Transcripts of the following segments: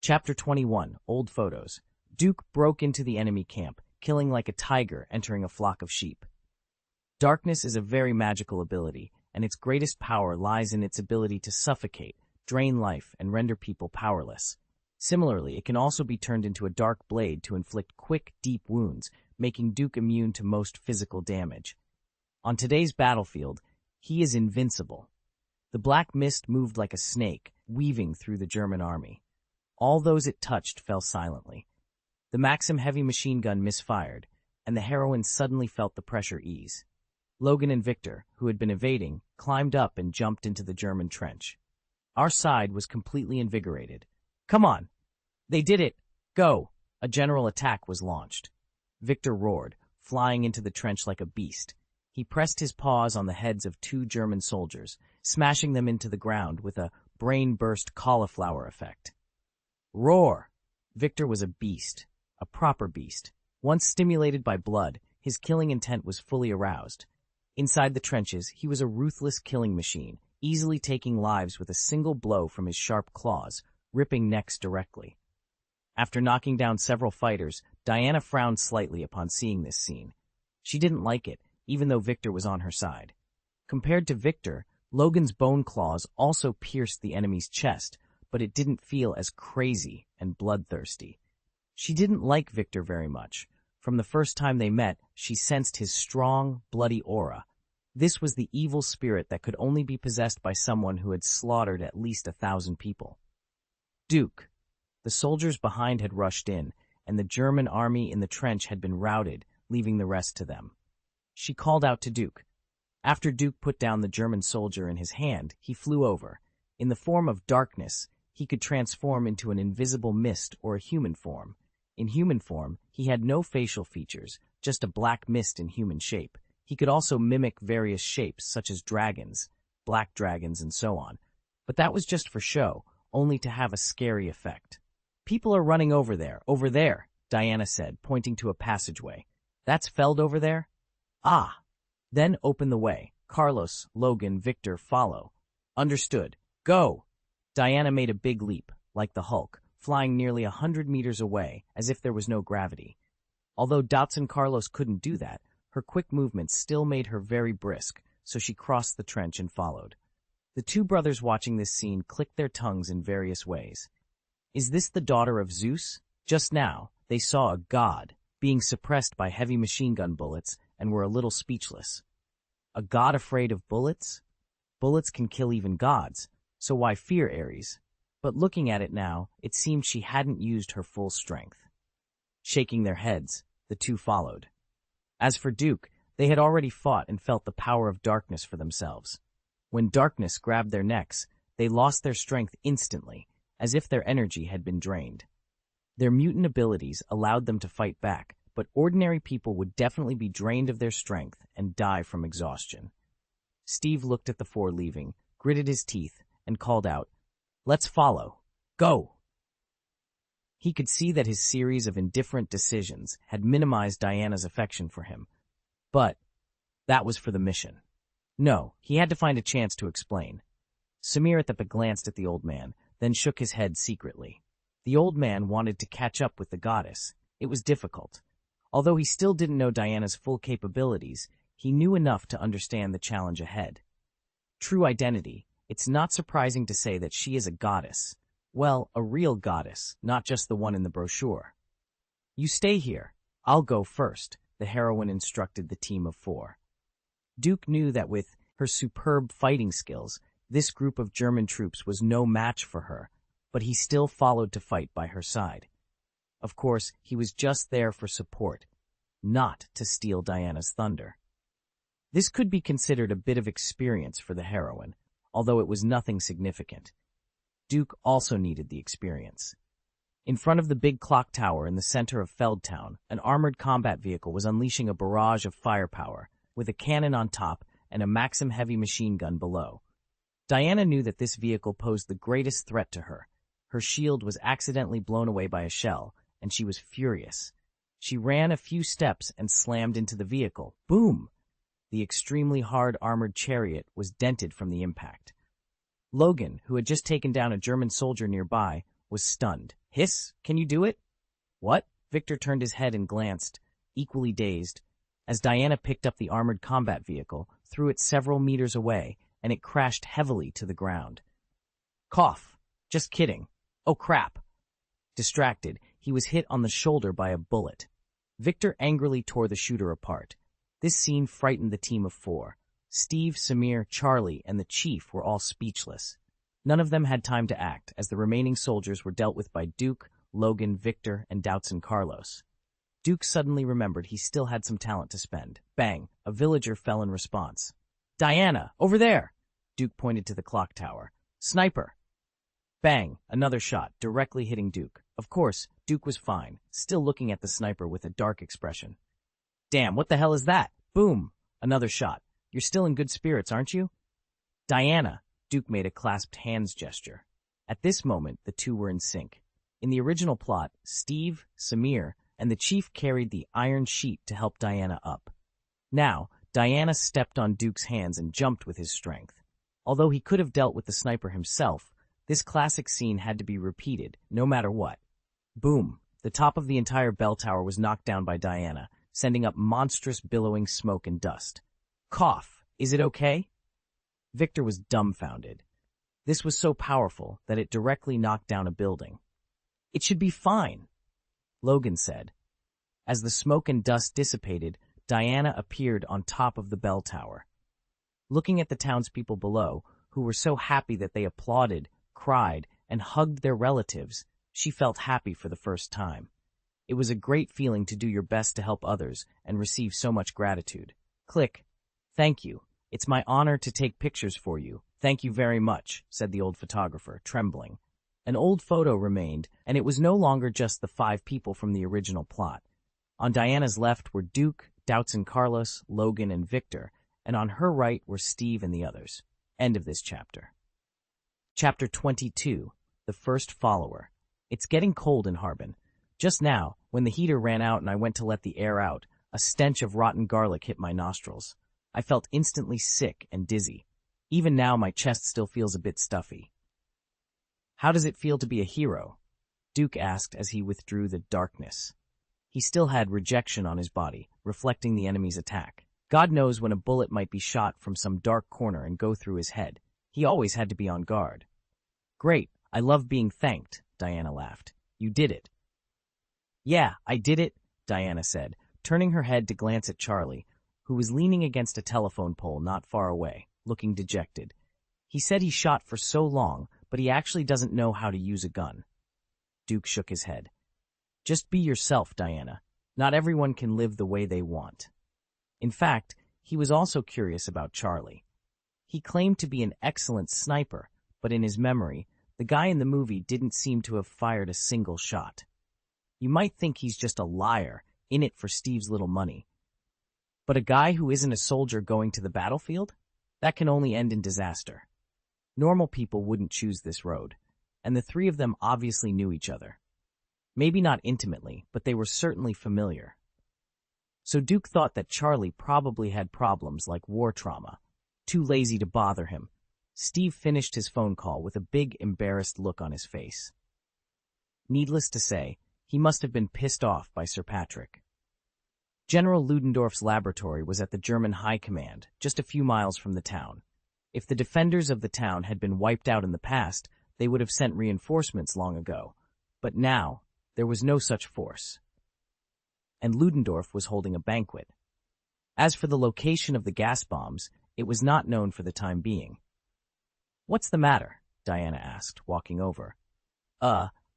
Chapter 21, Old Photos. Duke broke into the enemy camp, killing like a tiger entering a flock of sheep. Darkness is a very magical ability, and its greatest power lies in its ability to suffocate, drain life, and render people powerless. Similarly, it can also be turned into a dark blade to inflict quick, deep wounds, making Duke immune to most physical damage. On today's battlefield, he is invincible. The black mist moved like a snake, weaving through the German army. All those it touched fell silently. The Maxim heavy machine gun misfired, and the heroine suddenly felt the pressure ease. Logan and Victor, who had been evading, climbed up and jumped into the German trench. Our side was completely invigorated. "Come on! They did it! Go!" A general attack was launched. Victor roared, flying into the trench like a beast. He pressed his paws on the heads of 2 German soldiers, smashing them into the ground with a brain-burst cauliflower effect. Roar! Victor was a beast, a proper beast. Once stimulated by blood, his killing intent was fully aroused. Inside the trenches, he was a ruthless killing machine, easily taking lives with a single blow from his sharp claws, ripping necks directly. After knocking down several fighters, Diana frowned slightly upon seeing this scene. She didn't like it, even though Victor was on her side. Compared to Victor, Logan's bone claws also pierced the enemy's chest, but it didn't feel as crazy and bloodthirsty. She didn't like Victor very much. From the first time they met, she sensed his strong, bloody aura. This was the evil spirit that could only be possessed by someone who had slaughtered at least 1,000 people. Duke. The soldiers behind had rushed in, and the German army in the trench had been routed, leaving the rest to them. She called out to Duke. After Duke put down the German soldier in his hand, he flew over. In the form of darkness, he could transform into an invisible mist or a human form. In human form, he had no facial features, just a black mist in human shape. He could also mimic various shapes, such as dragons, black dragons, and so on. But that was just for show, only to have a scary effect. "People are running over there, Diana said, pointing to a passageway. "That's Feld over there?" "Ah! Then open the way. Carlos, Logan, Victor, follow." "Understood. Go!" Diana made a big leap, like the Hulk, flying nearly 100 meters away, as if there was no gravity. Although Dotson Carlos couldn't do that, her quick movements still made her very brisk, so she crossed the trench and followed. The 2 brothers watching this scene clicked their tongues in various ways. Is this the daughter of Zeus? Just now, they saw a god being suppressed by heavy machine gun bullets and were a little speechless. A god afraid of bullets? Bullets can kill even gods, so why fear Ares? But looking at it now, it seemed she hadn't used her full strength. Shaking their heads, the 2 followed. As for Duke, they had already fought and felt the power of darkness for themselves. When darkness grabbed their necks, they lost their strength instantly, as if their energy had been drained. Their mutant abilities allowed them to fight back, but ordinary people would definitely be drained of their strength and die from exhaustion. Steve looked at the 4 leaving, gritted his teeth, and called out, "Let's follow. Go!" He could see that his series of indifferent decisions had minimized Diana's affection for him. But that was for the mission. No, he had to find a chance to explain. Samir at the back glanced at the old man, then shook his head secretly. The old man wanted to catch up with the goddess. It was difficult. Although he still didn't know Diana's full capabilities, he knew enough to understand the challenge ahead. True identity. It's not surprising to say that she is a goddess. Well, a real goddess, not just the one in the brochure. "You stay here. I'll go first," the heroine instructed the team of 4. Duke knew that with her superb fighting skills, this group of German troops was no match for her, but he still followed to fight by her side. Of course, he was just there for support, not to steal Diana's thunder. This could be considered a bit of experience for the heroine, although it was nothing significant. Duke also needed the experience. In front of the big clock tower in the center of Feldtown, an armored combat vehicle was unleashing a barrage of firepower, with a cannon on top and a Maxim heavy machine gun below. Diana knew that this vehicle posed the greatest threat to her. Her shield was accidentally blown away by a shell, and she was furious. She ran a few steps and slammed into the vehicle. Boom! The extremely hard armored chariot was dented from the impact. Logan, who had just taken down a German soldier nearby, was stunned. Hiss, can you do it? What? Victor turned his head and glanced, equally dazed, as Diana picked up the armored combat vehicle, threw it several meters away, and it crashed heavily to the ground. Cough. Just kidding. Oh crap. Distracted, he was hit on the shoulder by a bullet. Victor angrily tore the shooter apart. This scene frightened the team of 4. Steve, Samir, Charlie, and the chief were all speechless. None of them had time to act, as the remaining soldiers were dealt with by Duke, Logan, Victor, and Doubtson Carlos. Duke suddenly remembered he still had some talent to spend. Bang! A villager fell in response. Diana, over there! Duke pointed to the clock tower. Sniper! Bang! Another shot, directly hitting Duke. Of course, Duke was fine, still looking at the sniper with a dark expression. Damn, what the hell is that? Boom! Another shot. You're still in good spirits, aren't you? Diana! Duke made a clasped hands gesture. At this moment, the two were in sync. In the original plot, Steve, Samir, and the chief carried the iron sheet to help Diana up. Now, Diana stepped on Duke's hands and jumped with his strength. Although he could have dealt with the sniper himself, this classic scene had to be repeated, no matter what. Boom! The top of the entire bell tower was knocked down by Diana, sending up monstrous billowing smoke and dust. Cough! Is it okay? Victor was dumbfounded. This was so powerful that it directly knocked down a building. It should be fine, Logan said. As the smoke and dust dissipated, Diana appeared on top of the bell tower. Looking at the townspeople below, who were so happy that they applauded, cried, and hugged their relatives, she felt happy for the first time. It was a great feeling to do your best to help others and receive so much gratitude. Click. Thank you. It's my honor to take pictures for you. Thank you very much, said the old photographer, trembling. An old photo remained, and it was no longer just the 5 people from the original plot. On Diana's left were Duke, Doubtson Carlos, Logan, and Victor, and on her right were Steve and the others. End of this chapter. Chapter 22, The First Follower. It's getting cold in Harbin. Just now, when the heater ran out and I went to let the air out, a stench of rotten garlic hit my nostrils. I felt instantly sick and dizzy. Even now my chest still feels a bit stuffy. How does it feel to be a hero? Duke asked as he withdrew the darkness. He still had rejection on his body, reflecting the enemy's attack. God knows when a bullet might be shot from some dark corner and go through his head. He always had to be on guard. Great, I love being thanked, Diana laughed. You did it. Yeah, I did it, Diana said, turning her head to glance at Charlie, who was leaning against a telephone pole not far away, looking dejected. He said he shot for so long, but he actually doesn't know how to use a gun. Duke shook his head. Just be yourself, Diana. Not everyone can live the way they want. In fact, he was also curious about Charlie. He claimed to be an excellent sniper, but in his memory, the guy in the movie didn't seem to have fired a single shot. You might think he's just a liar, in it for Steve's little money. But a guy who isn't a soldier going to the battlefield? That can only end in disaster. Normal people wouldn't choose this road, and the 3 of them obviously knew each other. Maybe not intimately, but they were certainly familiar. So Duke thought that Charlie probably had problems like war trauma, too lazy to bother him. Steve finished his phone call with a big, embarrassed look on his face. Needless to say, he must have been pissed off by Sir Patrick. General Ludendorff's laboratory was at the German High Command, just a few miles from the town. If the defenders of the town had been wiped out in the past, they would have sent reinforcements long ago. But now, there was no such force. And Ludendorff was holding a banquet. As for the location of the gas bombs, it was not known for the time being. What's the matter? Diana asked, walking over.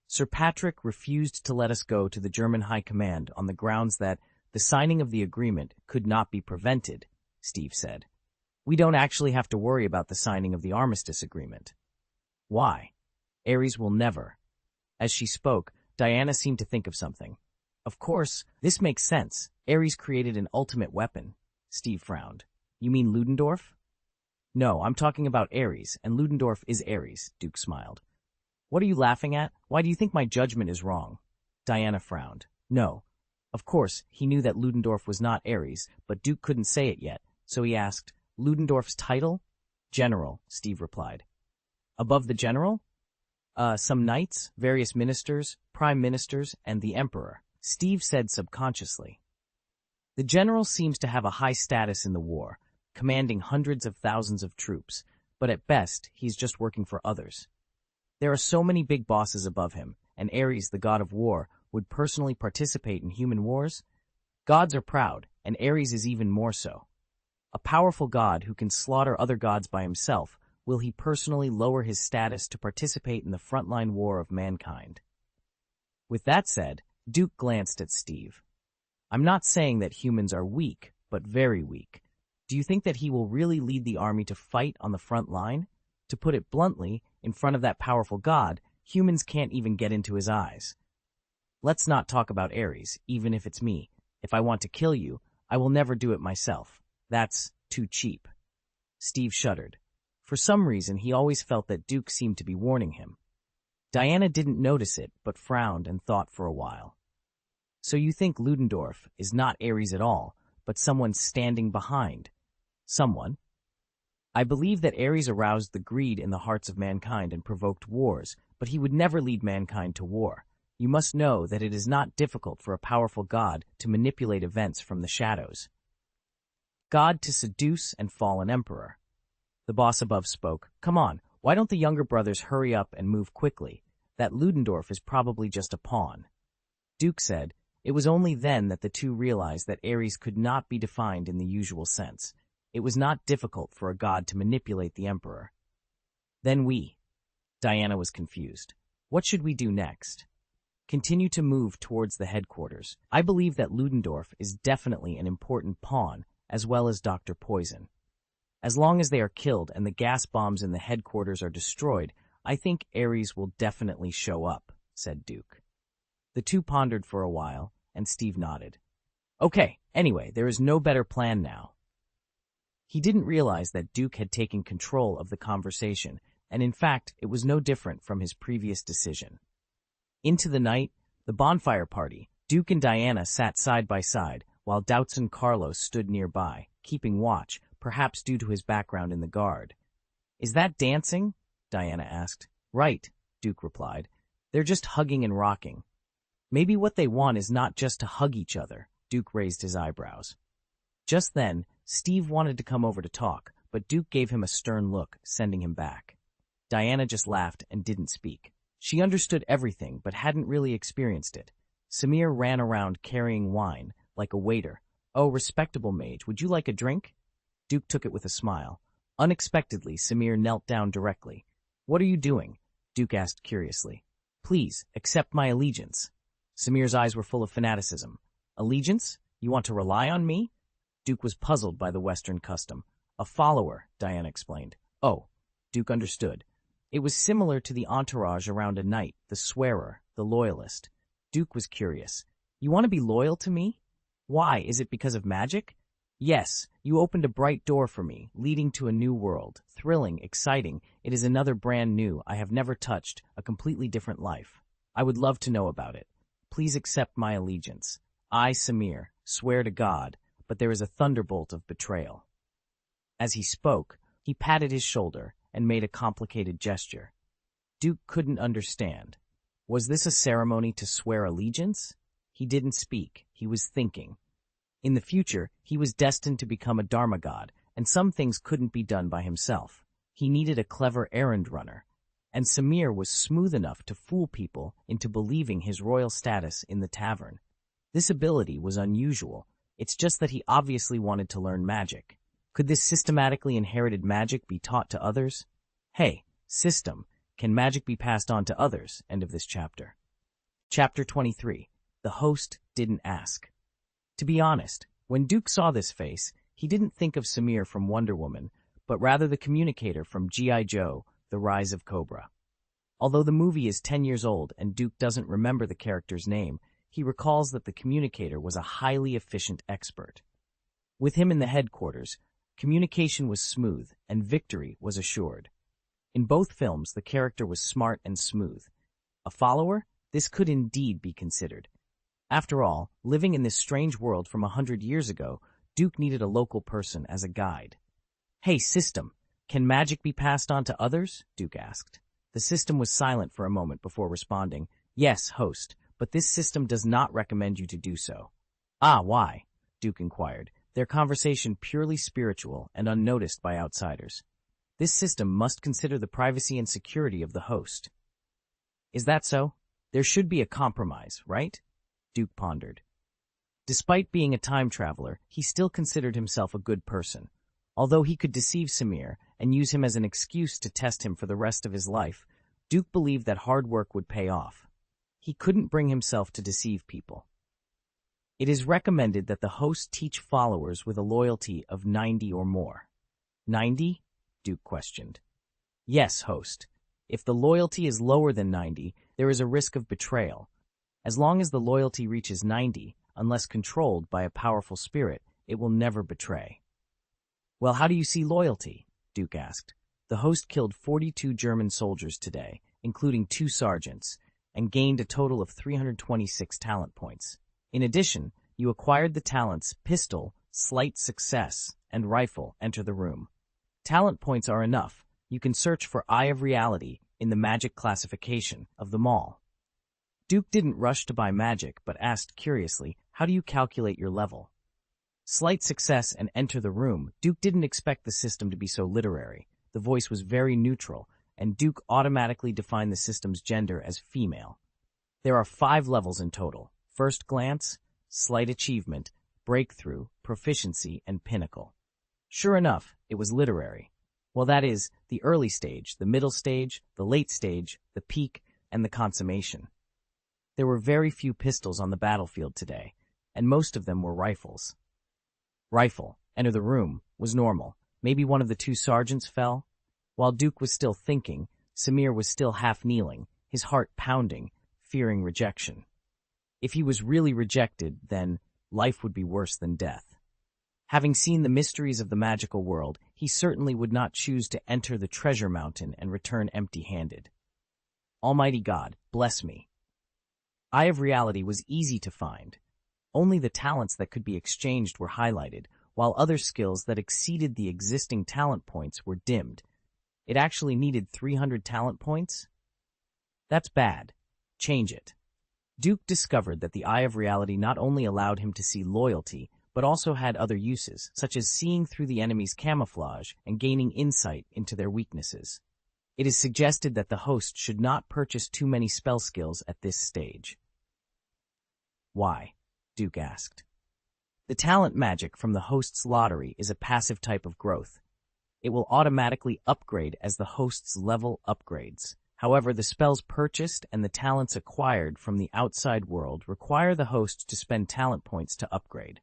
Sir Patrick refused to let us go to the German High Command on the grounds that the signing of the agreement could not be prevented, Steve said. We don't actually have to worry about the signing of the armistice agreement. Why? Ares will never. As she spoke, Diana seemed to think of something. Of course, this makes sense. Ares created an ultimate weapon. Steve frowned. You mean Ludendorff? No, I'm talking about Ares, and Ludendorff is Ares, Duke smiled. What are you laughing at? Why do you think my judgment is wrong? Diana frowned. No. Of course, he knew that Ludendorff was not Ares, but Duke couldn't say it yet, so he asked, Ludendorff's title? General, Steve replied. Above the general? Some knights, various ministers, prime ministers, and the emperor, Steve said subconsciously. The general seems to have a high status in the war, commanding hundreds of thousands of troops, but at best, he's just working for others. There are so many big bosses above him, and Ares, the god of war, would personally participate in human wars? Gods are proud, and Ares is even more so. A powerful god who can slaughter other gods by himself, will he personally lower his status to participate in the frontline war of mankind? With that said, Duke glanced at Steve. I'm not saying that humans are weak, but very weak. Do you think that he will really lead the army to fight on the front line? To put it bluntly, in front of that powerful god, humans can't even get into his eyes. Let's not talk about Ares, even if it's me. If I want to kill you, I will never do it myself. That's too cheap. Steve shuddered. For some reason, he always felt that Duke seemed to be warning him. Diana didn't notice it, but frowned and thought for a while. So you think Ludendorff is not Ares at all, but someone standing behind? Someone? I believe that Ares aroused the greed in the hearts of mankind and provoked wars, but he would never lead mankind to war. You must know that it is not difficult for a powerful god to manipulate events from the shadows. God to seduce and fall an emperor. The boss above spoke. Come on, why don't the younger brothers hurry up and move quickly? That Ludendorff is probably just a pawn. Duke said. It was only then that the two realized that Ares could not be defined in the usual sense. It was not difficult for a god to manipulate the emperor. Then Diana was confused. What should we do next? Continue to move towards the headquarters. I believe that Ludendorff is definitely an important pawn, as well as Dr. Poison. As long as they are killed and the gas bombs in the headquarters are destroyed, I think Ares will definitely show up, said Duke. The two pondered for a while, and Steve nodded. Okay, anyway, there is no better plan now. He didn't realize that Duke had taken control of the conversation, and in fact, it was no different from his previous decision. Into the night, the bonfire party, Duke and Diana sat side by side, while Doutzen Carlos stood nearby, keeping watch, perhaps due to his background in the guard. Is that dancing? Diana asked. Right, Duke replied. They're just hugging and rocking. Maybe what they want is not just to hug each other, Duke raised his eyebrows. Just then, Steve wanted to come over to talk, but Duke gave him a stern look, sending him back. Diana just laughed and didn't speak. She understood everything, but hadn't really experienced it. Samir ran around carrying wine, like a waiter. Oh, respectable mage, would you like a drink? Duke took it with a smile. Unexpectedly, Samir knelt down directly. What are you doing? Duke asked curiously. Please, accept my allegiance. Samir's eyes were full of fanaticism. Allegiance? You want to rely on me? Duke was puzzled by the Western custom. A follower, Diana explained. Oh, Duke understood. It was similar to the entourage around a knight, the swearer, the loyalist. Duke was curious. You want to be loyal to me? Why? Is it because of magic? Yes, you opened a bright door for me, leading to a new world. Thrilling, exciting. It is another brand new, I have never touched, a completely different life. I would love to know about it. Please accept my allegiance. I, Samir, swear to God, but there is a thunderbolt of betrayal. As he spoke, he patted his shoulder and made a complicated gesture. Duke couldn't understand. Was this a ceremony to swear allegiance? He didn't speak. He was thinking. In the future, he was destined to become a Dharma god, and some things couldn't be done by himself. He needed a clever errand runner. And Samir was smooth enough to fool people into believing his royal status in the tavern. This ability was unusual. It's just that he obviously wanted to learn magic. Could this systematically inherited magic be taught to others? Hey, system, can magic be passed on to others? End of this chapter. Chapter 23. The host didn't ask. To be honest, when Duke saw this face, he didn't think of Samir from Wonder Woman, but rather the communicator from G.I. Joe, The Rise of Cobra. Although the movie is 10 years old and Duke doesn't remember the character's name, he recalls that the communicator was a highly efficient expert. With him in the headquarters, communication was smooth and victory was assured. In both films, the character was smart and smooth. A follower? This could indeed be considered. After all, living in this strange world from 100 years ago, Duke needed a local person as a guide. Hey, system, can magic be passed on to others? Duke asked. The system was silent for a moment before responding. Yes, host, but this system does not recommend you to do so. Ah, why? Duke inquired, their conversation purely spiritual and unnoticed by outsiders. This system must consider the privacy and security of the host. Is that so? There should be a compromise, right? Duke pondered. Despite being a time traveler, he still considered himself a good person. Although he could deceive Samir and use him as an excuse to test him for the rest of his life, Duke believed that hard work would pay off. He couldn't bring himself to deceive people. It is recommended that the host teach followers with a loyalty of 90 or more. 90? Duke questioned. Yes, host. If the loyalty is lower than 90, there is a risk of betrayal. As long as the loyalty reaches 90, unless controlled by a powerful spirit, it will never betray. Well, how do you see loyalty? Duke asked. The host killed 42 German soldiers today, including 2 sergeants, and gained a total of 326 talent points. In addition, you acquired the talents Pistol, Slight Success, and Rifle. Enter the room. Talent points are enough. You can search for Eye of Reality in the magic classification of them all. Duke didn't rush to buy magic, but asked curiously, how do you calculate your level? Slight Success and Enter the Room. Duke didn't expect the system to be so literary. The voice was very neutral, and Duke automatically defined the system's gender as female. There are 5 levels in total: First Glance, Slight Achievement, Breakthrough, Proficiency, and Pinnacle. Sure enough, it was literary. Well, that is, the early stage, the middle stage, the late stage, the peak, and the consummation. There were very few pistols on the battlefield today, and most of them were rifles. Rifle, Enter the Room, was normal. Maybe one of the 2 sergeants fell? While Duke was still thinking, Samir was still half kneeling, his heart pounding, fearing rejection. If he was really rejected, then life would be worse than death. Having seen the mysteries of the magical world, he certainly would not choose to enter the treasure mountain and return empty-handed. Almighty God, bless me. Eye of Reality was easy to find. Only the talents that could be exchanged were highlighted, while other skills that exceeded the existing talent points were dimmed. It actually needed 300 talent points? That's bad. Change it. Duke discovered that the Eye of Reality not only allowed him to see loyalty, but also had other uses, such as seeing through the enemy's camouflage and gaining insight into their weaknesses. It is suggested that the host should not purchase too many spell skills at this stage. Why? Duke asked. The talent magic from the host's lottery is a passive type of growth. It will automatically upgrade as the host's level upgrades. However, the spells purchased and the talents acquired from the outside world require the host to spend talent points to upgrade.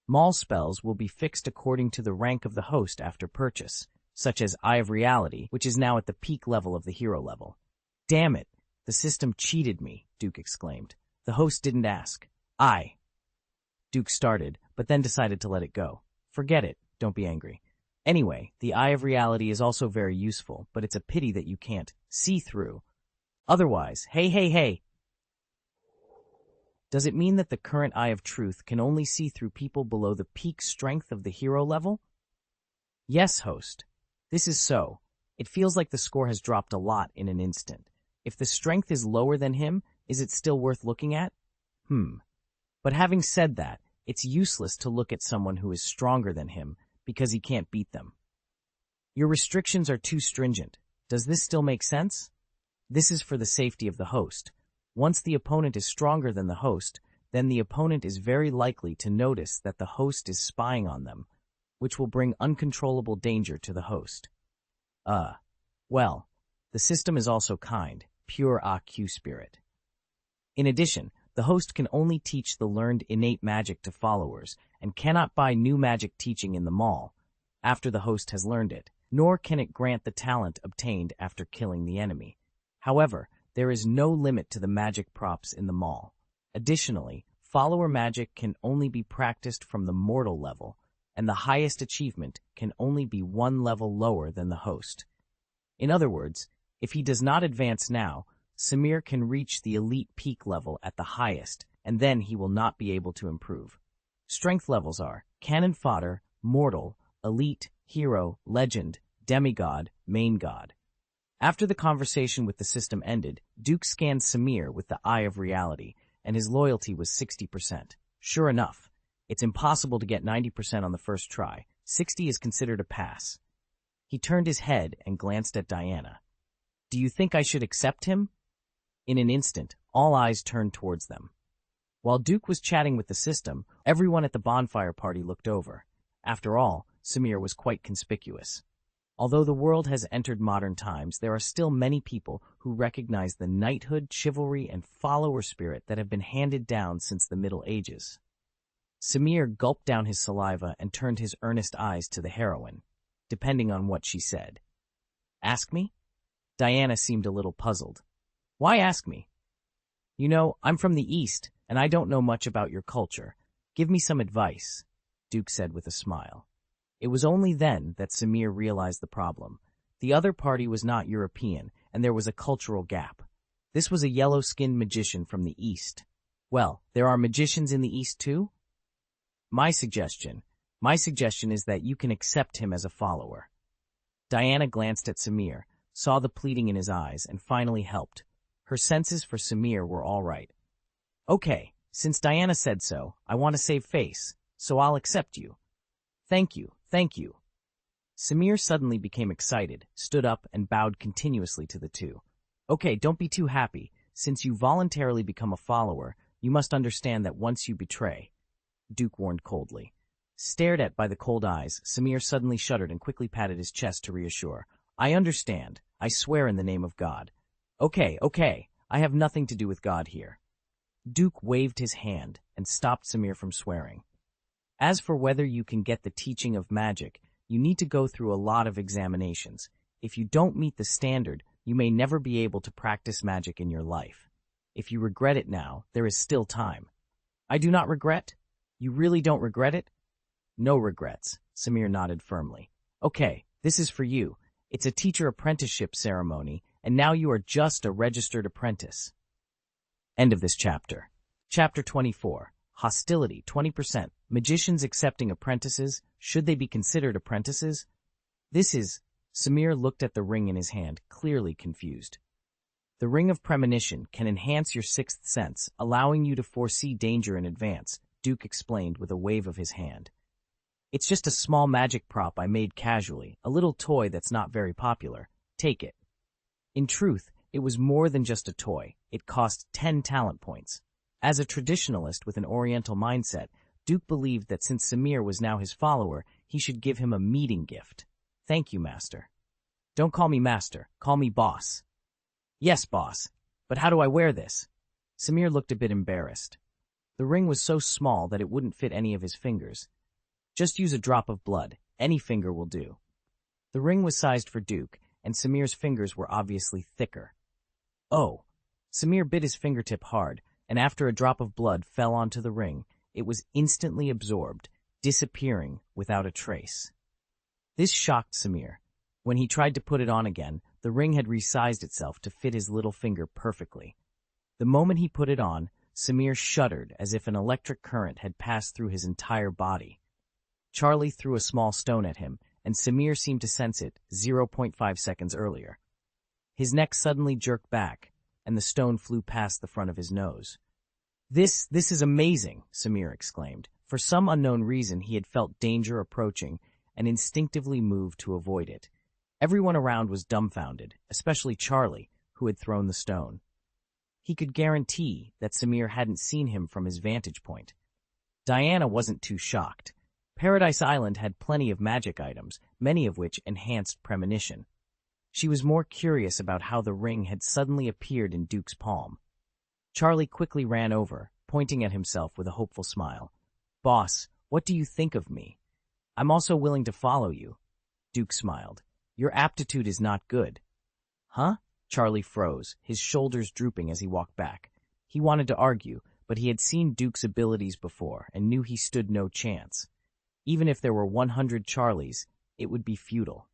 Maul spells will be fixed according to the rank of the host after purchase, such as Eye of Reality, which is now at the peak level of the hero level. Damn it! The system cheated me, Duke exclaimed. The host didn't ask. Duke started, but then decided to let it go. Forget it, don't be angry. Anyway, the Eye of Reality is also very useful, but it's a pity that you can't see through. Otherwise, hey! Does it mean that the current Eye of Truth can only see through people below the peak strength of the hero level? Yes, host. This is so. It feels like the score has dropped a lot in an instant. If the strength is lower than him, is it still worth looking at? But having said that, it's useless to look at someone who is stronger than him, because he can't beat them. Your restrictions are too stringent. Does this still make sense? This is for the safety of the host. Once the opponent is stronger than the host, then the opponent is very likely to notice that the host is spying on them, which will bring uncontrollable danger to the host. Well, the system is also kind, pure AQ spirit. In addition, the host can only teach the learned innate magic to followers and cannot buy new magic teaching in the mall after the host has learned it, nor can it grant the talent obtained after killing the enemy. However, there is no limit to the magic props in the mall. Additionally, follower magic can only be practiced from the mortal level, and the highest achievement can only be 1 level lower than the host. In other words, if he does not advance now, Samir can reach the elite peak level at the highest, and then he will not be able to improve. Strength levels are Cannon Fodder, Mortal, Elite, Hero, Legend, Demigod, Main God. After the conversation with the system ended, Duke scanned Samir with the eye of reality, and his loyalty was 60%. Sure enough, it's impossible to get 90% on the first try. 60 is considered a pass. He turned his head and glanced at Diana. Do you think I should accept him? In an instant, all eyes turned towards them. While Duke was chatting with the system, everyone at the bonfire party looked over. After all, Samir was quite conspicuous. Although the world has entered modern times, there are still many people who recognize the knighthood, chivalry, and follower spirit that have been handed down since the Middle Ages. Samir gulped down his saliva and turned his earnest eyes to the heroine, depending on what she said. Ask me? Diana seemed a little puzzled. Why ask me? You know, I'm from the East, and I don't know much about your culture. Give me some advice, Duke said with a smile. It was only then that Samir realized the problem. The other party was not European, and there was a cultural gap. This was a yellow-skinned magician from the East. Well, there are magicians in the East too? My suggestion is that you can accept him as a follower. Diana glanced at Samir, saw the pleading in his eyes, and finally helped. Her senses for Samir were all right. Okay, since Diana said so, I want to save face, so I'll accept you. Thank you, thank you. Samir suddenly became excited, stood up, and bowed continuously to the two. Okay, don't be too happy. Since you voluntarily become a follower, you must understand that once you betray, Duke warned coldly. Stared at by the cold eyes, Samir suddenly shuddered and quickly patted his chest to reassure. I understand. I swear in the name of God. Okay, I have nothing to do with God here. Duke waved his hand and stopped Samir from swearing. As for whether you can get the teaching of magic, you need to go through a lot of examinations. If you don't meet the standard, you may never be able to practice magic in your life. If you regret it now, there is still time. I do not regret? You really don't regret it? No regrets, Samir nodded firmly. Okay, this is for you. It's a teacher apprenticeship ceremony, and now you are just a registered apprentice. End of this chapter. Chapter 24. Hostility, 20%. Magicians accepting apprentices. Should they be considered apprentices? Samir looked at the ring in his hand, clearly confused. The ring of premonition can enhance your sixth sense, allowing you to foresee danger in advance, Duke explained with a wave of his hand. It's just a small magic prop I made casually, a little toy that's not very popular. Take it. In truth, it was more than just a toy. It cost 10 talent points. As a traditionalist with an Oriental mindset, Duke believed that since Samir was now his follower, he should give him a meeting gift. Thank you, Master. Don't call me Master, call me Boss. Yes, Boss, but how do I wear this? Samir looked a bit embarrassed. The ring was so small that it wouldn't fit any of his fingers. Just use a drop of blood. Any finger will do. The ring was sized for Duke, and Samir's fingers were obviously thicker. Oh! Samir bit his fingertip hard, and after a drop of blood fell onto the ring, it was instantly absorbed, disappearing without a trace. This shocked Samir. When he tried to put it on again, the ring had resized itself to fit his little finger perfectly. The moment he put it on, Samir shuddered as if an electric current had passed through his entire body. Charlie threw a small stone at him, and Samir seemed to sense it 0.5 seconds earlier. His neck suddenly jerked back, and the stone flew past the front of his nose. This is amazing, Samir exclaimed. For some unknown reason, he had felt danger approaching and instinctively moved to avoid it. Everyone around was dumbfounded, especially Charlie, who had thrown the stone. He could guarantee that Samir hadn't seen him from his vantage point. Diana wasn't too shocked. Paradise Island had plenty of magic items, many of which enhanced premonition. She was more curious about how the ring had suddenly appeared in Duke's palm. Charlie quickly ran over, pointing at himself with a hopeful smile. Boss, what do you think of me? I'm also willing to follow you. Duke smiled. Your aptitude is not good. Huh? Charlie froze, his shoulders drooping as he walked back. He wanted to argue, but he had seen Duke's abilities before and knew he stood no chance. Even if there were 100 Charlies, it would be futile.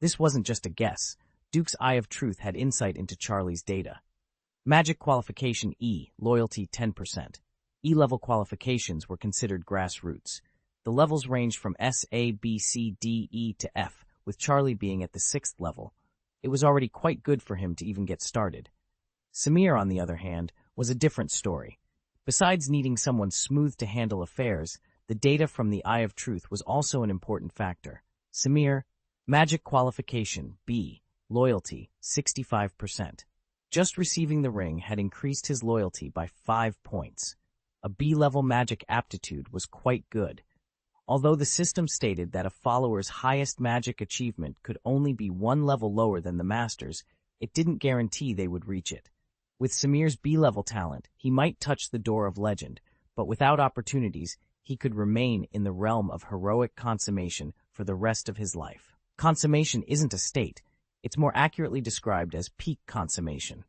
This wasn't just a guess. Duke's Eye of Truth had insight into Charlie's data. Magic qualification E, loyalty 10%. E-level qualifications were considered grassroots. The levels ranged from S, A, B, C, D, E to F, with Charlie being at the 6th level. It was already quite good for him to even get started. Samir, on the other hand, was a different story. Besides needing someone smooth to handle affairs, the data from the Eye of Truth was also an important factor. Samir, magic qualification, B, loyalty, 65%. Just receiving the ring had increased his loyalty by 5 points. A B-level magic aptitude was quite good. Although the system stated that a follower's highest magic achievement could only be 1 level lower than the master's, it didn't guarantee they would reach it. With Samir's B-level talent, he might touch the door of legend, but without opportunities, he could remain in the realm of heroic consummation for the rest of his life. Consummation isn't a state. It's more accurately described as peak consummation.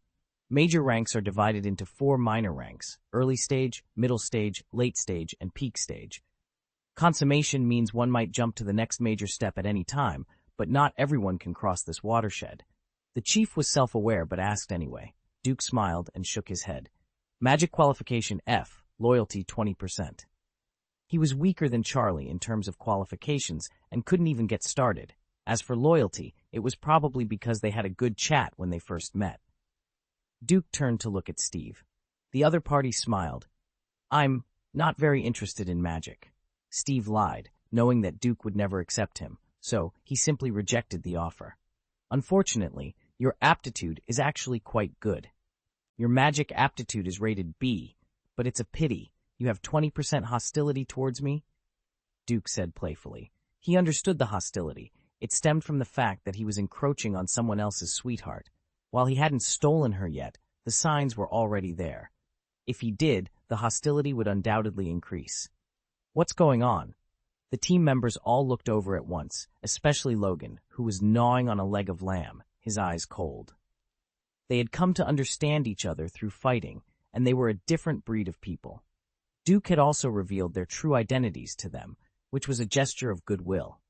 Major ranks are divided into 4 minor ranks: early stage, middle stage, late stage, and peak stage. Consummation means one might jump to the next major step at any time, but not everyone can cross this watershed. The chief was self-aware but asked anyway. Duke smiled and shook his head. Magic qualification F, loyalty 20%. He was weaker than Charlie in terms of qualifications and couldn't even get started. As for loyalty, it was probably because they had a good chat when they first met. Duke turned to look at Steve. The other party smiled. "I'm not very interested in magic." Steve lied, knowing that Duke would never accept him, so he simply rejected the offer. "Unfortunately, your aptitude is actually quite good. Your magic aptitude is rated B, but it's a pity. You have 20% hostility towards me?" Duke said playfully. He understood the hostility. It stemmed from the fact that he was encroaching on someone else's sweetheart. While he hadn't stolen her yet, the signs were already there. If he did, the hostility would undoubtedly increase. "What's going on?" The team members all looked over at once, especially Logan, who was gnawing on a leg of lamb, his eyes cold. They had come to understand each other through fighting, and they were a different breed of people. Duke had also revealed their true identities to them, which was a gesture of goodwill.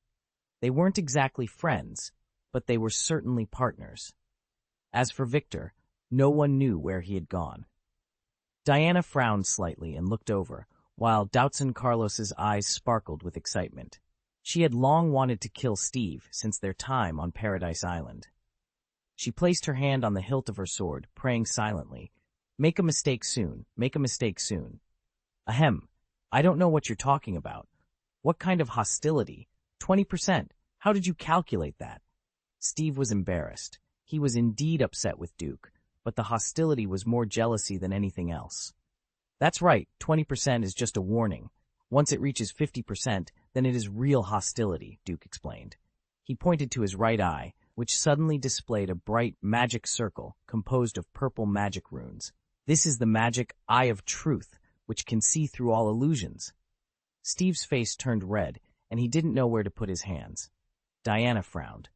They weren't exactly friends, but they were certainly partners. As for Victor, no one knew where he had gone. Diana frowned slightly and looked over, while Doubtson Carlos's eyes sparkled with excitement. She had long wanted to kill Steve since their time on Paradise Island. She placed her hand on the hilt of her sword, praying silently, "Make a mistake soon, make a mistake soon." "Ahem, I don't know what you're talking about. What kind of hostility? 20%. How did you calculate that?" Steve was embarrassed. He was indeed upset with Duke, but the hostility was more jealousy than anything else. "That's right, 20% is just a warning. Once it reaches 50%, then it is real hostility," Duke explained. He pointed to his right eye, which suddenly displayed a bright magic circle composed of purple magic runes. "This is the magic Eye of Truth, which can see through all illusions." Steve's face turned red, and he didn't know where to put his hands. Diana frowned.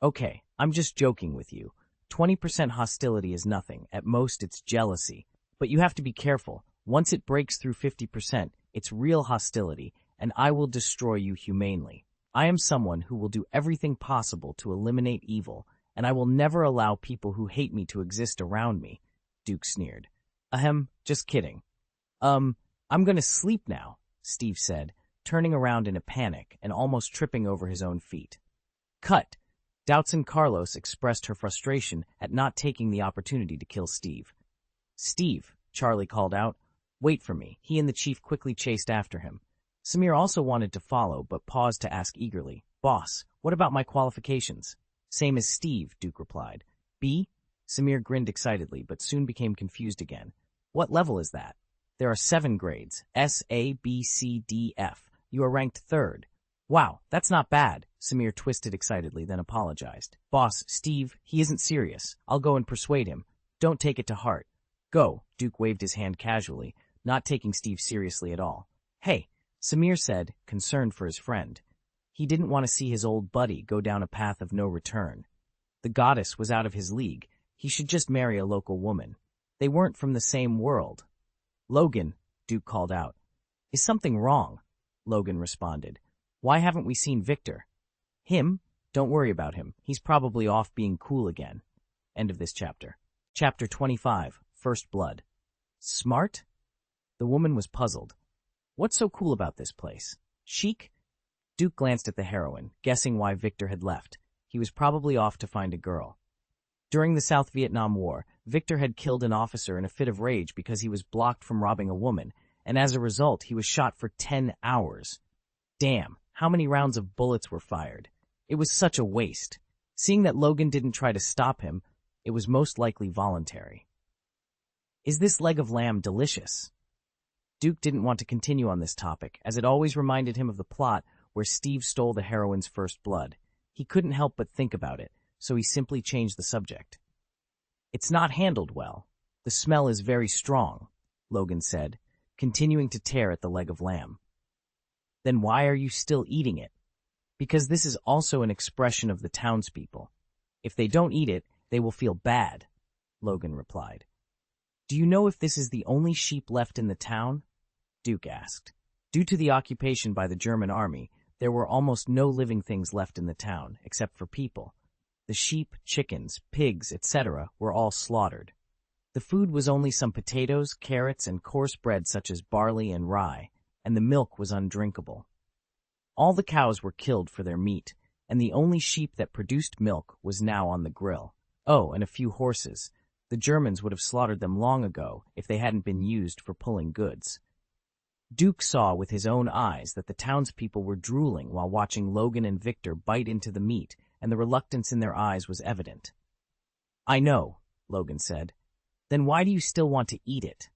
"Okay, I'm just joking with you. 20% hostility is nothing. At most, it's jealousy. But you have to be careful. Once it breaks through 50%, it's real hostility, and I will destroy you humanely. I am someone who will do everything possible to eliminate evil, and I will never allow people who hate me to exist around me," Duke sneered. "Ahem, just kidding." I'm gonna sleep now," Steve said, turning around in a panic and almost tripping over his own feet. "Cut!" Doubtson Carlos expressed her frustration at not taking the opportunity to kill Steve. "Steve," Charlie called out, "wait for me." He and the chief quickly chased after him. Samir also wanted to follow, but paused to ask eagerly, "Boss, what about my qualifications?" "Same as Steve," Duke replied. "B?" Samir grinned excitedly, but soon became confused again. "What level is that?" "There are 7 grades, S, A, B, C, D, F. You are ranked 3rd. "Wow, that's not bad." Samir twisted excitedly, then apologized. "Boss, Steve, he isn't serious. I'll go and persuade him. Don't take it to heart." "Go," Duke waved his hand casually, not taking Steve seriously at all. "Hey," Samir said, concerned for his friend. He didn't want to see his old buddy go down a path of no return. The goddess was out of his league. He should just marry a local woman. They weren't from the same world. "Logan," Duke called out. "Is something wrong?" Logan responded. "Why haven't we seen Victor?" "Him? Don't worry about him. He's probably off being cool again." End of this chapter. Chapter 25, First Blood. Smart? The woman was puzzled. What's so cool about this place? Chic? Duke glanced at the heroine, guessing why Victor had left. He was probably off to find a girl. During the South Vietnam War, Victor had killed an officer in a fit of rage because he was blocked from robbing a woman, and as a result, he was shot for 10 hours. Damn, how many rounds of bullets were fired? It was such a waste. Seeing that Logan didn't try to stop him, it was most likely voluntary. Is this leg of lamb delicious? Duke didn't want to continue on this topic, as it always reminded him of the plot where Steve stole the heroine's first blood. He couldn't help but think about it, so he simply changed the subject. It's not handled well. The smell is very strong, Logan said, continuing to tear at the leg of lamb. Then why are you still eating it? Because this is also an expression of the townspeople. If they don't eat it, they will feel bad, Logan replied. Do you know if this is the only sheep left in the town? Duke asked. Due to the occupation by the German army, there were almost no living things left in the town, except for people. The sheep, chickens, pigs, etc. were all slaughtered. The food was only some potatoes, carrots, and coarse bread such as barley and rye, and the milk was undrinkable. All the cows were killed for their meat, and the only sheep that produced milk was now on the grill. Oh, and a few horses. The Germans would have slaughtered them long ago if they hadn't been used for pulling goods. Duke saw with his own eyes that the townspeople were drooling while watching Logan and Victor bite into the meat, and the reluctance in their eyes was evident. I know, Logan said. Then why do you still want to eat it?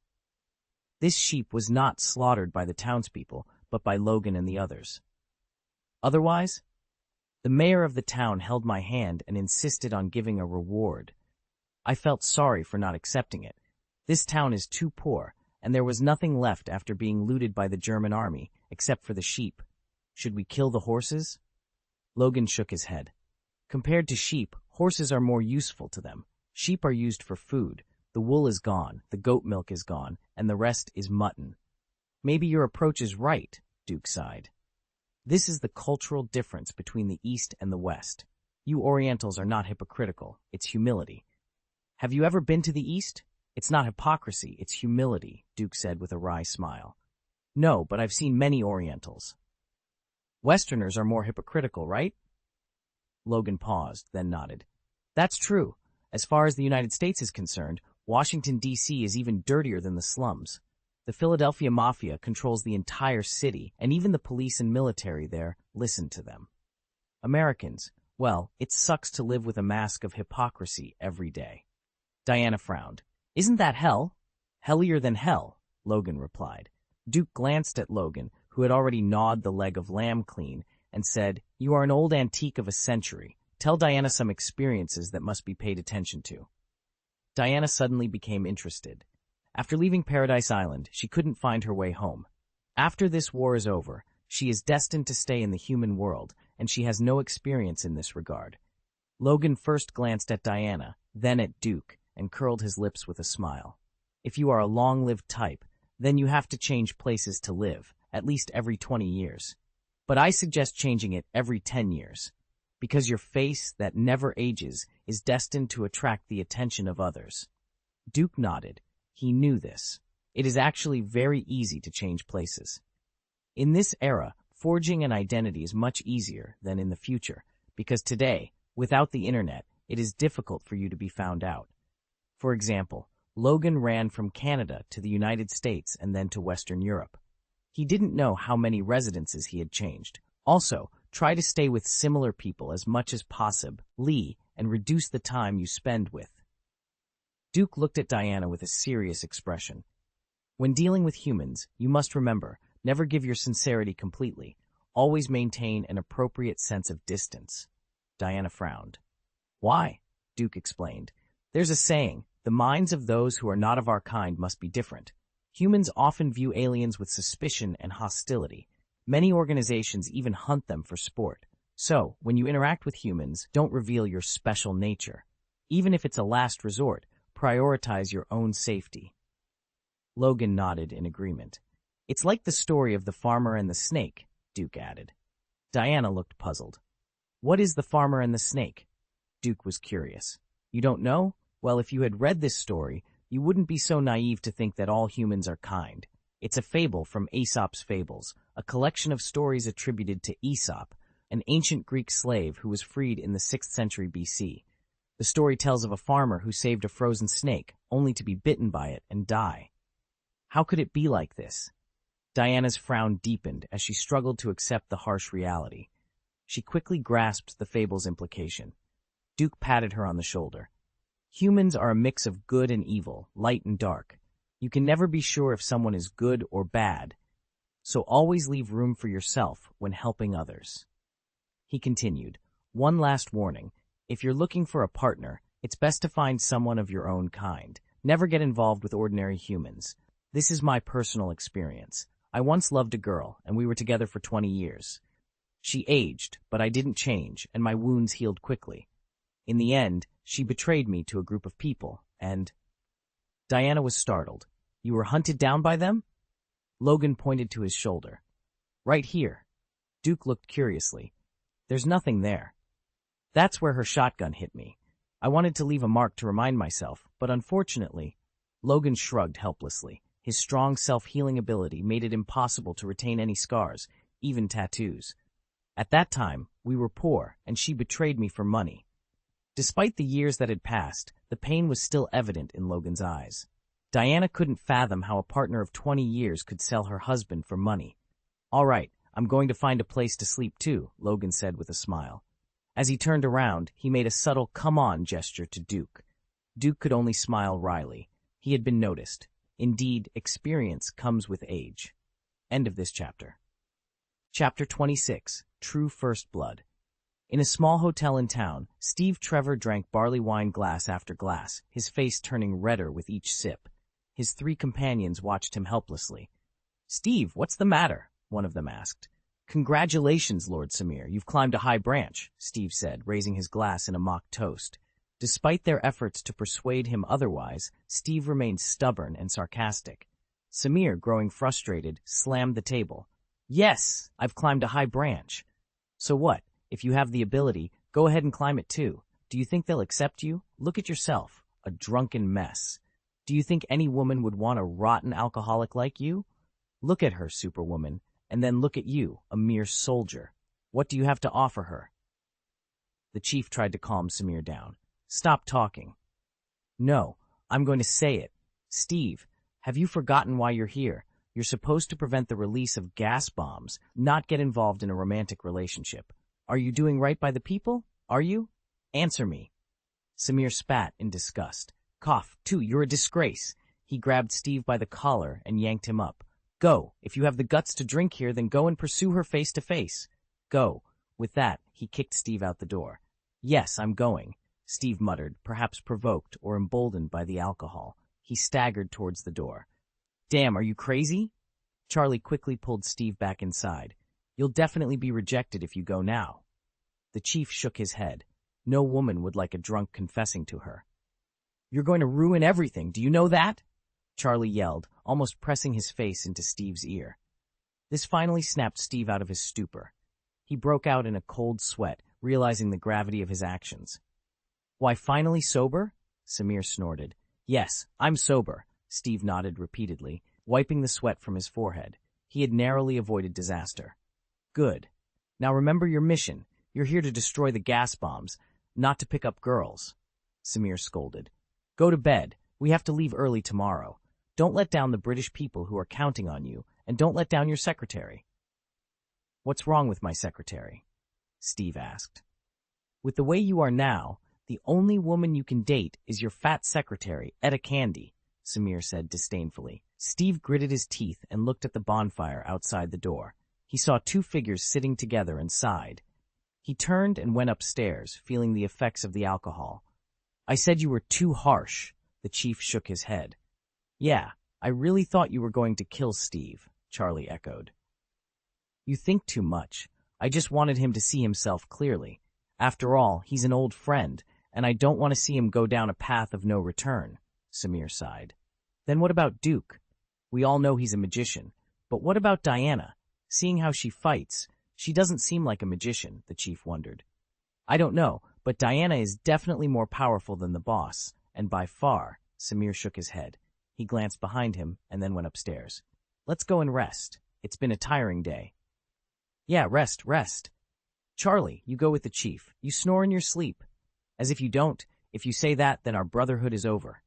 This sheep was not slaughtered by the townspeople, but by Logan and the others. Otherwise? The mayor of the town held my hand and insisted on giving a reward. I felt sorry for not accepting it. This town is too poor, and there was nothing left after being looted by the German army, except for the sheep. Should we kill the horses? Logan shook his head. Compared to sheep, horses are more useful to them. Sheep are used for food. The wool is gone, the goat milk is gone, and the rest is mutton. Maybe your approach is right, Duke sighed. This is the cultural difference between the East and the West. You Orientals are not hypocritical, it's humility. Have you ever been to the East? It's not hypocrisy, it's humility, Duke said with a wry smile. No, but I've seen many Orientals. Westerners are more hypocritical, right? Logan paused, then nodded. That's true. As far as the United States is concerned, Washington, D.C. is even dirtier than the slums. The Philadelphia Mafia controls the entire city, and even the police and military there listen to them. Americans, well, it sucks to live with a mask of hypocrisy every day. Diana frowned. Isn't that hell? Hellier than hell, Logan replied. Duke glanced at Logan, who had already gnawed the leg of lamb clean, and said, You are an old antique of a century. Tell Diana some experiences that must be paid attention to. Diana suddenly became interested. After leaving Paradise Island, she couldn't find her way home. After this war is over, she is destined to stay in the human world, and she has no experience in this regard. Logan first glanced at Diana, then at Duke, and curled his lips with a smile. If you are a long-lived type, then you have to change places to live, at least every 20 years. But I suggest changing it every 10 years. Because your face, that never ages, is destined to attract the attention of others. Duke nodded. He knew this. It is actually very easy to change places. In this era, forging an identity is much easier than in the future, because today, without the internet, it is difficult for you to be found out. For example, Logan ran from Canada to the United States and then to Western Europe. He didn't know how many residences he had changed. Also, try to stay with similar people as much as possible, and reduce the time you spend with. Duke looked at Diana with a serious expression. When dealing with humans, you must remember, never give your sincerity completely. Always maintain an appropriate sense of distance. Diana frowned. Why? Duke explained. There's a saying, the minds of those who are not of our kind must be different. Humans often view aliens with suspicion and hostility. Many organizations even hunt them for sport. So, when you interact with humans, don't reveal your special nature. Even if it's a last resort, prioritize your own safety. Logan nodded in agreement. It's like the story of the farmer and the snake, Duke added. Diana looked puzzled. What is the farmer and the snake? Duke was curious. You don't know? Well, if you had read this story, you wouldn't be so naive to think that all humans are kind. It's a fable from Aesop's Fables, a collection of stories attributed to Aesop, an ancient Greek slave who was freed in the 6th century BC. The story tells of a farmer who saved a frozen snake, only to be bitten by it and die. How could it be like this? Diana's frown deepened as she struggled to accept the harsh reality. She quickly grasped the fable's implication. Duke patted her on the shoulder. Humans are a mix of good and evil, light and dark. You can never be sure if someone is good or bad, so always leave room for yourself when helping others. He continued, one last warning. If you're looking for a partner, it's best to find someone of your own kind. Never get involved with ordinary humans. This is my personal experience. I once loved a girl, and we were together for 20 years. She aged, but I didn't change, and my wounds healed quickly. In the end, she betrayed me to a group of people, and... Diana was startled. You were hunted down by them? Logan pointed to his shoulder. Right here. Duke looked curiously. There's nothing there. That's where her shotgun hit me. I wanted to leave a mark to remind myself, but unfortunately... Logan shrugged helplessly. His strong self-healing ability made it impossible to retain any scars, even tattoos. At that time, we were poor, and she betrayed me for money. Despite the years that had passed, the pain was still evident in Logan's eyes. Diana couldn't fathom how a partner of 20 years could sell her husband for money. All right, I'm going to find a place to sleep too, Logan said with a smile. As he turned around, he made a subtle come-on gesture to Duke. Duke could only smile wryly. He had been noticed. Indeed, experience comes with age. End of this chapter. Chapter 26, True First Blood. In a small hotel in town, Steve Trevor drank barley wine glass after glass, his face turning redder with each sip. His 3 companions watched him helplessly. "Steve, what's the matter?" one of them asked. "Congratulations, Lord Samir, you've climbed a high branch," Steve said, raising his glass in a mock toast. Despite their efforts to persuade him otherwise, Steve remained stubborn and sarcastic. Samir, growing frustrated, slammed the table. "Yes, I've climbed a high branch." "So what? If you have the ability, go ahead and climb it too. Do you think they'll accept you? Look at yourself, a drunken mess. Do you think any woman would want a rotten alcoholic like you? Look at her, Superwoman, and then look at you, a mere soldier. What do you have to offer her?" The chief tried to calm Samir down. "Stop talking." "No, I'm going to say it. Steve, have you forgotten why you're here? You're supposed to prevent the release of gas bombs, not get involved in a romantic relationship. Are you doing right by the people? Are you? Answer me." Samir spat in disgust. "Cough, too, you're a disgrace." He grabbed Steve by the collar and yanked him up. "Go. If you have the guts to drink here, then go and pursue her face to face. Go." With that, he kicked Steve out the door. "Yes, I'm going," Steve muttered, perhaps provoked or emboldened by the alcohol. He staggered towards the door. "Damn, are you crazy?" Charlie quickly pulled Steve back inside. "You'll definitely be rejected if you go now." The chief shook his head. No woman would like a drunk confessing to her. "You're going to ruin everything, do you know that?" Charlie yelled, almost pressing his face into Steve's ear. This finally snapped Steve out of his stupor. He broke out in a cold sweat, realizing the gravity of his actions. "Why, finally sober?" Samir snorted. "Yes, I'm sober," Steve nodded repeatedly, wiping the sweat from his forehead. He had narrowly avoided disaster. "Good. Now remember your mission. You're here to destroy the gas bombs, not to pick up girls," Samir scolded. "Go to bed. We have to leave early tomorrow. Don't let down the British people who are counting on you, and don't let down your secretary." "What's wrong with my secretary?" Steve asked. "With the way you are now, the only woman you can date is your fat secretary, Etta Candy," Samir said disdainfully. Steve gritted his teeth and looked at the bonfire outside the door. He saw 2 figures sitting together and sighed. He turned and went upstairs, feeling the effects of the alcohol. "I said you were too harsh," the chief shook his head. "Yeah, I really thought you were going to kill Steve," Charlie echoed. "You think too much. I just wanted him to see himself clearly. After all, he's an old friend, and I don't want to see him go down a path of no return," Samir sighed. "Then what about Duke? We all know he's a magician. But what about Diana? Seeing how she fights, she doesn't seem like a magician," the chief wondered. "I don't know, but Diana is definitely more powerful than the boss, and by far," Samir shook his head. He glanced behind him and then went upstairs. "Let's go and rest. It's been a tiring day." "Yeah, rest. Charlie, you go with the chief. You snore in your sleep. As if you don't, If you say that, then our brotherhood is over.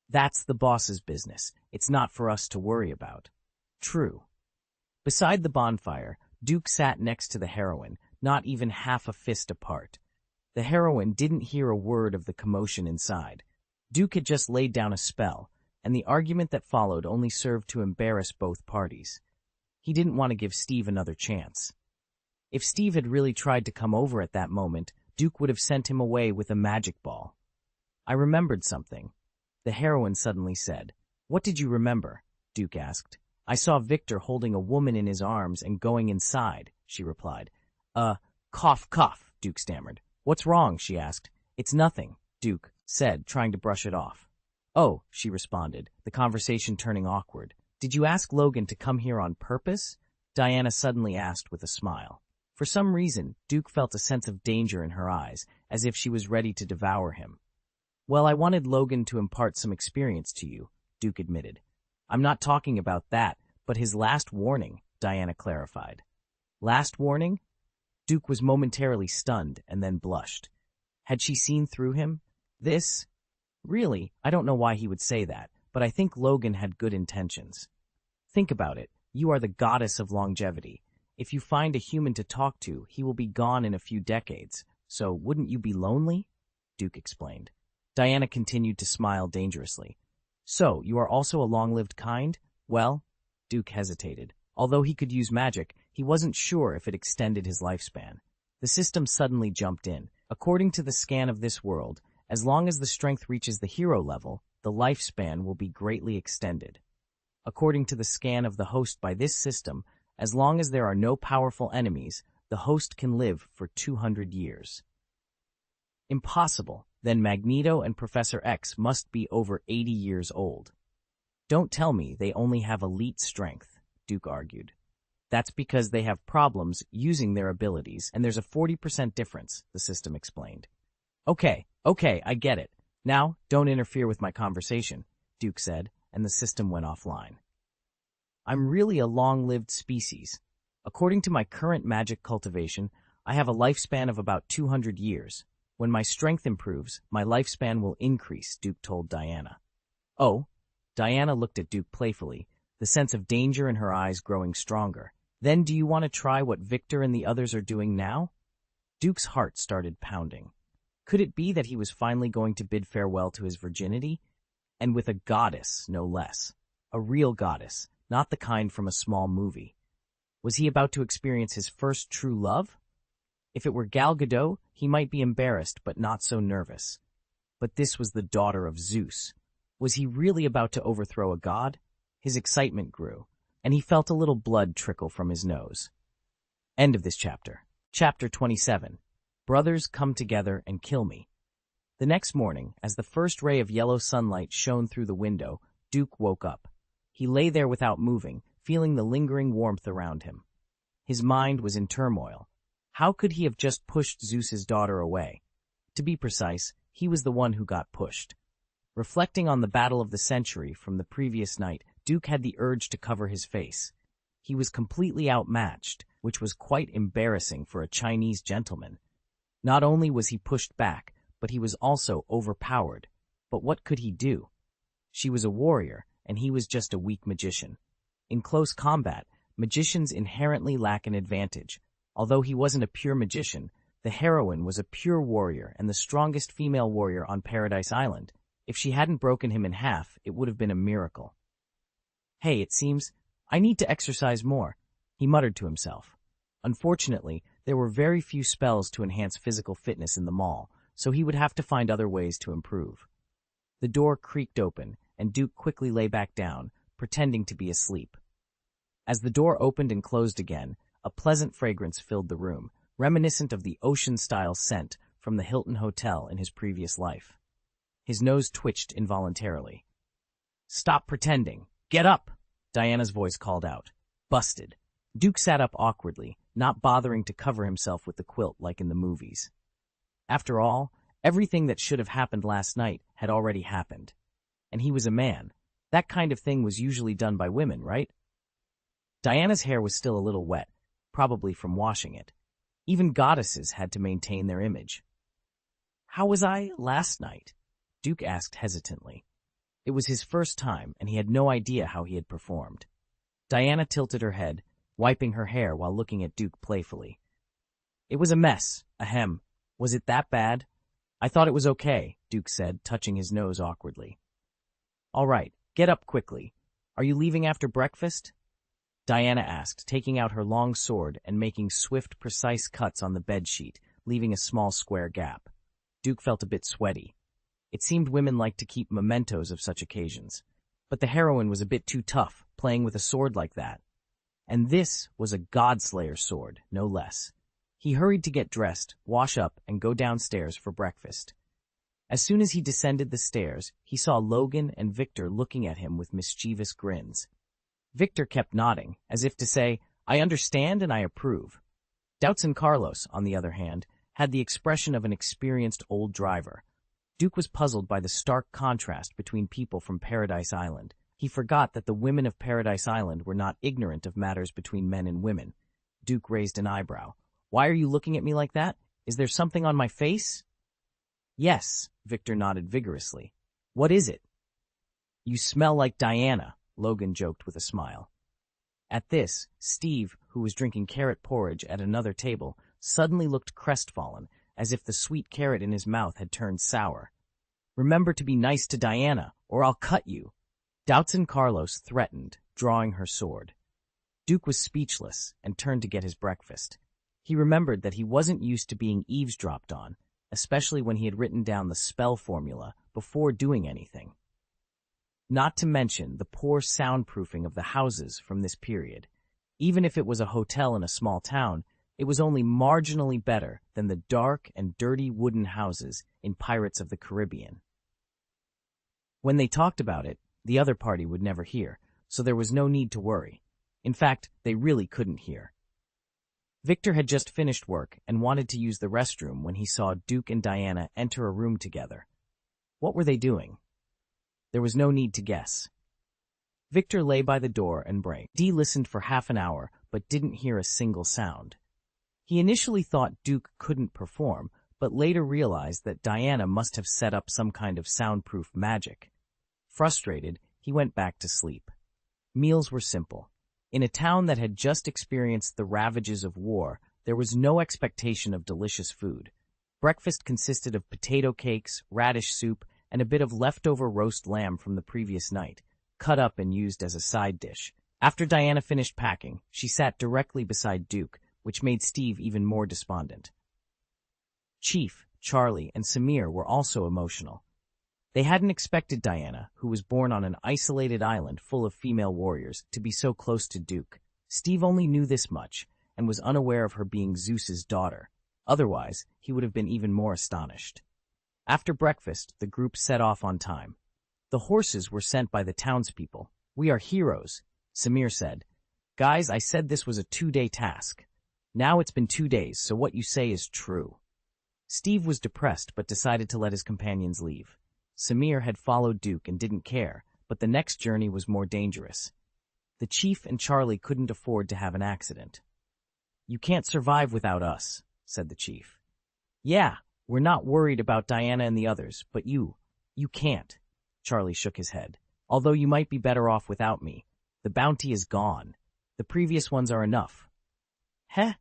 That's the boss's business. It's not for us to worry about. True. Beside the bonfire, Duke sat next to the heroine, not even half a fist apart. The heroine didn't hear a word of the commotion inside. Duke had just laid down a spell, and the argument that followed only served to embarrass both parties. He didn't want to give Steve another chance. If Steve had really tried to come over at that moment, Duke would have sent him away with a magic ball. I remembered something, the heroine suddenly said. What did you remember? Duke asked. I saw Victor holding a woman in his arms and going inside, she replied. Cough, cough, Duke stammered. What's wrong? She asked. It's nothing, Duke said, trying to brush it off. Oh, she responded, the conversation turning awkward. Did you ask Logan to come here on purpose? Diana suddenly asked with a smile. For some reason, Duke felt a sense of danger in her eyes, as if she was ready to devour him. Well, I wanted Logan to impart some experience to you, Duke admitted. I'm not talking about that, but his last warning, Diana clarified. Last warning? Duke was momentarily stunned and then blushed. Had she seen through him? This? Really, I don't know why he would say that, but I think Logan had good intentions. Think about it. You are the goddess of longevity. If you find a human to talk to, he will be gone in a few decades. So wouldn't you be lonely? Duke explained. Diana continued to smile dangerously. So, you are also a long-lived kind? Well, Duke hesitated. Although he could use magic, he wasn't sure if it extended his lifespan. The system suddenly jumped in. According to the scan of this world, as long as the strength reaches the hero level, the lifespan will be greatly extended. According to the scan of the host by this system, as long as there are no powerful enemies, the host can live for 200 years. Impossible. Then Magneto and Professor X must be over 80 years old. Don't tell me they only have elite strength, Duke argued. That's because they have problems using their abilities, and there's a 40% difference, the system explained. Okay, I get it. Now, don't interfere with my conversation, Duke said, and the system went offline. I'm really a long-lived species. According to my current magic cultivation, I have a lifespan of about 200 years. When my strength improves, my lifespan will increase, Duke told Diana. Oh, Diana looked at Duke playfully, the sense of danger in her eyes growing stronger. Then do you want to try what Victor and the others are doing now? Duke's heart started pounding. Could it be that he was finally going to bid farewell to his virginity? And with a goddess, no less. A real goddess, not the kind from a small movie. Was he about to experience his first true love? If it were Gal Gadot, he might be embarrassed but not so nervous. But this was the daughter of Zeus. Was he really about to overthrow a god? His excitement grew, and he felt a little blood trickle from his nose. End of this chapter. Chapter 27. Brothers come together and kill me. The next morning, as the first ray of yellow sunlight shone through the window, Duke woke up. He lay there without moving, feeling the lingering warmth around him. His mind was in turmoil. How could he have just pushed Zeus's daughter away? To be precise, he was the one who got pushed. Reflecting on the battle of the century from the previous night, Duke had the urge to cover his face. He was completely outmatched, which was quite embarrassing for a Chinese gentleman. Not only was he pushed back, but he was also overpowered. But what could he do? She was a warrior, and he was just a weak magician. In close combat, magicians inherently lack an advantage. Although he wasn't a pure magician, the heroine was a pure warrior and the strongest female warrior on Paradise Island. If she hadn't broken him in half, it would have been a miracle. Hey, it seems I need to exercise more, he muttered to himself. Unfortunately, there were very few spells to enhance physical fitness in the mall, so he would have to find other ways to improve. The door creaked open, and Duke quickly lay back down, pretending to be asleep. As the door opened and closed again, a pleasant fragrance filled the room, reminiscent of the ocean-style scent from the Hilton Hotel in his previous life. His nose twitched involuntarily. Stop pretending! Get up! Diana's voice called out. Busted. Duke sat up awkwardly, not bothering to cover himself with the quilt like in the movies. After all, everything that should have happened last night had already happened. And he was a man. That kind of thing was usually done by women, right? Diana's hair was still a little wet, probably from washing it. Even goddesses had to maintain their image. How was I last night? Duke asked hesitantly. It was his first time, and he had no idea how he had performed. Diana tilted her head, wiping her hair while looking at Duke playfully. It was a mess, ahem. Was it that bad? I thought it was okay, Duke said, touching his nose awkwardly. All right, get up quickly. Are you leaving after breakfast? Diana asked, taking out her long sword and making swift, precise cuts on the bedsheet, leaving a small square gap. Duke felt a bit sweaty. It seemed women liked to keep mementos of such occasions. But the heroine was a bit too tough, playing with a sword like that. And this was a Godslayer sword, no less. He hurried to get dressed, wash up, and go downstairs for breakfast. As soon as he descended the stairs, he saw Logan and Victor looking at him with mischievous grins. Victor kept nodding, as if to say, I understand and I approve. Doubtson Carlos, on the other hand, had the expression of an experienced old driver. Duke was puzzled by the stark contrast between people from Paradise Island. He forgot that the women of Paradise Island were not ignorant of matters between men and women. Duke raised an eyebrow. Why are you looking at me like that? Is there something on my face? Yes, Victor nodded vigorously. What is it? You smell like Diana, Logan joked with a smile. At this, Steve, who was drinking carrot porridge at another table, suddenly looked crestfallen, as if the sweet carrot in his mouth had turned sour. Remember to be nice to Diana, or I'll cut you. Doubtson Carlos threatened, drawing her sword. Duke was speechless and turned to get his breakfast. He remembered that he wasn't used to being eavesdropped on, especially when he had written down the spell formula before doing anything. Not to mention the poor soundproofing of the houses from this period. Even if it was a hotel in a small town, it was only marginally better than the dark and dirty wooden houses in Pirates of the Caribbean. When they talked about it, the other party would never hear, so there was no need to worry. In fact, they really couldn't hear. Victor had just finished work and wanted to use the restroom when he saw Duke and Diana enter a room together. What were they doing? There was no need to guess. Victor lay by the door and blinked. Dee listened for half an hour, but didn't hear a single sound. He initially thought Duke couldn't perform, but later realized that Diana must have set up some kind of soundproof magic. Frustrated, he went back to sleep. Meals were simple. In a town that had just experienced the ravages of war, there was no expectation of delicious food. Breakfast consisted of potato cakes, radish soup, and a bit of leftover roast lamb from the previous night, cut up and used as a side dish. After Diana finished packing, she sat directly beside Duke, which made Steve even more despondent. Chief, Charlie, and Samir were also emotional. They hadn't expected Diana, who was born on an isolated island full of female warriors, to be so close to Duke. Steve only knew this much, and was unaware of her being Zeus's daughter. Otherwise, he would have been even more astonished. After breakfast, the group set off on time. The horses were sent by the townspeople. We are heroes, Samir said. Guys, I said this was a 2-day task. Now it's been 2 days, so what you say is true. Steve was depressed but decided to let his companions leave. Samir had followed Duke and didn't care, but the next journey was more dangerous. The chief and Charlie couldn't afford to have an accident. You can't survive without us, said the chief. Yeah, we're not worried about Diana and the others, but you can't. Charlie shook his head. Although you might be better off without me. The bounty is gone. The previous ones are enough. Heh?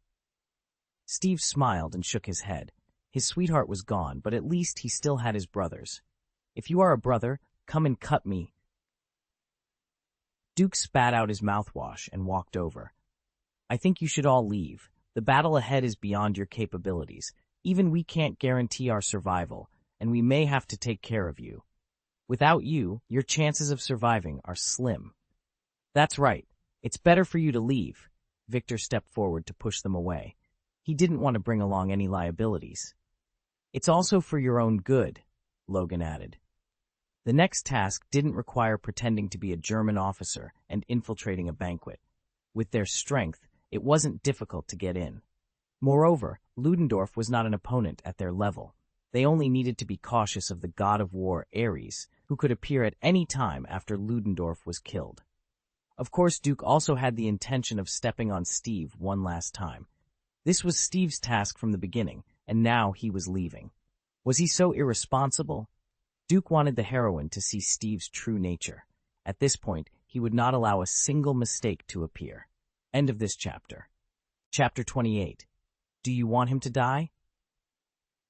Steve smiled and shook his head. His sweetheart was gone, but at least he still had his brothers. If you are a brother, come and cut me. Duke spat out his mouthwash and walked over. I think you should all leave. The battle ahead is beyond your capabilities. Even we can't guarantee our survival, and we may have to take care of you. Without you, your chances of surviving are slim. That's right. It's better for you to leave. Victor stepped forward to push them away. He didn't want to bring along any liabilities. It's also for your own good, Logan added. The next task didn't require pretending to be a German officer and infiltrating a banquet. With their strength, it wasn't difficult to get in. Moreover, Ludendorff was not an opponent at their level. They only needed to be cautious of the god of war, Ares, who could appear at any time after Ludendorff was killed. Of course, Duke also had the intention of stepping on Steve one last time. This was Steve's task from the beginning, and now he was leaving. Was he so irresponsible? Duke wanted the heroine to see Steve's true nature. At this point, he would not allow a single mistake to appear. End of this chapter. Chapter 28. Do you want him to die?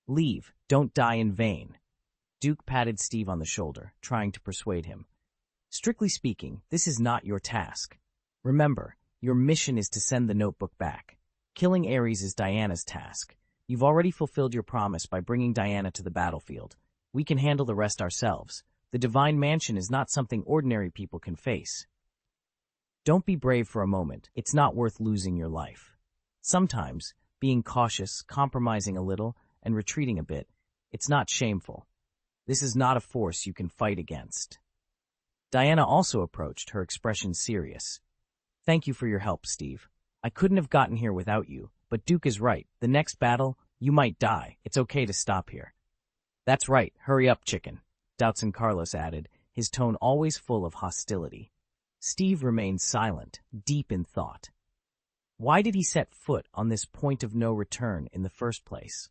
Leave. Don't die in vain. Duke patted Steve on the shoulder, trying to persuade him. Strictly speaking, this is not your task. Remember, your mission is to send the notebook back. Killing Ares is Diana's task. You've already fulfilled your promise by bringing Diana to the battlefield. We can handle the rest ourselves. The Divine Mansion is not something ordinary people can face. Don't be brave for a moment. It's not worth losing your life. Sometimes, being cautious, compromising a little, and retreating a bit, it's not shameful. This is not a force you can fight against. Diana also approached, her expression serious. Thank you for your help, Steve. I couldn't have gotten here without you, but Duke is right. The next battle, you might die. It's okay to stop here. That's right. Hurry up, chicken, Doubtson Carlos added, his tone always full of hostility. Steve remained silent, deep in thought. Why did he set foot on this point of no return in the first place?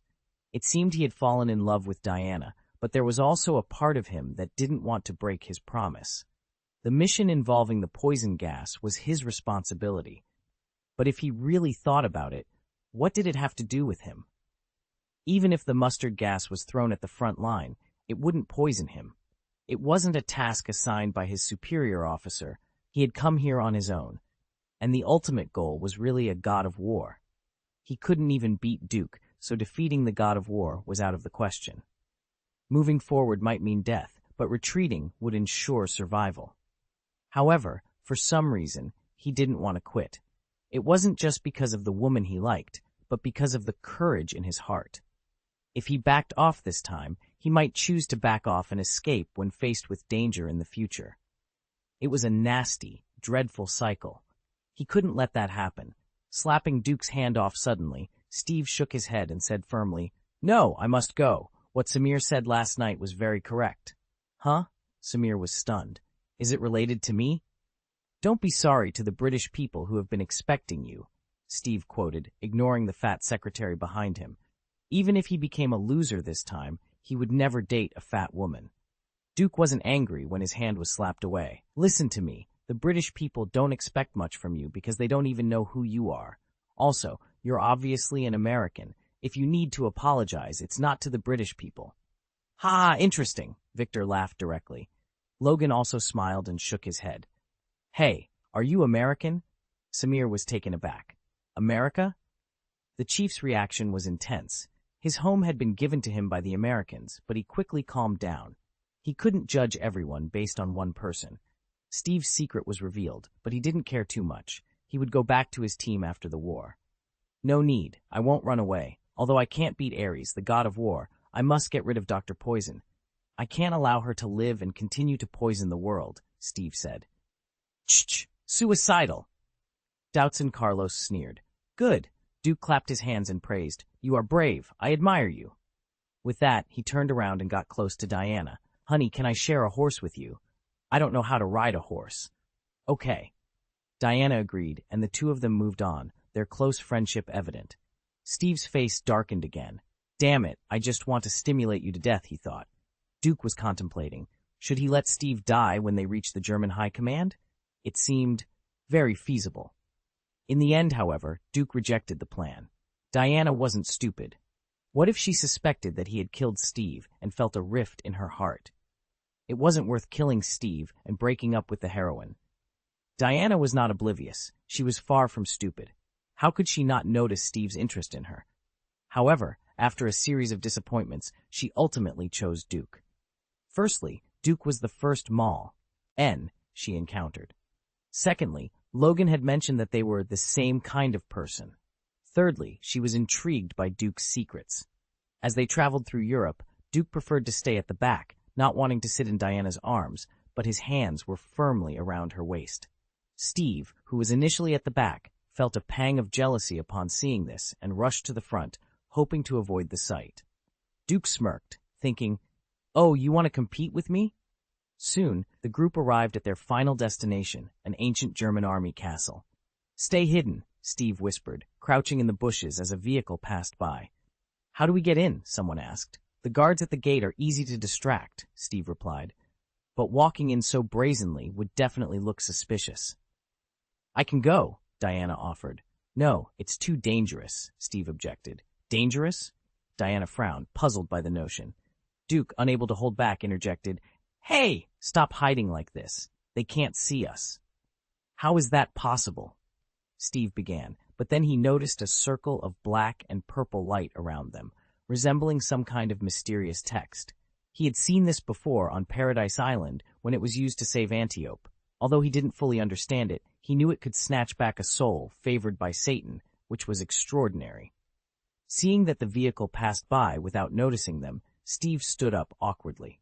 It seemed he had fallen in love with Diana, but there was also a part of him that didn't want to break his promise. The mission involving the poison gas was his responsibility. But if he really thought about it, what did it have to do with him? Even if the mustard gas was thrown at the front line, it wouldn't poison him. It wasn't a task assigned by his superior officer. He had come here on his own, and the ultimate goal was really a god of war. He couldn't even beat Duke, so defeating the god of war was out of the question. Moving forward might mean death, but retreating would ensure survival. However, for some reason, he didn't want to quit. It wasn't just because of the woman he liked, but because of the courage in his heart. If he backed off this time, he might choose to back off and escape when faced with danger in the future. It was a nasty, dreadful cycle. He couldn't let that happen. Slapping Duke's hand off suddenly, Steve shook his head and said firmly, "No, I must go. What Samir said last night was very correct." Huh? Samir was stunned. Is it related to me? Don't be sorry to the British people who have been expecting you, Steve quoted, ignoring the fat secretary behind him. Even if he became a loser this time, he would never date a fat woman. Duke wasn't angry when his hand was slapped away. Listen to me. The British people don't expect much from you because they don't even know who you are. Also, you're obviously an American. If you need to apologize, it's not to the British people. Ha, interesting, Victor laughed directly. Logan also smiled and shook his head. Hey, are you American? Samir was taken aback. America? The chief's reaction was intense. His home had been given to him by the Americans, but he quickly calmed down. He couldn't judge everyone based on one person. Steve's secret was revealed, but he didn't care too much. He would go back to his team after the war. No need. I won't run away. Although I can't beat Ares, the god of war, I must get rid of Dr. Poison. I can't allow her to live and continue to poison the world, Steve said. Ch-ch, suicidal. Doubtson Carlos sneered. Good. Duke clapped his hands and praised. You are brave. I admire you. With that, he turned around and got close to Diana. Honey, can I share a horse with you? I don't know how to ride a horse. Okay. Diana agreed, and the two of them moved on, their close friendship evident. Steve's face darkened again. Damn it, I just want to stimulate you to death, he thought. Duke was contemplating. Should he let Steve die when they reached the German High Command? It seemed very feasible. In the end, however, Duke rejected the plan. Diana wasn't stupid. What if she suspected that he had killed Steve and felt a rift in her heart? It wasn't worth killing Steve and breaking up with the heroine. Diana was not oblivious. She was far from stupid. How could she not notice Steve's interest in her? However, after a series of disappointments, she ultimately chose Duke. Firstly, Duke was the first Mall, she encountered. Secondly, Logan had mentioned that they were the same kind of person. Thirdly, she was intrigued by Duke's secrets. As they traveled through Europe, Duke preferred to stay at the back, not wanting to sit in Diana's arms, but his hands were firmly around her waist. Steve, who was initially at the back, felt a pang of jealousy upon seeing this and rushed to the front, hoping to avoid the sight. Duke smirked, thinking, "Oh, you want to compete with me?" Soon, the group arrived at their final destination, an ancient German army castle. "Stay hidden," Steve whispered, crouching in the bushes as a vehicle passed by. "How do we get in?" someone asked. The The guards at the gate are easy to distract, Steve replied. But walking in so brazenly would definitely look suspicious. I can go, Diana offered. No, it's too dangerous, Steve objected. Dangerous? Diana frowned, puzzled by the notion. Duke, unable to hold back, interjected, Hey, stop hiding like this. They can't see us. How is that possible? Steve began, but then he noticed a circle of black and purple light around them, resembling some kind of mysterious text. He had seen this before on Paradise Island when it was used to save Antiope. Although he didn't fully understand it, he knew it could snatch back a soul favored by Satan, which was extraordinary. Seeing that the vehicle passed by without noticing them, Steve stood up awkwardly.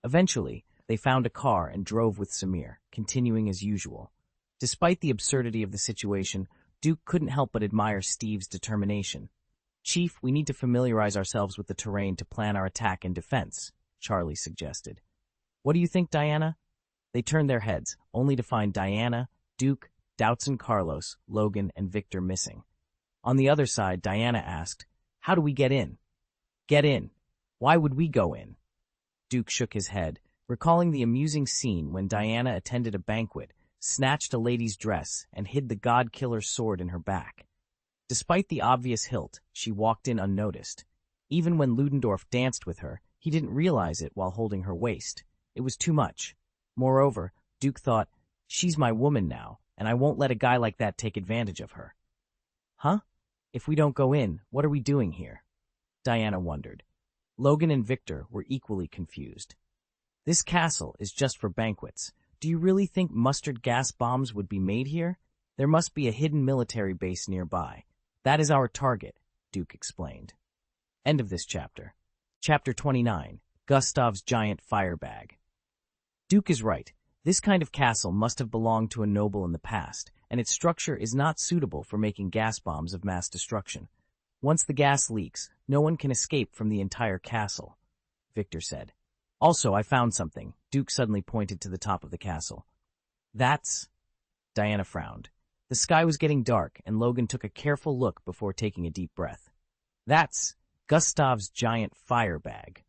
Eventually, they found a car and drove with Samir, continuing as usual. Despite the absurdity of the situation, Duke couldn't help but admire Steve's determination. Chief, we need to familiarize ourselves with the terrain to plan our attack and defense, Charlie suggested. What do you think, Diana? They turned their heads, only to find Diana, Duke, Doubtson Carlos, Logan, and Victor missing. On the other side, Diana asked, How do we get in? Get in. Why would we go in? Duke shook his head, recalling the amusing scene when Diana attended a banquet, snatched a lady's dress, and hid the god-killer's sword in her back. Despite the obvious hilt, she walked in unnoticed. Even when Ludendorff danced with her, he didn't realize it while holding her waist. It was too much. Moreover, Duke thought, She's my woman now, and I won't let a guy like that take advantage of her. Huh? If we don't go in, what are we doing here? Diana wondered. Logan and Victor were equally confused. This castle is just for banquets. Do you really think mustard gas bombs would be made here? There must be a hidden military base nearby. That is our target, Duke explained. End of this chapter. Chapter 29, Gustav's Giant Firebag. Duke is right. This kind of castle must have belonged to a noble in the past, and its structure is not suitable for making gas bombs of mass destruction. Once the gas leaks, no one can escape from the entire castle, Victor said. Also, I found something. Duke suddenly pointed to the top of the castle. That's... Diana frowned. The sky was getting dark, and Logan took a careful look before taking a deep breath. That's Gustav's Giant Firebag.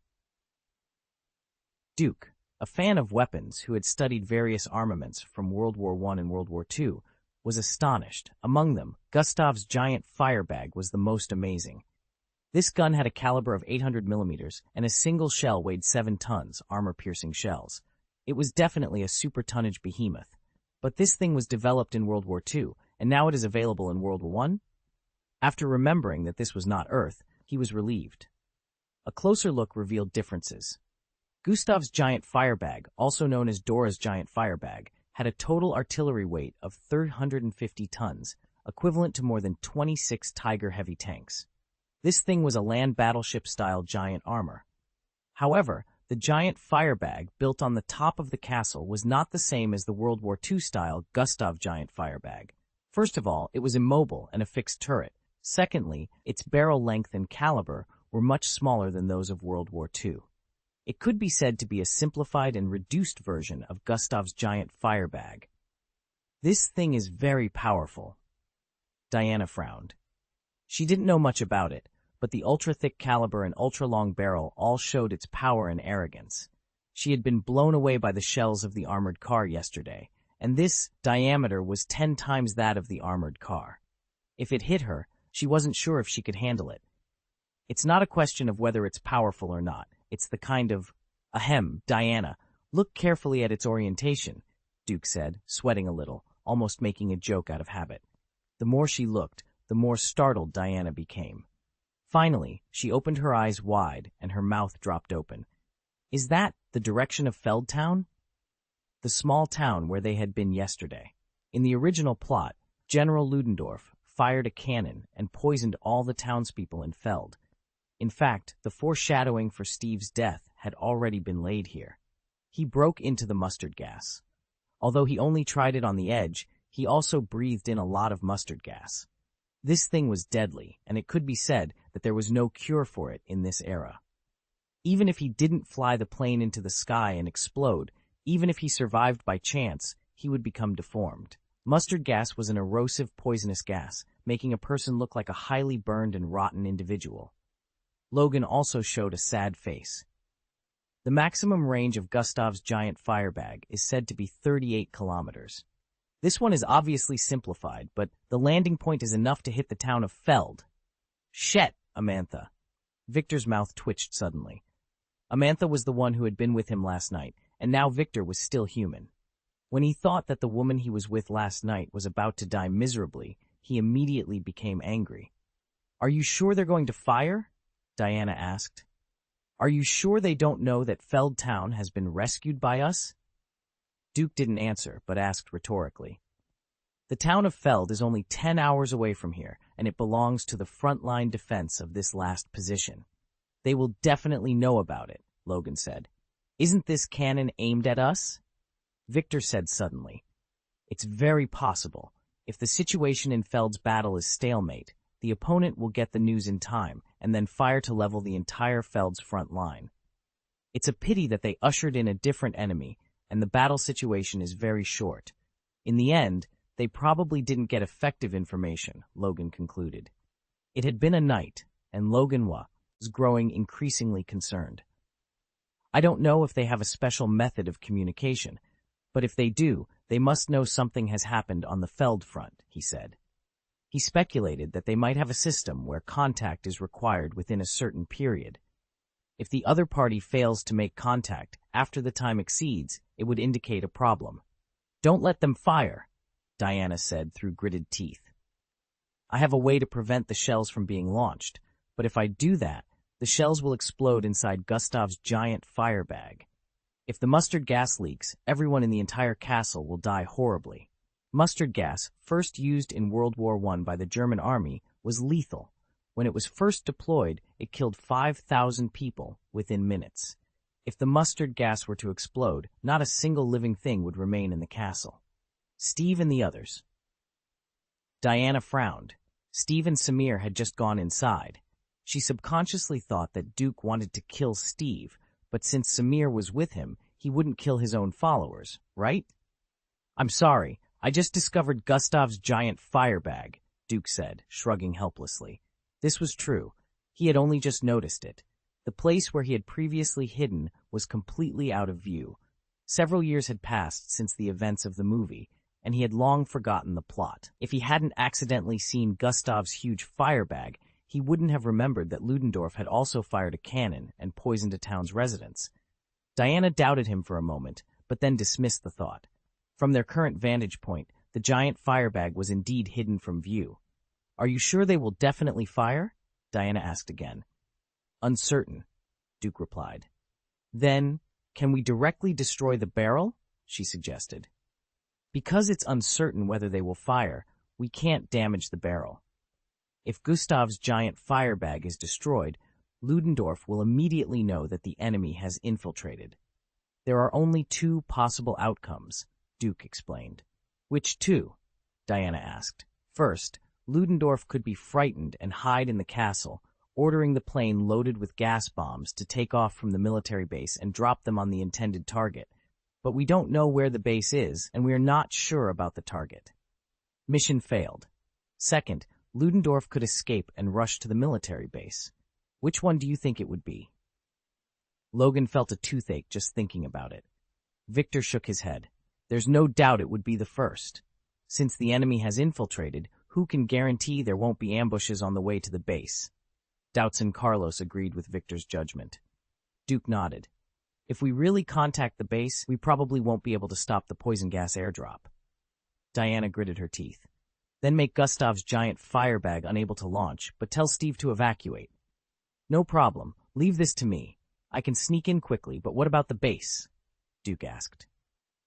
Duke, a fan of weapons who had studied various armaments from World War I and World War II, was astonished. Among them, Gustav's Giant Firebag was the most amazing. This gun had a caliber of 800 millimeters, and a single shell weighed 7 tons, armor-piercing shells. It was definitely a super-tonnage behemoth. But this thing was developed in World War II, and now it is available in World War I? After remembering that this was not Earth, he was relieved. A closer look revealed differences. Gustav's Giant Firebag, also known as Dora's Giant Firebag, had a total artillery weight of 350 tons, equivalent to more than 26 Tiger heavy tanks. This thing was a land battleship-style giant armor. However, the giant firebag built on the top of the castle was not the same as the World War II-style Gustav Giant Firebag. First of all, it was immobile and a fixed turret. Secondly, its barrel length and caliber were much smaller than those of World War II. It could be said to be a simplified and reduced version of Gustav's Giant Firebag. This thing is very powerful. Diana frowned. She didn't know much about it, but the ultra-thick caliber and ultra-long barrel all showed its power and arrogance. She had been blown away by the shells of the armored car yesterday, and this diameter was 10 times that of the armored car. If it hit her, she wasn't sure if she could handle it. It's not a question of whether it's powerful or not. It's the kind of... Ahem, Diana, look carefully at its orientation, Duke said, sweating a little, almost making a joke out of habit. The more she looked, the more startled Diana became. Finally, she opened her eyes wide and her mouth dropped open. Is that the direction of Feldtown? The small town where they had been yesterday. In the original plot, General Ludendorff fired a cannon and poisoned all the townspeople in Feld. In fact, the foreshadowing for Steve's death had already been laid here. He broke into the mustard gas. Although he only tried it on the edge, he also breathed in a lot of mustard gas. This thing was deadly, and it could be said that there was no cure for it in this era. Even if he didn't fly the plane into the sky and explode, even if he survived by chance, he would become deformed. Mustard gas was an erosive, poisonous gas, making a person look like a highly burned and rotten individual. Logan also showed a sad face. The maximum range of Gustav's giant firebag is said to be 38 kilometers. This one is obviously simplified, but the landing point is enough to hit the town of Feld. Shit, Amantha. Victor's mouth twitched suddenly. Amantha was the one who had been with him last night, and now Victor was still human. When he thought that the woman he was with last night was about to die miserably, he immediately became angry. "Are you sure they're going to fire?" Diana asked. "Are you sure they don't know that Feld Town has been rescued by us?" Duke didn't answer, but asked rhetorically. "The town of Feld is only 10 hours away from here, and it belongs to the frontline defense of this last position. They will definitely know about it," Logan said. "Isn't this cannon aimed at us?" Victor said suddenly, "It's very possible. If the situation in Feld's battle is stalemate, the opponent will get the news in time and then fire to level the entire Feld's front line. It's a pity that they ushered in a different enemy, and the battle situation is very short. In the end, they probably didn't get effective information," Logan concluded. It had been a night, and Logan was growing increasingly concerned. "I don't know if they have a special method of communication, but if they do, they must know something has happened on the Feld front," he said. He speculated that they might have a system where contact is required within a certain period. If the other party fails to make contact after the time exceeds, it would indicate a problem. "Don't let them fire," Diana said through gritted teeth. "I have a way to prevent the shells from being launched, but if I do that, the shells will explode inside Gustav's giant firebag. If the mustard gas leaks, everyone in the entire castle will die horribly." Mustard gas, first used in World War I by the German army, was lethal. When it was first deployed, it killed 5,000 people within minutes. If the mustard gas were to explode, not a single living thing would remain in the castle. Steve and the others. Diana frowned. Steve and Samir had just gone inside. She subconsciously thought that Duke wanted to kill Steve, but since Samir was with him, he wouldn't kill his own followers, right? "I'm sorry, I just discovered Gustav's giant firebag," Duke said, shrugging helplessly. This was true. He had only just noticed it. The place where he had previously hidden was completely out of view. Several years had passed since the events of the movie, and he had long forgotten the plot. If he hadn't accidentally seen Gustav's huge firebag, he wouldn't have remembered that Ludendorff had also fired a cannon and poisoned a town's residents. Diana doubted him for a moment, but then dismissed the thought. From their current vantage point, the giant firebag was indeed hidden from view. "Are you sure they will definitely fire?" Diana asked again. "Uncertain," Duke replied. "Then, can we directly destroy the barrel?" she suggested. "Because it's uncertain whether they will fire, we can't damage the barrel. If Gustav's giant firebag is destroyed, Ludendorff will immediately know that the enemy has infiltrated. There are only 2 possible outcomes," Duke explained. "Which 2?" Diana asked. "First, Ludendorff could be frightened and hide in the castle, ordering the plane loaded with gas bombs to take off from the military base and drop them on the intended target. But we don't know where the base is, and we are not sure about the target. Mission failed. Second, Ludendorff could escape and rush to the military base. Which one do you think it would be?" Logan felt a toothache just thinking about it. Victor shook his head. "There's no doubt it would be the first. Since the enemy has infiltrated, who can guarantee there won't be ambushes on the way to the base?" Doubts and Carlos agreed with Victor's judgment. Duke nodded. "If we really contact the base, we probably won't be able to stop the poison gas airdrop." Diana gritted her teeth. "Then make Gustav's giant firebag unable to launch, but tell Steve to evacuate." "No problem. Leave this to me. I can sneak in quickly, but what about the base?" Duke asked.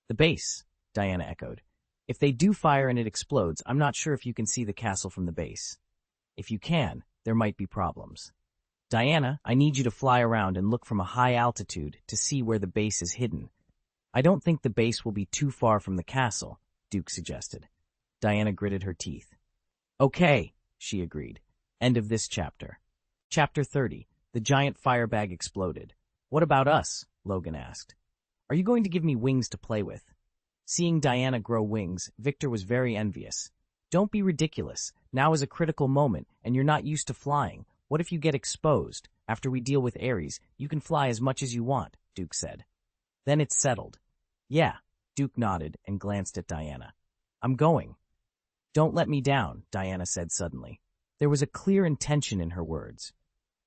"The base," Diana echoed. "If they do fire and it explodes, I'm not sure if you can see the castle from the base. If you can, there might be problems. Diana, I need you to fly around and look from a high altitude to see where the base is hidden. I don't think the base will be too far from the castle," Duke suggested. Diana gritted her teeth. "Okay," she agreed. End of this chapter. Chapter 30. The giant firebag exploded. "What about us?" Logan asked. "Are you going to give me wings to play with?" Seeing Diana grow wings, Victor was very envious. "Don't be ridiculous. Now is a critical moment, and you're not used to flying. What if you get exposed? After we deal with Ares, you can fly as much as you want, Duke said. Then it's settled. Yeah, Duke nodded and glanced at Diana. I'm going. Don't let me down, Diana said suddenly. There was a clear intention in her words.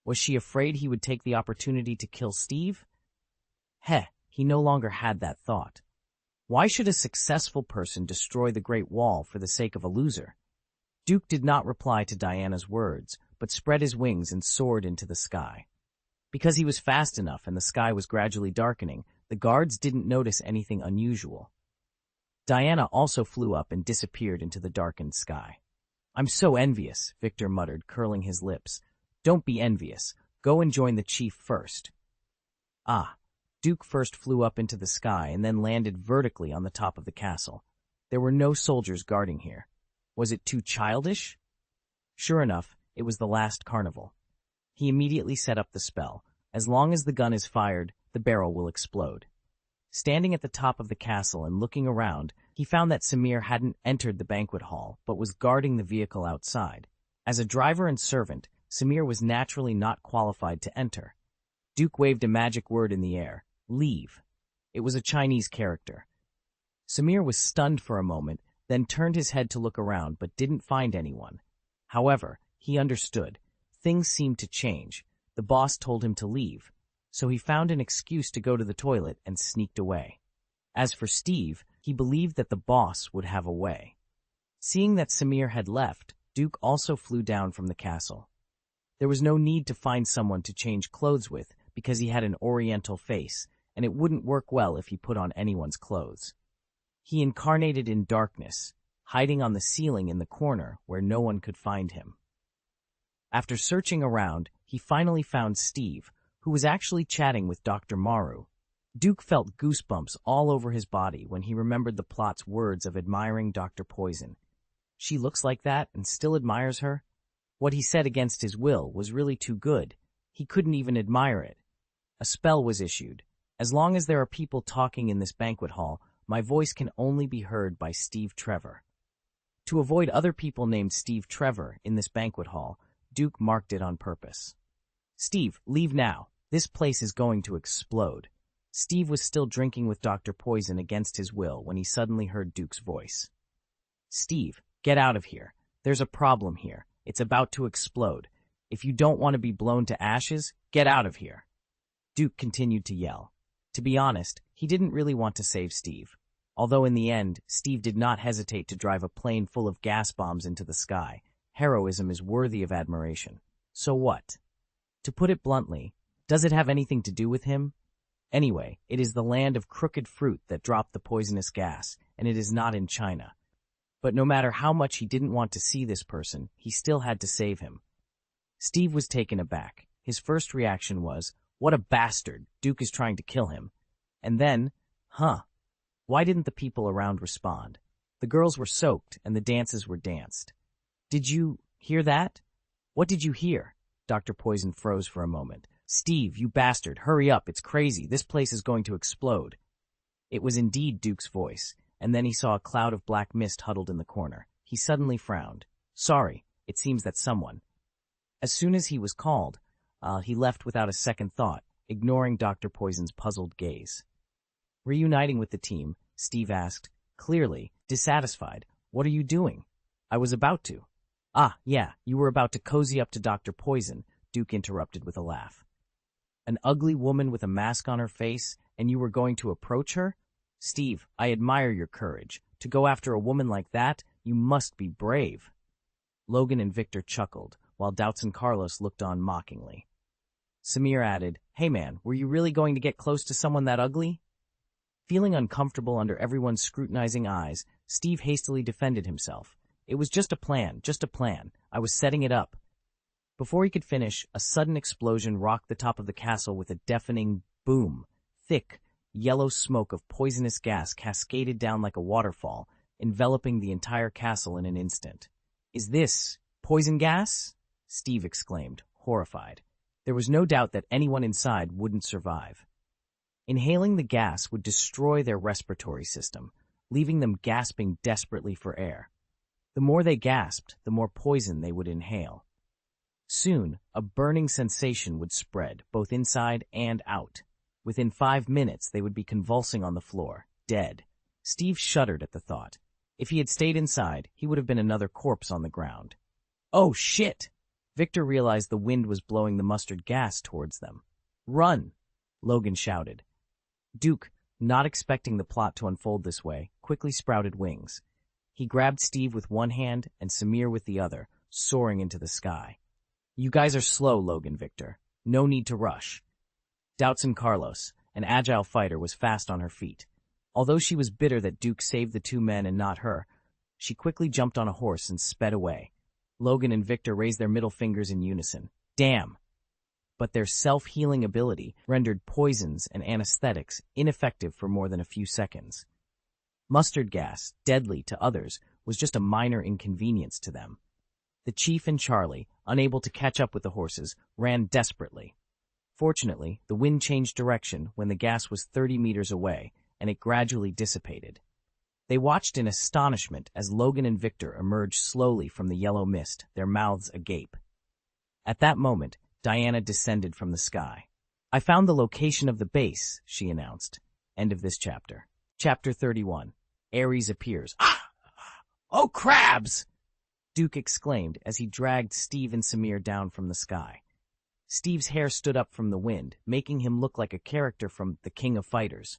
Was she afraid he would take the opportunity to kill Steve? He no longer had that thought. Why should a successful person destroy the Great Wall for the sake of a loser? Duke did not reply to Diana's words, but spread his wings and soared into the sky. Because he was fast enough and the sky was gradually darkening, the guards didn't notice anything unusual. Diana also flew up and disappeared into the darkened sky. I'm so envious, Victor muttered, curling his lips. Don't be envious. Go and join the chief first. Duke first flew up into the sky and then landed vertically on the top of the castle. There were no soldiers guarding here. Was it too childish? Sure enough, it was the last carnival. He immediately set up the spell. As long as the gun is fired, the barrel will explode. Standing at the top of the castle and looking around, he found that Samir hadn't entered the banquet hall, but was guarding the vehicle outside. As a driver and servant, Samir was naturally not qualified to enter. Duke waved a magic word in the air. Leave. It was a Chinese character. Samir was stunned for a moment, then turned his head to look around but didn't find anyone. However, he understood. Things seemed to change. The boss told him to leave, so he found an excuse to go to the toilet and sneaked away. As for Steve, he believed that the boss would have a way. Seeing that Samir had left, Duke also flew down from the castle. There was no need to find someone to change clothes with because he had an oriental face, and it wouldn't work well if he put on anyone's clothes. He incarnated in darkness, hiding on the ceiling in the corner where no one could find him. After searching around, he finally found Steve, who was actually chatting with Dr. Maru. Duke felt goosebumps all over his body when he remembered the plot's words of admiring Dr. Poison. She looks like that and still admires her? What he said against his will was really too good. He couldn't even admire it. A spell was issued. As long as there are people talking in this banquet hall, my voice can only be heard by Steve Trevor. To avoid other people named Steve Trevor in this banquet hall, Duke marked it on purpose. Steve, leave now. This place is going to explode. Steve was still drinking with Dr. Poison against his will when he suddenly heard Duke's voice. Steve, get out of here. There's a problem here. It's about to explode. If you don't want to be blown to ashes, get out of here. Duke continued to yell. To be honest, he didn't really want to save Steve. Although in the end, Steve did not hesitate to drive a plane full of gas bombs into the sky. Heroism is worthy of admiration. So what? To put it bluntly, does it have anything to do with him? Anyway, it is the land of crooked fruit that dropped the poisonous gas, and it is not in China. But no matter how much he didn't want to see this person, he still had to save him. Steve was taken aback. His first reaction was, what a bastard, Duke is trying to kill him. And then, why didn't the people around respond? The girls were soaked and the dances were danced. Did you hear that? What did you hear? Dr. Poison froze for a moment. Steve, you bastard, hurry up, it's crazy, this place is going to explode. It was indeed Duke's voice, and then he saw a cloud of black mist huddled in the corner. He suddenly frowned. Sorry, it seems that someone. As soon as he was called, he left without a second thought, ignoring Dr. Poison's puzzled gaze. Reuniting with the team, Steve asked, clearly dissatisfied, what are you doing? I was about to. Yeah, you were about to cozy up to Dr. Poison, Duke interrupted with a laugh. An ugly woman with a mask on her face, and you were going to approach her? Steve, I admire your courage. To go after a woman like that, you must be brave. Logan and Victor chuckled, while Doubts and Carlos looked on mockingly. Samir added, hey man, were you really going to get close to someone that ugly? Feeling uncomfortable under everyone's scrutinizing eyes, Steve hastily defended himself. It was just a plan. I was setting it up. Before he could finish, a sudden explosion rocked the top of the castle with a deafening boom. Thick, yellow smoke of poisonous gas cascaded down like a waterfall, enveloping the entire castle in an instant. Is this poison gas? Steve exclaimed, horrified. There was no doubt that anyone inside wouldn't survive. Inhaling the gas would destroy their respiratory system, leaving them gasping desperately for air. The more they gasped, the more poison they would inhale. Soon, a burning sensation would spread, both inside and out. Within 5 minutes, they would be convulsing on the floor, dead. Steve shuddered at the thought. If he had stayed inside, he would have been another corpse on the ground. Oh, shit! Victor realized the wind was blowing the mustard gas towards them. Run! Logan shouted. Duke, not expecting the plot to unfold this way, quickly sprouted wings. He grabbed Steve with one hand and Samir with the other, soaring into the sky. You guys are slow, Logan Victor. No need to rush. Doubtson Carlos, an agile fighter, was fast on her feet. Although she was bitter that Duke saved the 2 men and not her, she quickly jumped on a horse and sped away. Logan and Victor raised their middle fingers in unison. Damn! But their self-healing ability rendered poisons and anesthetics ineffective for more than a few seconds. Mustard gas, deadly to others, was just a minor inconvenience to them. The chief and Charlie, unable to catch up with the horses, ran desperately. Fortunately, the wind changed direction when the gas was 30 meters away, and it gradually dissipated. They watched in astonishment as Logan and Victor emerged slowly from the yellow mist, their mouths agape. At that moment, Diana descended from the sky. I found the location of the base, she announced. End of this chapter. Chapter 31. Ares appears. Ah! Oh, crabs! Duke exclaimed as he dragged Steve and Samir down from the sky. Steve's hair stood up from the wind, making him look like a character from The King of Fighters.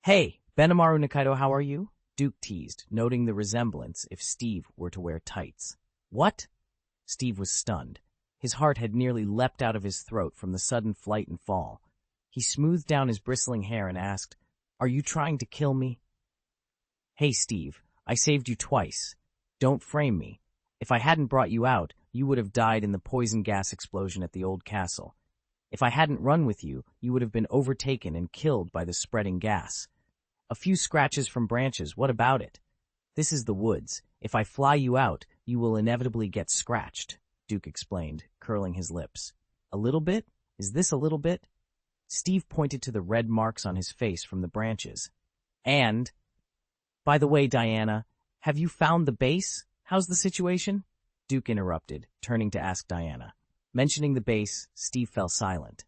Hey, Benimaru Nikaido, how are you? Duke teased, noting the resemblance if Steve were to wear tights. What? Steve was stunned. His heart had nearly leapt out of his throat from the sudden flight and fall. He smoothed down his bristling hair and asked, Are you trying to kill me? Hey, Steve, I saved you twice. Don't frame me. If I hadn't brought you out, you would have died in the poison gas explosion at the old castle. If I hadn't run with you, you would have been overtaken and killed by the spreading gas. A few scratches from branches, what about it? This is the woods. If I fly you out, you will inevitably get scratched, Duke explained, curling his lips. A little bit? Is this a little bit? Steve pointed to the red marks on his face from the branches. And, by the way, Diana, have you found the base? How's the situation? Duke interrupted, turning to ask Diana. Mentioning the base, Steve fell silent.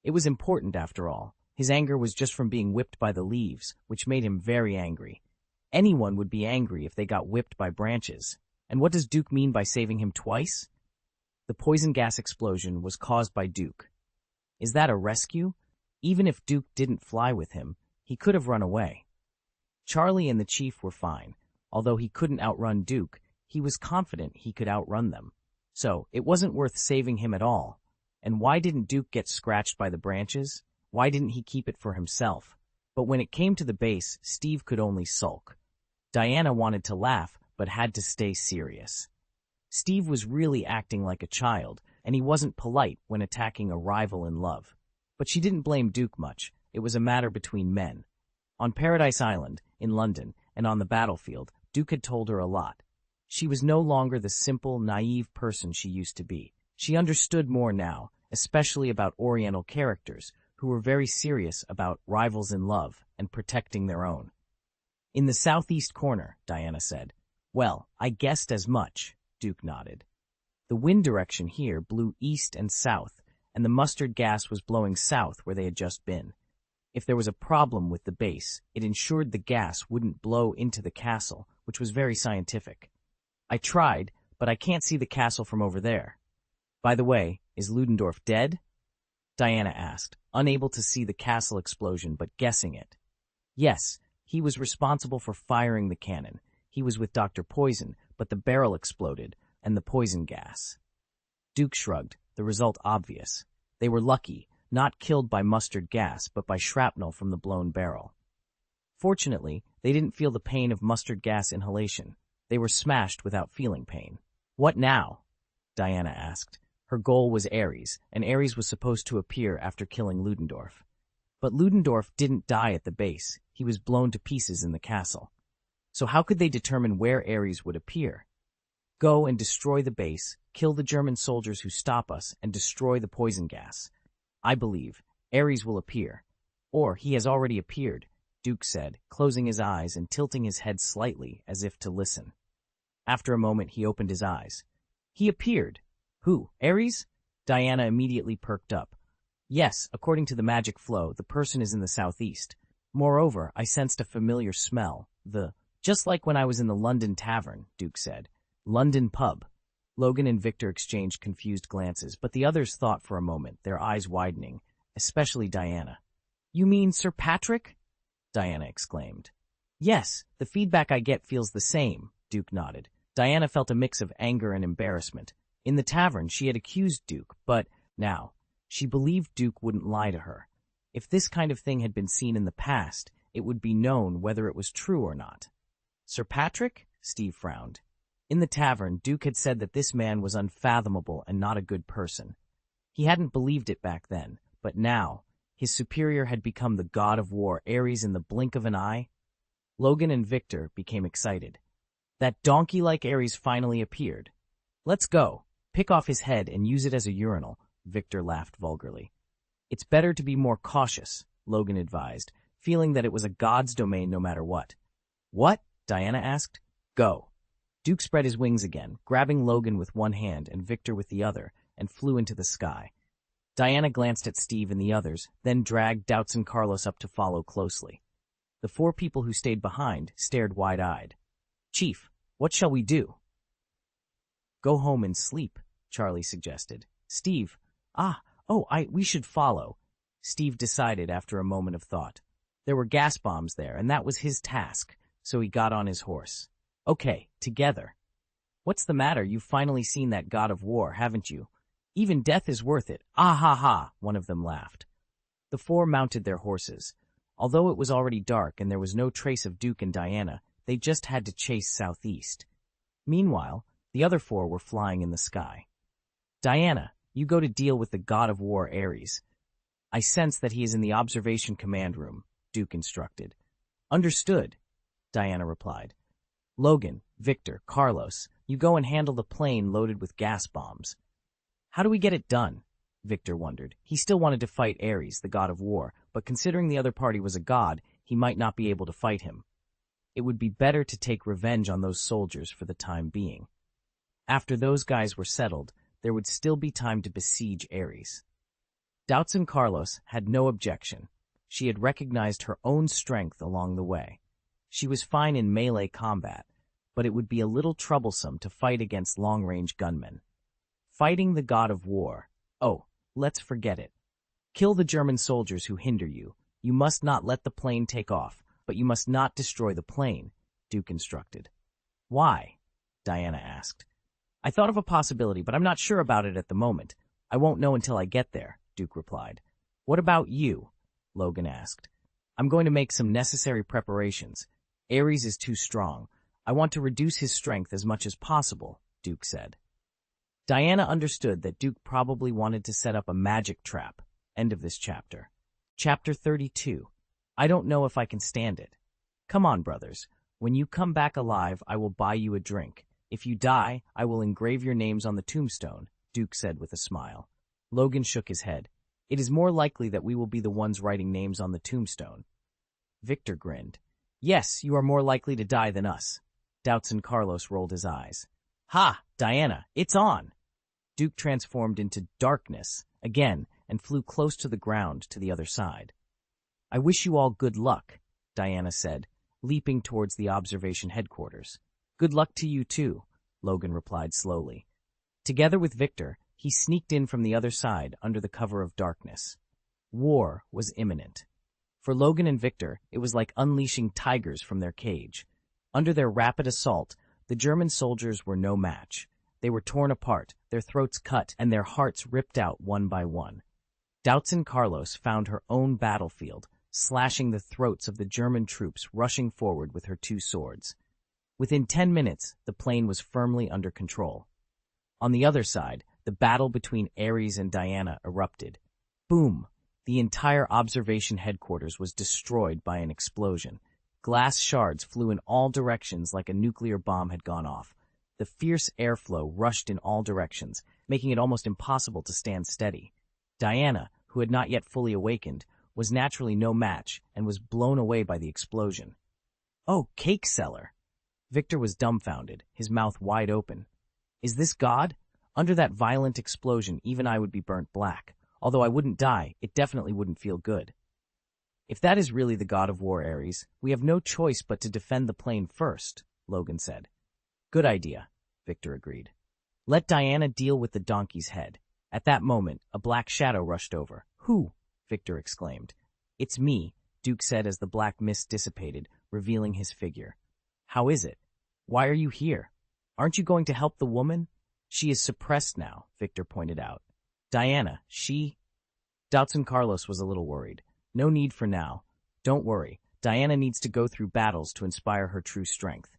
It was important, after all. His anger was just from being whipped by the leaves, which made him very angry. Anyone would be angry if they got whipped by branches. And what does Duke mean by saving him twice? The poison gas explosion was caused by Duke. Is that a rescue? Even if Duke didn't fly with him, he could have run away. Charlie and the chief were fine. Although he couldn't outrun Duke, he was confident he could outrun them. So, it wasn't worth saving him at all. And why didn't Duke get scratched by the branches? Why didn't he keep it for himself? But when it came to the base, Steve could only sulk. Diana wanted to laugh, but had to stay serious. Steve was really acting like a child, and he wasn't polite when attacking a rival in love. But she didn't blame Duke much. It was a matter between men. On Paradise Island, in London, and on the battlefield, Duke had told her a lot. She was no longer the simple, naive person she used to be. She understood more now, especially about Oriental characters, who were very serious about rivals in love and protecting their own. In the southeast corner, Diana said. Well, I guessed as much, Duke nodded. The wind direction here blew east and south, and the mustard gas was blowing south where they had just been. If there was a problem with the base, it ensured the gas wouldn't blow into the castle, which was very scientific. I tried, but I can't see the castle from over there. By the way, is Ludendorff dead? Diana asked, unable to see the castle explosion but guessing it. Yes, he was responsible for firing the cannon. He was with Dr. Poison, but the barrel exploded, and the poison gas. Duke shrugged, the result obvious. They were lucky, not killed by mustard gas, but by shrapnel from the blown barrel. Fortunately, they didn't feel the pain of mustard gas inhalation. They were smashed without feeling pain. What now? Diana asked. Her goal was Ares, and Ares was supposed to appear after killing Ludendorff. But Ludendorff didn't die at the base. He was blown to pieces in the castle. So how could they determine where Ares would appear? Go and destroy the base, kill the German soldiers who stop us, and destroy the poison gas. I believe Ares will appear. Or he has already appeared, Duke said, closing his eyes and tilting his head slightly as if to listen. After a moment, he opened his eyes. He appeared. Who, Ares? Diana immediately perked up. Yes, according to the magic flow, the person is in the southeast. Moreover, I sensed a familiar smell. Just like when I was in the London tavern, Duke said. London pub. Logan and Victor exchanged confused glances, but the others thought for a moment, their eyes widening, especially Diana. You mean Sir Patrick? Diana exclaimed. Yes, the feedback I get feels the same, Duke nodded. Diana felt a mix of anger and embarrassment. In the tavern, she had accused Duke, but now, she believed Duke wouldn't lie to her. If this kind of thing had been seen in the past, it would be known whether it was true or not. Sir Patrick? Steve frowned. In the tavern, Duke had said that this man was unfathomable and not a good person. He hadn't believed it back then, but now, his superior had become the god of war, Ares, in the blink of an eye. Logan and Victor became excited. That donkey-like Ares finally appeared. Let's go. Pick off his head and use it as a urinal, Victor laughed vulgarly. It's better to be more cautious, Logan advised, feeling that it was a god's domain no matter what. What? Diana asked. Go. Duke spread his wings again, grabbing Logan with one hand and Victor with the other, and flew into the sky. Diana glanced at Steve and the others, then dragged Doubts and Carlos up to follow closely. The 4 people who stayed behind stared wide-eyed. Chief, what shall we do? Go home and sleep, Charlie suggested. Steve, we should follow, Steve decided after a moment of thought. There were gas bombs there, and that was his task, so he got on his horse. Okay, together. What's the matter? You've finally seen that god of war, haven't you? Even death is worth it. Ah ha ha, one of them laughed. The 4 mounted their horses. Although it was already dark and there was no trace of Duke and Diana, they just had to chase southeast. Meanwhile, the other 4 were flying in the sky. Diana, you go to deal with the god of war, Ares. I sense that he is in the observation command room, Duke instructed. Understood, Diana replied. Logan, Victor, Carlos, you go and handle the plane loaded with gas bombs. How do we get it done? Victor wondered. He still wanted to fight Ares, the god of war, but considering the other party was a god, he might not be able to fight him. It would be better to take revenge on those soldiers for the time being. After those guys were settled, there would still be time to besiege Ares. Doubts and Carlos had no objection. She had recognized her own strength along the way. She was fine in melee combat, but it would be a little troublesome to fight against long-range gunmen. Fighting the god of war. Oh, let's forget it. Kill the German soldiers who hinder you. You must not let the plane take off, but you must not destroy the plane, Duke instructed. Why? Diana asked. I thought of a possibility, but I'm not sure about it at the moment. I won't know until I get there, Duke replied. What about you? Logan asked. I'm going to make some necessary preparations. Ares is too strong. I want to reduce his strength as much as possible, Duke said. Diana understood that Duke probably wanted to set up a magic trap. End of this chapter. Chapter 32. I don't know if I can stand it. Come on, brothers. When you come back alive, I will buy you a drink. If you die, I will engrave your names on the tombstone, Duke said with a smile. Logan shook his head. It is more likely that we will be the ones writing names on the tombstone. Victor grinned. Yes, you are more likely to die than us. Doubts and Carlos rolled his eyes. Ha, Diana, it's on! Duke transformed into darkness again and flew close to the ground to the other side. I wish you all good luck, Diana said, leaping towards the observation headquarters. Good luck to you too, Logan replied slowly. Together with Victor, he sneaked in from the other side under the cover of darkness. War was imminent. For Logan and Victor, it was like unleashing tigers from their cage. Under their rapid assault, the German soldiers were no match. They were torn apart, their throats cut, and their hearts ripped out one by one. Doubts and Carlos found her own battlefield, slashing the throats of the German troops rushing forward with her 2 swords. Within 10 minutes, the plane was firmly under control. On the other side, the battle between Ares and Diana erupted. Boom! The entire observation headquarters was destroyed by an explosion. Glass shards flew in all directions like a nuclear bomb had gone off. The fierce airflow rushed in all directions, making it almost impossible to stand steady. Diana, who had not yet fully awakened, was naturally no match and was blown away by the explosion. Oh, cake seller! Victor was dumbfounded, his mouth wide open. Is this God? Under that violent explosion, even I would be burnt black. Although I wouldn't die, it definitely wouldn't feel good. If that is really the god of war, Ares, we have no choice but to defend the plane first, Logan said. Good idea, Victor agreed. Let Diana deal with the donkey's head. At that moment, a black shadow rushed over. Who? Victor exclaimed. It's me, Duke said as the black mist dissipated, revealing his figure. How is it? Why are you here? Aren't you going to help the woman? She is suppressed now, Victor pointed out. Diana, she... Doubtson Carlos was a little worried. No need for now. Don't worry. Diana needs to go through battles to inspire her true strength.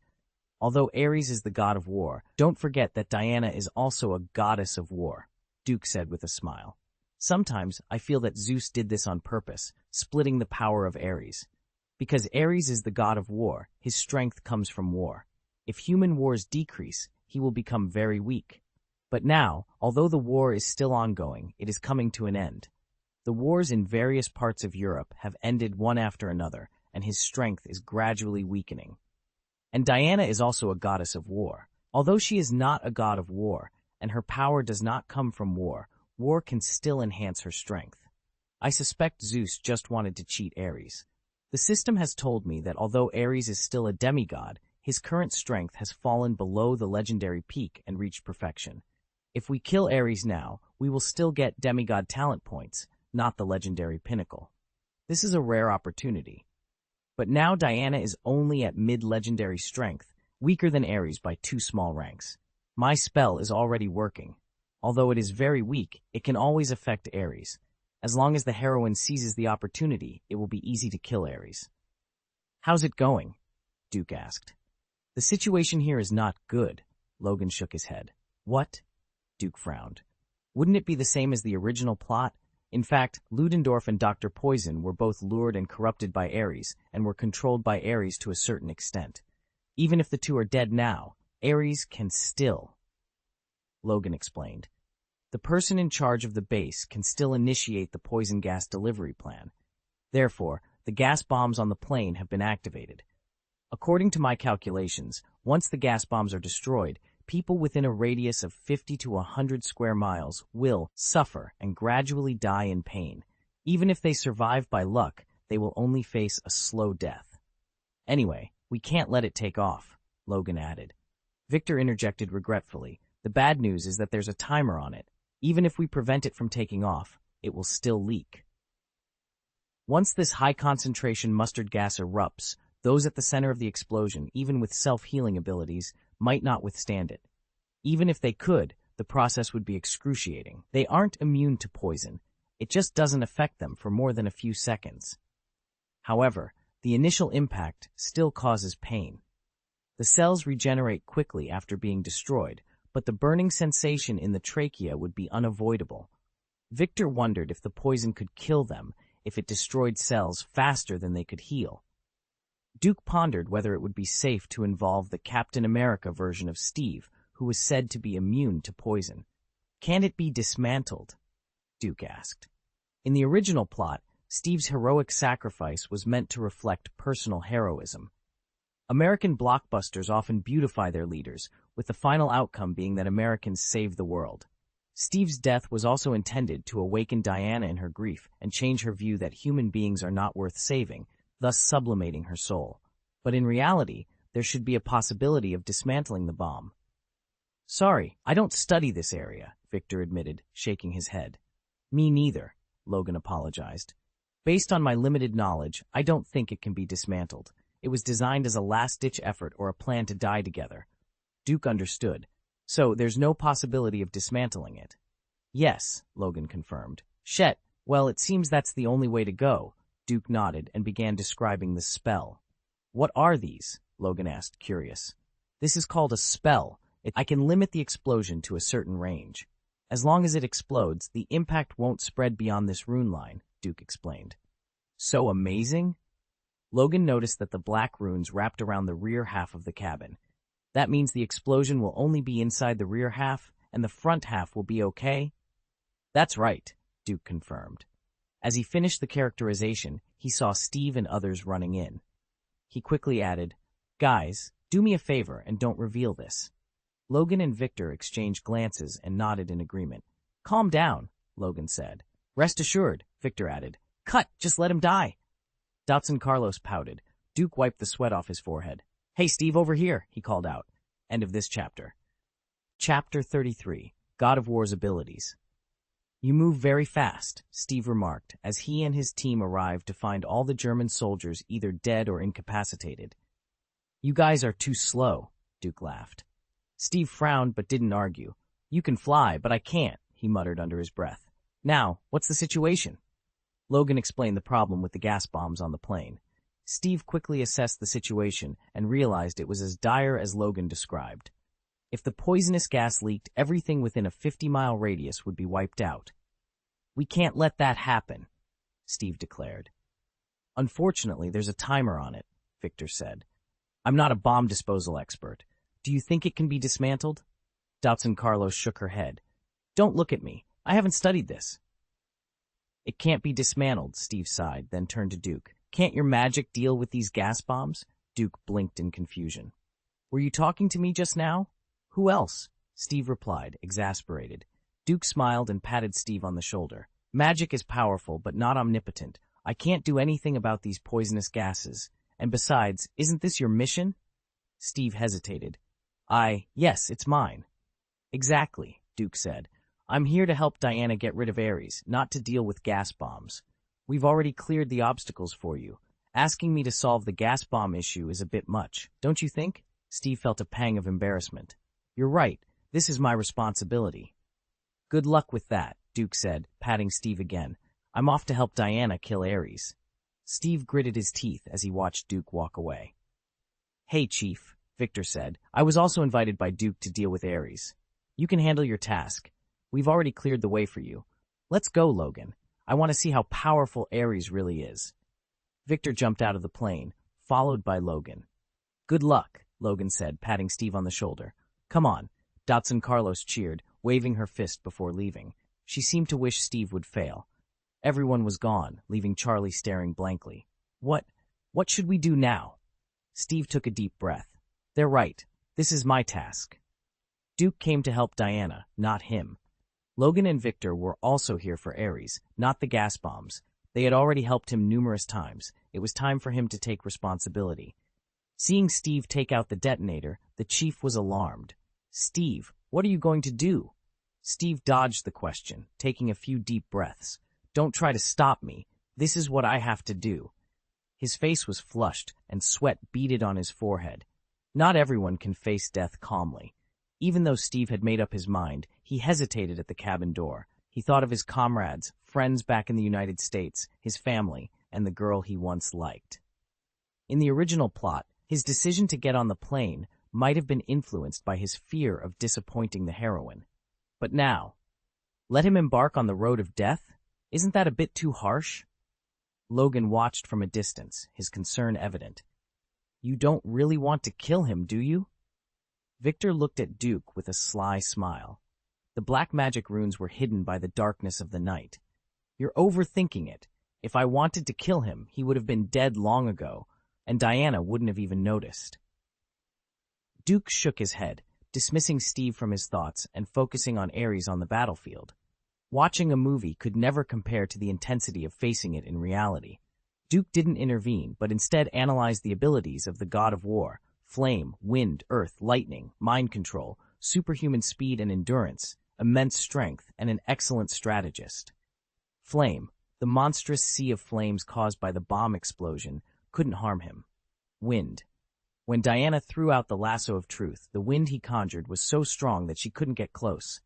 Although Ares is the god of war, don't forget that Diana is also a goddess of war, Duke said with a smile. Sometimes I feel that Zeus did this on purpose, splitting the power of Ares. Because Ares is the god of war, his strength comes from war. If human wars decrease, he will become very weak. But now, although the war is still ongoing, it is coming to an end. The wars in various parts of Europe have ended one after another, and his strength is gradually weakening. And Diana is also a goddess of war. Although she is not a god of war, and her power does not come from war, war can still enhance her strength. I suspect Zeus just wanted to cheat Ares. The system has told me that although Ares is still a demigod, his current strength has fallen below the legendary peak and reached perfection. If we kill Ares now, we will still get demigod talent points, not the legendary pinnacle. This is a rare opportunity. But now Diana is only at mid-legendary strength, weaker than Ares by 2 small ranks. My spell is already working. Although it is very weak, it can always affect Ares. As long as the heroine seizes the opportunity, it will be easy to kill Ares. How's it going? Duke asked. The situation here is not good, Logan shook his head. What? Duke frowned. Wouldn't it be the same as the original plot? In fact, Ludendorff and Dr. Poison were both lured and corrupted by Ares, and were controlled by Ares to a certain extent. Even if the two are dead now, Ares can still... Logan explained. The person in charge of the base can still initiate the poison gas delivery plan. Therefore, the gas bombs on the plane have been activated. According to my calculations, once the gas bombs are destroyed, people within a radius of 50 to 100 square miles will suffer and gradually die in pain. Even if they survive by luck, they will only face a slow death. Anyway, we can't let it take off, Logan added. Victor interjected regretfully. The bad news is that there's a timer on it. Even if we prevent it from taking off, it will still leak. Once this high-concentration mustard gas erupts, those at the center of the explosion, even with self-healing abilities, might not withstand it. Even if they could, the process would be excruciating. They aren't immune to poison. It just doesn't affect them for more than a few seconds. However, the initial impact still causes pain. The cells regenerate quickly after being destroyed, but the burning sensation in the trachea would be unavoidable. Victor wondered if the poison could kill them if it destroyed cells faster than they could heal. Duke pondered whether it would be safe to involve the Captain America version of Steve, who was said to be immune to poison. Can it be dismantled? Duke asked. In the original plot, Steve's heroic sacrifice was meant to reflect personal heroism. American blockbusters often beautify their leaders, with the final outcome being that Americans save the world. Steve's death was also intended to awaken Diana in her grief and change her view that human beings are not worth saving, thus sublimating her soul. But in reality, there should be a possibility of dismantling the bomb. Sorry, I don't study this area, Victor admitted, shaking his head. Me neither, Logan apologized. Based on my limited knowledge, I don't think it can be dismantled. It was designed as a last-ditch effort or a plan to die together. Duke understood. So there's no possibility of dismantling it. Yes, Logan confirmed. Shet, well, it seems that's the only way to go. Duke nodded and began describing the spell. What are these? Logan asked, curious. This is called a spell. I can limit the explosion to a certain range. As long as it explodes, the impact won't spread beyond this rune line, Duke explained. So amazing? Logan noticed that the black runes wrapped around the rear half of the cabin. That means the explosion will only be inside the rear half, and the front half will be okay? That's right, Duke confirmed. As he finished the characterization, he saw Steve and others running in. He quickly added, Guys, do me a favor and don't reveal this. Logan and Victor exchanged glances and nodded in agreement. Calm down, Logan said. Rest assured, Victor added. Cut, just let him die. Dotson Carlos pouted. Duke wiped the sweat off his forehead. Hey, Steve, over here, he called out. End of this chapter. Chapter 33, God of War's Abilities. You move very fast, Steve remarked, as he and his team arrived to find all the German soldiers either dead or incapacitated. You guys are too slow, Duke laughed. Steve frowned but didn't argue. You can fly, but I can't, he muttered under his breath. Now, what's the situation? Logan explained the problem with the gas bombs on the plane. Steve quickly assessed the situation and realized it was as dire as Logan described. If the poisonous gas leaked, everything within a 50-mile radius would be wiped out. We can't let that happen, Steve declared. Unfortunately, there's a timer on it, Victor said. I'm not a bomb disposal expert. Do you think it can be dismantled? Dotson Carlos shook her head. Don't look at me. I haven't studied this. It can't be dismantled, Steve sighed, then turned to Duke. Can't your magic deal with these gas bombs? Duke blinked in confusion. Were you talking to me just now? Who else? Steve replied, exasperated. Duke smiled and patted Steve on the shoulder. Magic is powerful, but not omnipotent. I can't do anything about these poisonous gases. And besides, isn't this your mission? Steve hesitated. Yes, it's mine. Exactly, Duke said. I'm here to help Diana get rid of Ares, not to deal with gas bombs. We've already cleared the obstacles for you. Asking me to solve the gas bomb issue is a bit much, don't you think? Steve felt a pang of embarrassment. You're right. This is my responsibility. Good luck with that, Duke said, patting Steve again. I'm off to help Diana kill Ares. Steve gritted his teeth as he watched Duke walk away. Hey, Chief, Victor said. I was also invited by Duke to deal with Ares. You can handle your task. We've already cleared the way for you. Let's go, Logan. I want to see how powerful Ares really is. Victor jumped out of the plane, followed by Logan. Good luck, Logan said, patting Steve on the shoulder. Come on, Dotson Carlos cheered, waving her fist before leaving. She seemed to wish Steve would fail. Everyone was gone, leaving Charlie staring blankly. What should we do now? Steve took a deep breath. They're right. This is my task. Duke came to help Diana, not him. Logan and Victor were also here for Ares, not the gas bombs. They had already helped him numerous times. It was time for him to take responsibility. Seeing Steve take out the detonator, the chief was alarmed. Steve, what are you going to do? Steve dodged the question, taking a few deep breaths. Don't try to stop me. This is what I have to do. His face was flushed, and sweat beaded on his forehead. Not everyone can face death calmly. Even though Steve had made up his mind, he hesitated at the cabin door. He thought of his comrades, friends back in the United States, his family, and the girl he once liked. In the original plot, his decision to get on the plane might have been influenced by his fear of disappointing the heroine. But now, let him embark on the road of death? Isn't that a bit too harsh? Logan watched from a distance, his concern evident. You don't really want to kill him, do you? Victor looked at Duke with a sly smile. The black magic runes were hidden by the darkness of the night. You're overthinking it. If I wanted to kill him, he would have been dead long ago, and Diana wouldn't have even noticed. Duke shook his head, dismissing Steve from his thoughts and focusing on Ares on the battlefield. Watching a movie could never compare to the intensity of facing it in reality. Duke didn't intervene, but instead analyzed the abilities of the god of war: flame, wind, earth, lightning, mind control, superhuman speed and endurance, immense strength, and an excellent strategist. Flame, the monstrous sea of flames caused by the bomb explosion, couldn't harm him. Wind. When Diana threw out the lasso of truth, the wind he conjured was so strong that she couldn't get close.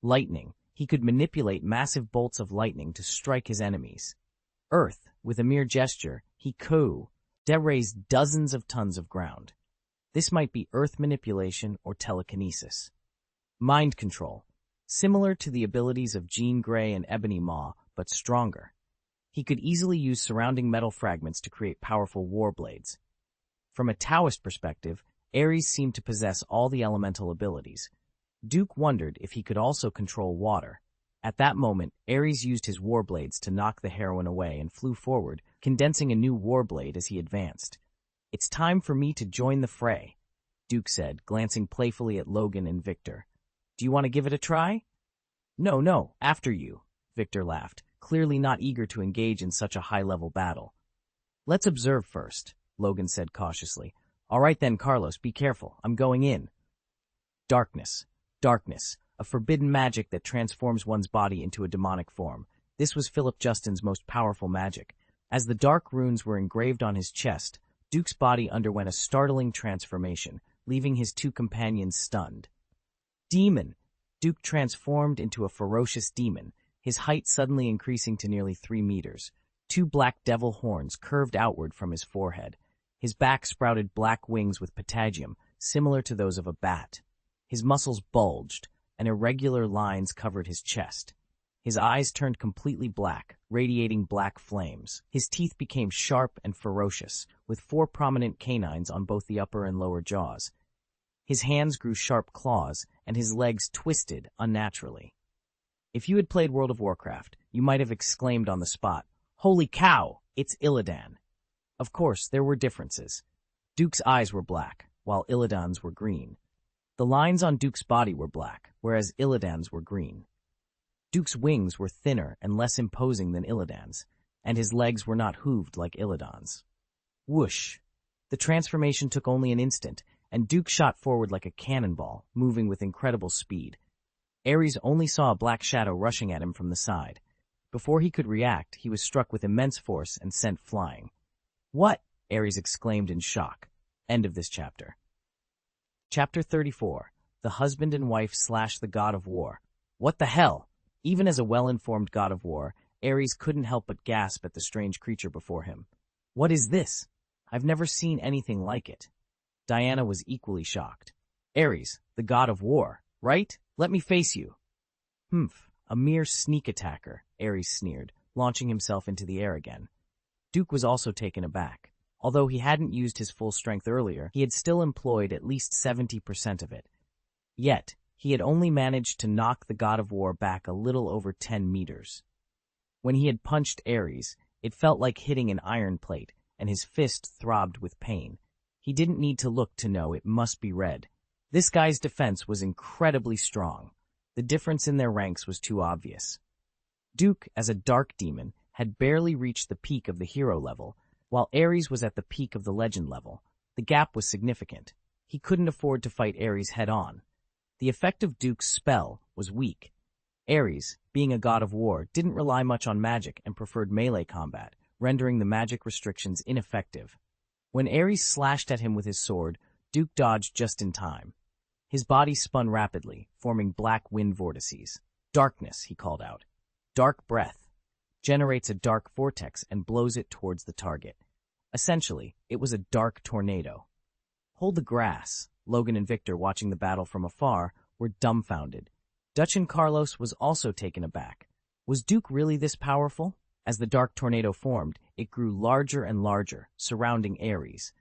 Lightning. He could manipulate massive bolts of lightning to strike his enemies. Earth. With a mere gesture, he could raise dozens of tons of ground. This might be earth manipulation or telekinesis. Mind control. Similar to the abilities of Jean Grey and Ebony Maw, but stronger. He could easily use surrounding metal fragments to create powerful war blades. From a Taoist perspective, Ares seemed to possess all the elemental abilities. Duke wondered if he could also control water. At that moment, Ares used his warblades to knock the heroine away and flew forward, condensing a new warblade as he advanced. It's time for me to join the fray. Duke said, glancing playfully at Logan and Victor. Do you want to give it a try? No, after you, Victor laughed, clearly not eager to engage in such a high-level battle. Let's observe first, Logan said cautiously. All right then, Carlos, be careful. I'm going in. Darkness, a forbidden magic that transforms one's body into a demonic form. This was Philip Justin's most powerful magic. As the dark runes were engraved on his chest, Duke's body underwent a startling transformation, leaving his two companions stunned. Demon! Duke transformed into a ferocious demon, his height suddenly increasing to nearly 3 meters. 2 black devil horns curved outward from his forehead. His back sprouted black wings with patagium, similar to those of a bat. His muscles bulged, and irregular lines covered his chest. His eyes turned completely black, radiating black flames. His teeth became sharp and ferocious, with 4 prominent canines on both the upper and lower jaws. His hands grew sharp claws, and his legs twisted unnaturally. If you had played World of Warcraft, you might have exclaimed on the spot, "Holy cow, it's Illidan!" Of course, there were differences. Duke's eyes were black, while Illidan's were green. The lines on Duke's body were black, whereas Illidan's were green. Duke's wings were thinner and less imposing than Illidan's, and his legs were not hooved like Illidan's. Whoosh! The transformation took only an instant, and Duke shot forward like a cannonball, moving with incredible speed. Ares only saw a black shadow rushing at him from the side. Before he could react, he was struck with immense force and sent flying. What? Ares exclaimed in shock. End of this chapter. Chapter 34. The Husband and Wife / the God of War. What the hell? Even as a well-informed god of war, Ares couldn't help but gasp at the strange creature before him. What is this? I've never seen anything like it. Diana was equally shocked. Ares, the god of war, right? Let me face you. A mere sneak attacker, Ares sneered, launching himself into the air again. Duke was also taken aback. Although he hadn't used his full strength earlier, he had still employed at least 70% of it. Yet, he had only managed to knock the god of war back a little over 10 meters. When he had punched Ares, it felt like hitting an iron plate, and his fist throbbed with pain. He didn't need to look to know it must be red. This guy's defense was incredibly strong. The difference in their ranks was too obvious. Duke, as a dark demon, had barely reached the peak of the hero level, while Ares was at the peak of the legend level. The gap was significant. He couldn't afford to fight Ares head-on. The effect of Duke's spell was weak. Ares, being a god of war, didn't rely much on magic and preferred melee combat, rendering the magic restrictions ineffective. When Ares slashed at him with his sword, Duke dodged just in time. His body spun rapidly, forming black wind vortices. Darkness, he called out. Dark breath. Generates a dark vortex and blows it towards the target. Essentially, it was a dark tornado. Hold the grass. Logan and Victor, watching the battle from afar, were dumbfounded. Dutch and Carlos was also taken aback. Was Duke really this powerful? As the dark tornado formed, it grew larger and larger, surrounding Ares.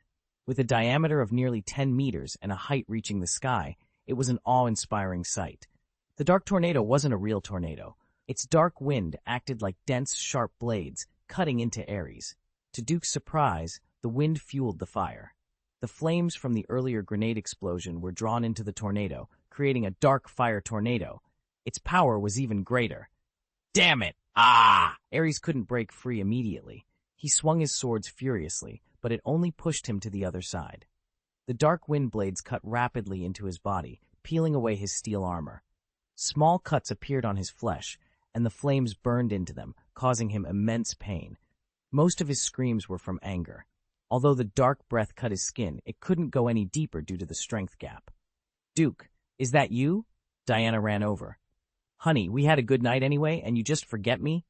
With a diameter of nearly 10 meters and a height reaching the sky, it was an awe-inspiring sight. The dark tornado wasn't a real tornado. Its dark wind acted like dense, sharp blades, cutting into Ares. To Duke's surprise, the wind fueled the fire. The flames from the earlier grenade explosion were drawn into the tornado, creating a dark fire tornado. Its power was even greater. Damn it! Ares couldn't break free immediately. He swung his swords furiously, but it only pushed him to the other side. The dark wind blades cut rapidly into his body, peeling away his steel armor. Small cuts appeared on his flesh, and the flames burned into them, causing him immense pain. Most of his screams were from anger. Although the dark breath cut his skin, it couldn't go any deeper due to the strength gap. Duke, is that you? Diana ran over. Honey, we had a good night anyway, and you just forget me?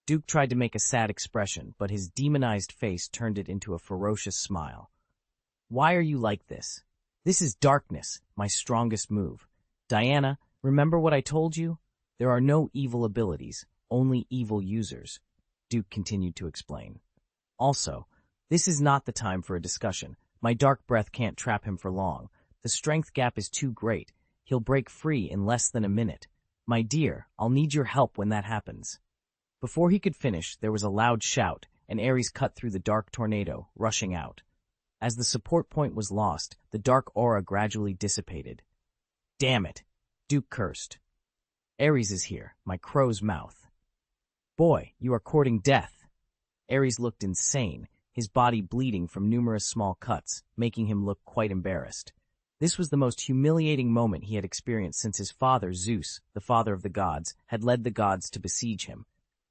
Duke tried to make a sad expression, but his demonized face turned it into a ferocious smile. Why are you like this? This is darkness, my strongest move. Diana, remember what I told you? There are no evil abilities, only evil users. Duke continued to explain. Also, this is not the time for a discussion. My dark breath can't trap him for long. The strength gap is too great. He'll break free in less than a minute. My dear, I'll need your help when that happens. Before he could finish, there was a loud shout, and Ares cut through the dark tornado, rushing out. As the support point was lost, the dark aura gradually dissipated. Damn it, Duke cursed. Ares is here, my crow's mouth. Boy, you are courting death. Ares looked insane, his body bleeding from numerous small cuts, making him look quite embarrassed. This was the most humiliating moment he had experienced since his father, Zeus, the father of the gods, had led the gods to besiege him.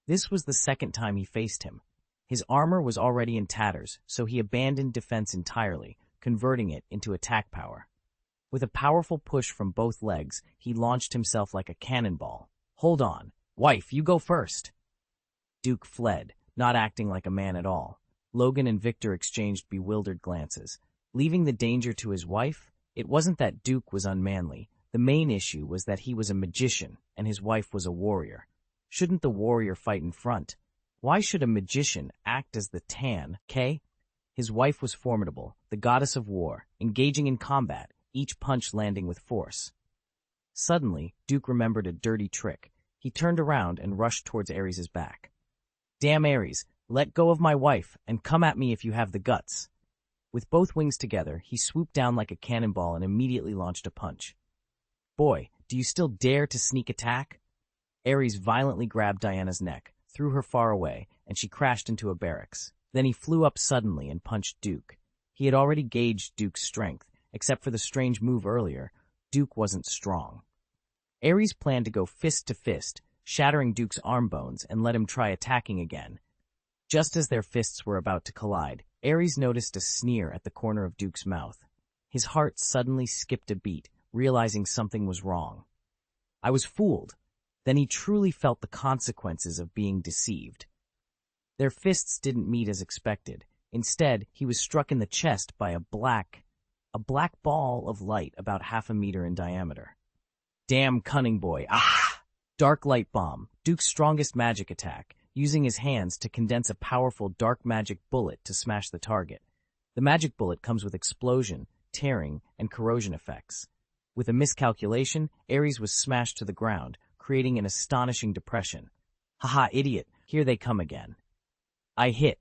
This was the second time he faced him. His armor was already in tatters, so he abandoned defense entirely, converting it into attack power. With a powerful push from both legs, he launched himself like a cannonball. Hold on. Wife, you go first. Duke fled, not acting like a man at all. Logan and Victor exchanged bewildered glances. Leaving the danger to his wife? It wasn't that Duke was unmanly. The main issue was that he was a magician, and his wife was a warrior. Shouldn't the warrior fight in front? Why should a magician act as the tan, K? His wife was formidable, the goddess of war, engaging in combat, each punch landing with force. Suddenly, Duke remembered a dirty trick. He turned around and rushed towards Ares' back. Damn Ares, let go of my wife, and come at me if you have the guts. With both wings together, he swooped down like a cannonball and immediately launched a punch. Boy, do you still dare to sneak attack? Ares violently grabbed Diana's neck, threw her far away, and she crashed into a barracks. Then he flew up suddenly and punched Duke. He had already gauged Duke's strength. Except for the strange move earlier, Duke wasn't strong. Ares planned to go fist to fist, shattering Duke's arm bones and let him try attacking again. Just as their fists were about to collide, Ares noticed a sneer at the corner of Duke's mouth. His heart suddenly skipped a beat, realizing something was wrong. I was fooled. Then he truly felt the consequences of being deceived. Their fists didn't meet as expected. Instead, he was struck in the chest by a black ball of light about 0.5 meters in diameter. Damn cunning boy, ah! Dark light bomb, Duke's strongest magic attack, using his hands to condense a powerful dark magic bullet to smash the target. The magic bullet comes with explosion, tearing, and corrosion effects. With a miscalculation, Ares was smashed to the ground, creating an astonishing depression. Haha, idiot, here they come again. I hit.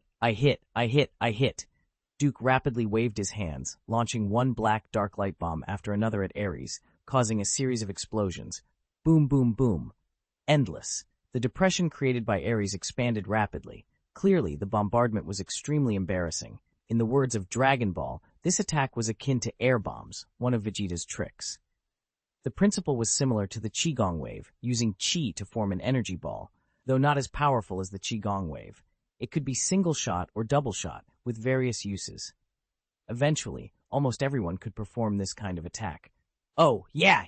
Duke rapidly waved his hands, launching one black dark light bomb after another at Ares, causing a series of explosions. Boom, boom, boom. Endless. The depression created by Ares expanded rapidly. Clearly, the bombardment was extremely embarrassing. In the words of Dragon Ball, this attack was akin to air bombs, one of Vegeta's tricks. The principle was similar to the Qigong wave, using Qi to form an energy ball, though not as powerful as the Qigong wave. It could be single shot or double shot, with various uses. Eventually, almost everyone could perform this kind of attack. Oh, yeah!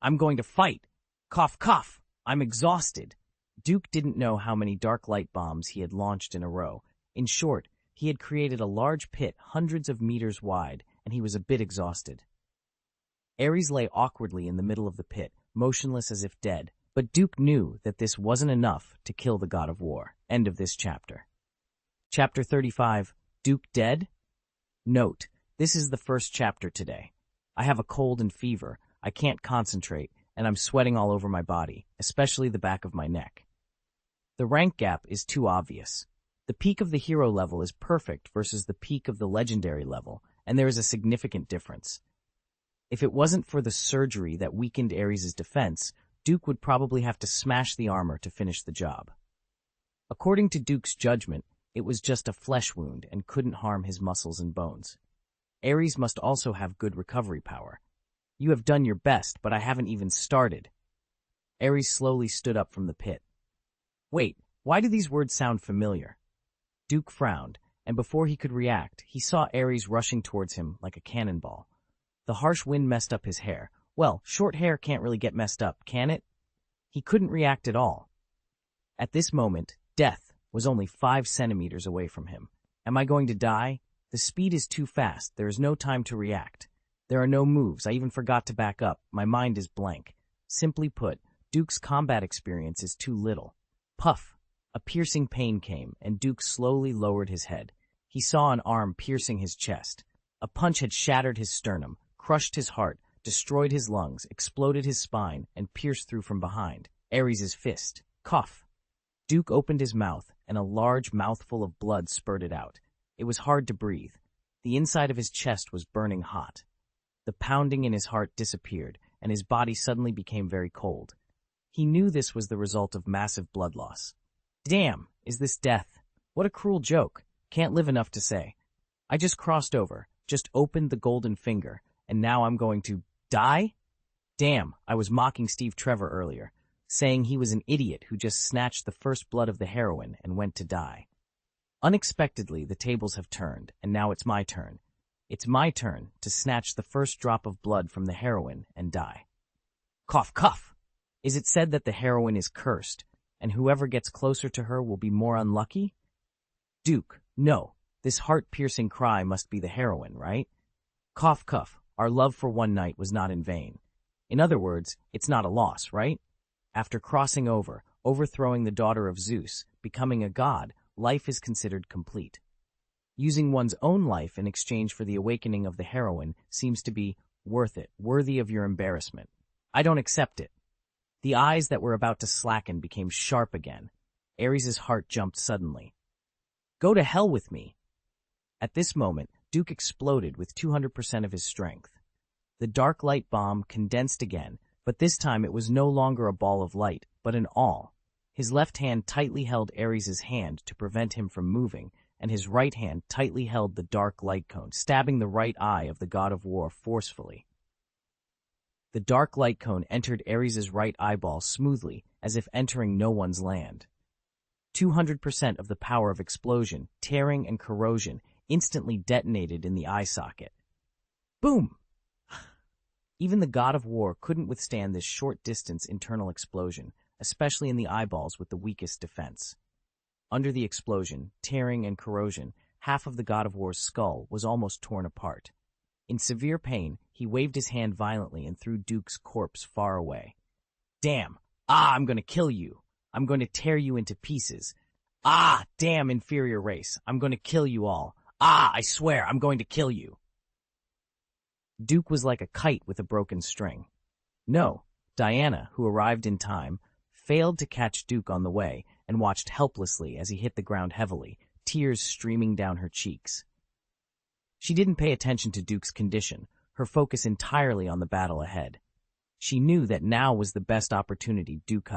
I'm going to fight! Cough, cough! I'm exhausted! Duke didn't know how many dark light bombs he had launched in a row. In short, he had created a large pit hundreds of meters wide, and he was a bit exhausted. Ares lay awkwardly in the middle of the pit, motionless as if dead. But Duke knew that this wasn't enough to kill the god of war. End of this chapter. Chapter 35, Duke dead? Note, this is the first chapter today. I have a cold and fever, I can't concentrate, and I'm sweating all over my body, especially the back of my neck. The rank gap is too obvious. The peak of the hero level is perfect versus the peak of the legendary level, and there is a significant difference. If it wasn't for the surgery that weakened Ares' defense, Duke would probably have to smash the armor to finish the job. According to Duke's judgment, it was just a flesh wound and couldn't harm his muscles and bones. Ares must also have good recovery power. You have done your best, but I haven't even started. Ares slowly stood up from the pit. Wait, why do these words sound familiar? Duke frowned, and before he could react, he saw Ares rushing towards him like a cannonball. The harsh wind messed up his hair. Well, short hair can't really get messed up, can it? He couldn't react at all. At this moment, death was only 5 centimeters away from him. Am I going to die? The speed is too fast. There is no time to react. There are no moves. I even forgot to back up. My mind is blank. Simply put, Duke's combat experience is too little. Puff! A piercing pain came, and Duke slowly lowered his head. He saw an arm piercing his chest. A punch had shattered his sternum, crushed his heart, destroyed his lungs, exploded his spine, and pierced through from behind. Ares' fist. Cough! Duke opened his mouth, and a large mouthful of blood spurted out. It was hard to breathe. The inside of his chest was burning hot. The pounding in his heart disappeared, and his body suddenly became very cold. He knew this was the result of massive blood loss. Damn, is this death? What a cruel joke. Can't live enough to say. I just crossed over, just opened the golden finger, and now I'm going to die? Damn, I was mocking Steve Trevor earlier, saying he was an idiot who just snatched the first blood of the heroine and went to die. Unexpectedly, the tables have turned, and now it's my turn. It's my turn to snatch the first drop of blood from the heroine and die. Cough, cough! Is it said that the heroine is cursed, and whoever gets closer to her will be more unlucky? Duke, no, this heart-piercing cry must be the heroine, right? Cough, cough, our love for one night was not in vain. In other words, it's not a loss, right? After crossing over, overthrowing the daughter of Zeus, becoming a god, life is considered complete. Using one's own life in exchange for the awakening of the heroine seems to be worth it, worthy of your embarrassment. I don't accept it. The eyes that were about to slacken became sharp again. Ares' heart jumped suddenly. Go to hell with me. At this moment, Duke exploded with 200% of his strength. The dark light bomb condensed again, but this time it was no longer a ball of light, but an awl. His left hand tightly held Ares' hand to prevent him from moving, and his right hand tightly held the dark light cone, stabbing the right eye of the god of war forcefully. The dark light cone entered Ares' right eyeball smoothly, as if entering no one's land. 200% of the power of explosion, tearing, and corrosion instantly detonated in the eye socket. Boom! Even the god of war couldn't withstand this short-distance internal explosion, especially in the eyeballs with the weakest defense. Under the explosion, tearing, and corrosion, half of the god of war's skull was almost torn apart. In severe pain, he waved his hand violently and threw Duke's corpse far away. Damn! Ah, I'm going to kill you! I'm going to tear you into pieces. Ah, damn inferior race! I'm going to kill you all! Ah, I swear, I'm going to kill you! Duke was like a kite with a broken string. No, Diana, who arrived in time, failed to catch Duke on the way and watched helplessly as he hit the ground heavily, tears streaming down her cheeks. She didn't pay attention to Duke's condition, her focus entirely on the battle ahead. She knew that now was the best opportunity Duke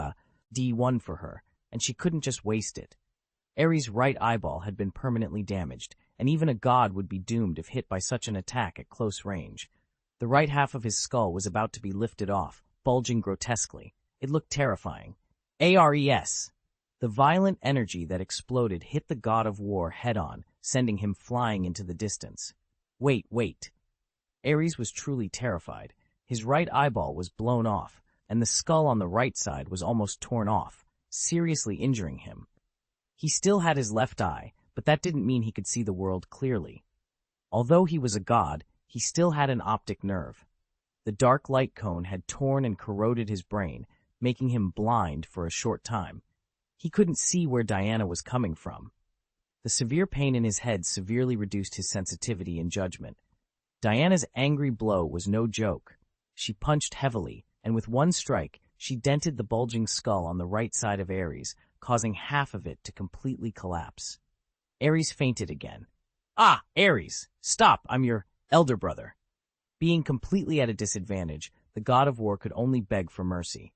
D1 for her, and she couldn't just waste it. Ares' right eyeball had been permanently damaged, and even a god would be doomed if hit by such an attack at close range. The right half of his skull was about to be lifted off, bulging grotesquely. It looked terrifying. Ares! The violent energy that exploded hit the god of war head-on, sending him flying into the distance. Wait. Ares was truly terrified. His right eyeball was blown off, and the skull on the right side was almost torn off, seriously injuring him. He still had his left eye, but that didn't mean he could see the world clearly. Although he was a god, he still had an optic nerve. The dark light cone had torn and corroded his brain, making him blind for a short time. He couldn't see where Diana was coming from. The severe pain in his head severely reduced his sensitivity and judgment. Diana's angry blow was no joke. She punched heavily, and with one strike, she dented the bulging skull on the right side of Ares, causing half of it to completely collapse. Ares fainted again. Ah, Ares! Stop! I'm your elder brother. Being completely at a disadvantage, the god of war could only beg for mercy.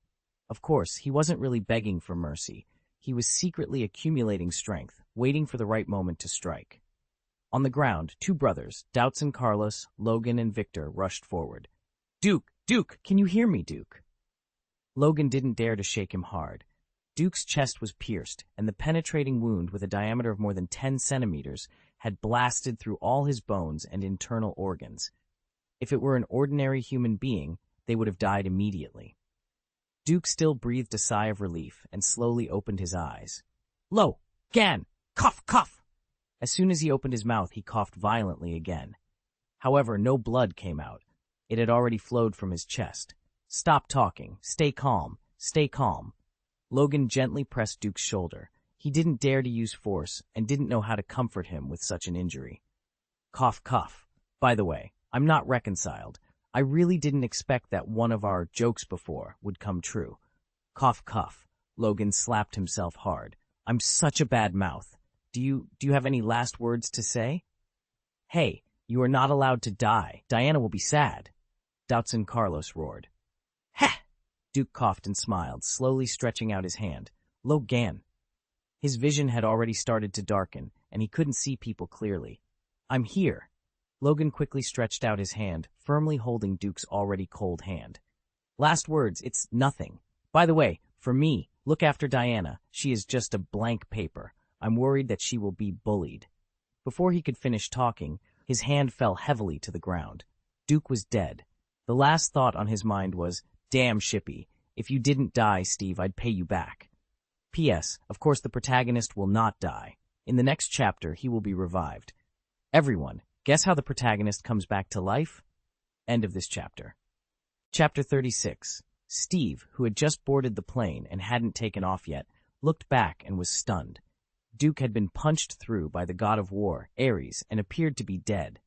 Of course, he wasn't really begging for mercy. He was secretly accumulating strength, waiting for the right moment to strike. On the ground, two brothers, Doubtson Carlos, Logan, and Victor, rushed forward. Duke! Can you hear me, Duke? Logan didn't dare to shake him hard. Duke's chest was pierced, and the penetrating wound with a diameter of more than 10 centimeters had blasted through all his bones and internal organs. If it were an ordinary human being, they would have died immediately. Duke still breathed a sigh of relief and slowly opened his eyes. Gan! Cough! As soon as he opened his mouth, he coughed violently again. However, no blood came out. It had already flowed from his chest. Stop talking. Stay calm. Logan gently pressed Duke's shoulder. He didn't dare to use force and didn't know how to comfort him with such an injury. Cough. By the way, I'm not reconciled. I really didn't expect that one of our jokes before would come true. Cough. Logan slapped himself hard. I'm such a bad mouth. Do you have any last words to say? Hey, You are not allowed to die. Diana will be sad. Doubtson Carlos roared. Heh! Duke coughed and smiled, slowly stretching out his hand. Logan. His vision had already started to darken, and he couldn't see people clearly. I'm here. Logan quickly stretched out his hand, firmly holding Duke's already cold hand. Last words, it's nothing. By the way, for me, look after Diana. She is just a blank paper. I'm worried that she will be bullied. Before he could finish talking, his hand fell heavily to the ground. Duke was dead. The last thought on his mind was, damn Shippy, if you didn't die, Steve, I'd pay you back. P.S. Of course the protagonist will not die. In the next chapter, he will be revived. Everyone, guess how the protagonist comes back to life? End of this chapter. Chapter 36. Steve, who had just boarded the plane and hadn't taken off yet, looked back and was stunned. Duke had been punched through by the god of war, Ares, and appeared to be dead.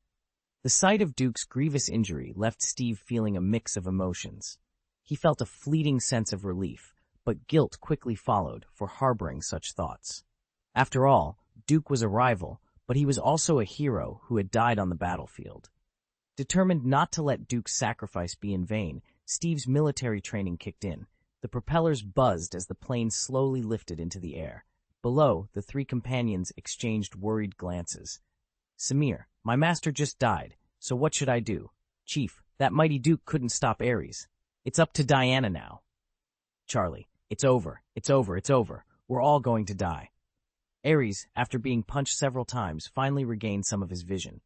The sight of Duke's grievous injury left Steve feeling a mix of emotions. He felt a fleeting sense of relief, but guilt quickly followed for harboring such thoughts. After all, Duke was a rival, but he was also a hero who had died on the battlefield. Determined not to let Duke's sacrifice be in vain, Steve's military training kicked in. The propellers buzzed as the plane slowly lifted into the air. Below, the three companions exchanged worried glances. Samir, my master just died, so what should I do? Chief, that mighty Duke couldn't stop Ares. It's up to Diana now. Charlie, it's over, it's over, it's over. We're all going to die. Ares, after being punched several times, finally regained some of his vision.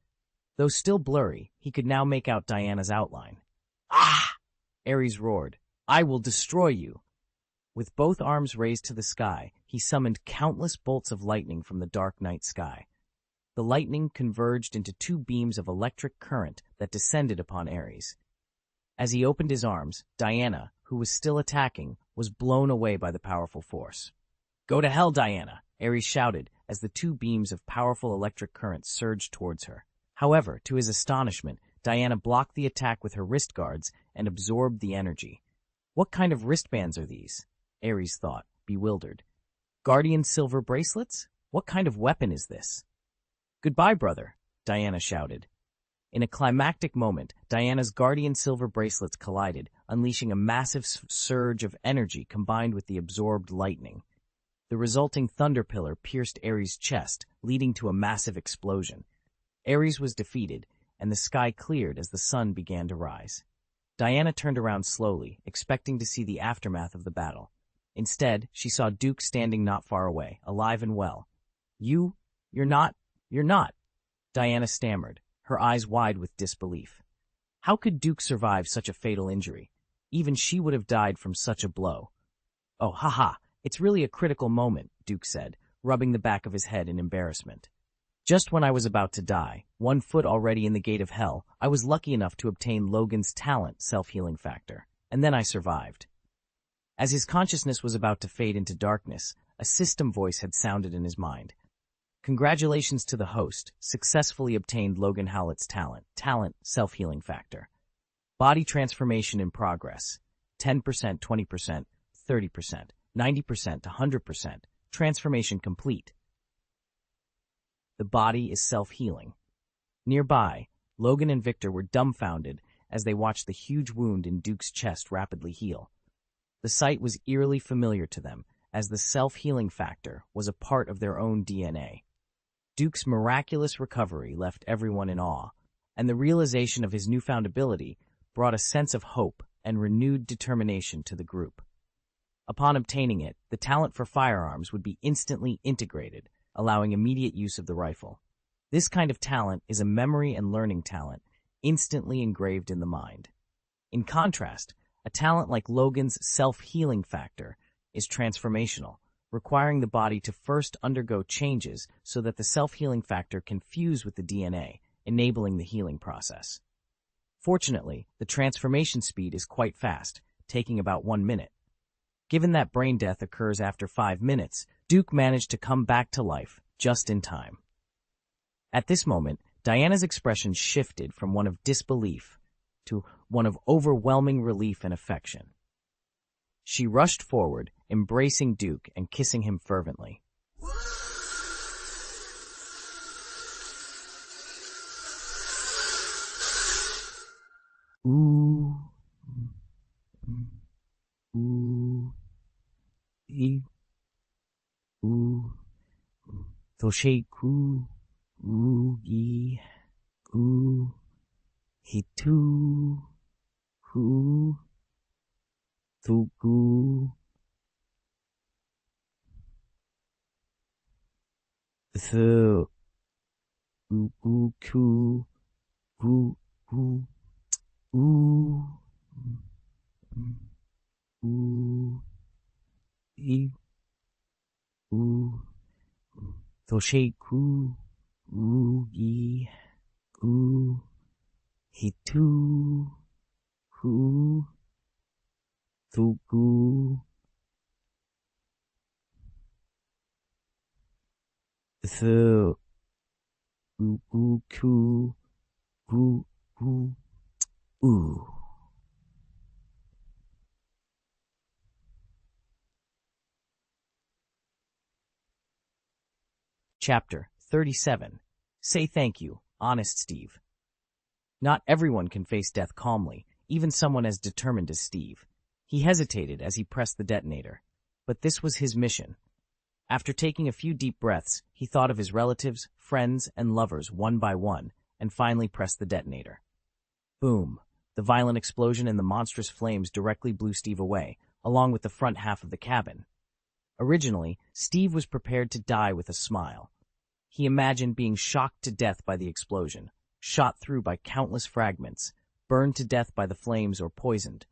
Though still blurry, he could now make out Diana's outline. Ah! Ares roared. I will destroy you. With both arms raised to the sky, he summoned countless bolts of lightning from the dark night sky. The lightning converged into two beams of electric current that descended upon Ares. As he opened his arms, Diana, who was still attacking, was blown away by the powerful force. Go to hell, Diana! Ares shouted as the two beams of powerful electric current surged towards her. However, to his astonishment, Diana blocked the attack with her wrist guards and absorbed the energy. What kind of wristbands are these? Ares thought, bewildered. Guardian silver bracelets? What kind of weapon is this? Goodbye, brother, Diana shouted. In a climactic moment, Diana's guardian silver bracelets collided, unleashing a massive surge of energy combined with the absorbed lightning. The resulting thunder pillar pierced Ares' chest, leading to a massive explosion. Ares was defeated, and the sky cleared as the sun began to rise. Diana turned around slowly, expecting to see the aftermath of the battle. Instead, she saw Duke standing not far away, alive and well. You're not, Diana stammered, her eyes wide with disbelief. How could Duke survive such a fatal injury? Even she would have died from such a blow. Oh, haha, it's really a critical moment, Duke said, rubbing the back of his head in embarrassment. Just when I was about to die, 1 foot already in the gate of hell, I was lucky enough to obtain Logan's talent, self-healing factor, and then I survived. As his consciousness was about to fade into darkness, a system voice had sounded in his mind. Congratulations to the host, successfully obtained Logan Howlett's talent, self-healing factor. Body transformation in progress. 10%, 20%, 30%, 90% to 100%. Transformation complete. The body is self-healing. Nearby, Logan and Victor were dumbfounded as they watched the huge wound in Duke's chest rapidly heal. The sight was eerily familiar to them, as the self-healing factor was a part of their own DNA. Duke's miraculous recovery left everyone in awe, and the realization of his newfound ability brought a sense of hope and renewed determination to the group. Upon obtaining it, the talent for firearms would be instantly integrated, allowing immediate use of the rifle. This kind of talent is a memory and learning talent, instantly engraved in the mind. In contrast, a talent like Logan's self-healing factor is transformational, requiring the body to first undergo changes so that the self-healing factor can fuse with the DNA, enabling the healing process. Fortunately, the transformation speed is quite fast, taking about 1 minute. Given that brain death occurs after 5 minutes, Duke managed to come back to life just in time. At this moment, Diana's expression shifted from one of disbelief to one of overwhelming relief and affection. She rushed forward, embracing Duke and kissing him fervently. Ooh. Ooh. E. Ooh. Tosheku. Ooh. E. Ooh. Hitu. Ooh. Tuku. The. Ooh. Ku. Ooh. Ooh. Ooh. Ooh. E. Ooh. Tosheku. Ooh. E. Ooh. Hitu. Ooh. Tuku. The. Ooh. Ku. Ooh. Ooh. Ooh. Chapter 37. Say thank you, Honest Steve. Not everyone can face death calmly, even someone as determined as Steve. He hesitated as he pressed the detonator, but this was his mission. After taking a few deep breaths, he thought of his relatives, friends, and lovers one by one, and finally pressed the detonator. Boom! The violent explosion and the monstrous flames directly blew Steve away, along with the front half of the cabin. Originally, Steve was prepared to die with a smile. He imagined being shocked to death by the explosion, shot through by countless fragments, burned to death by the flames or poisoned.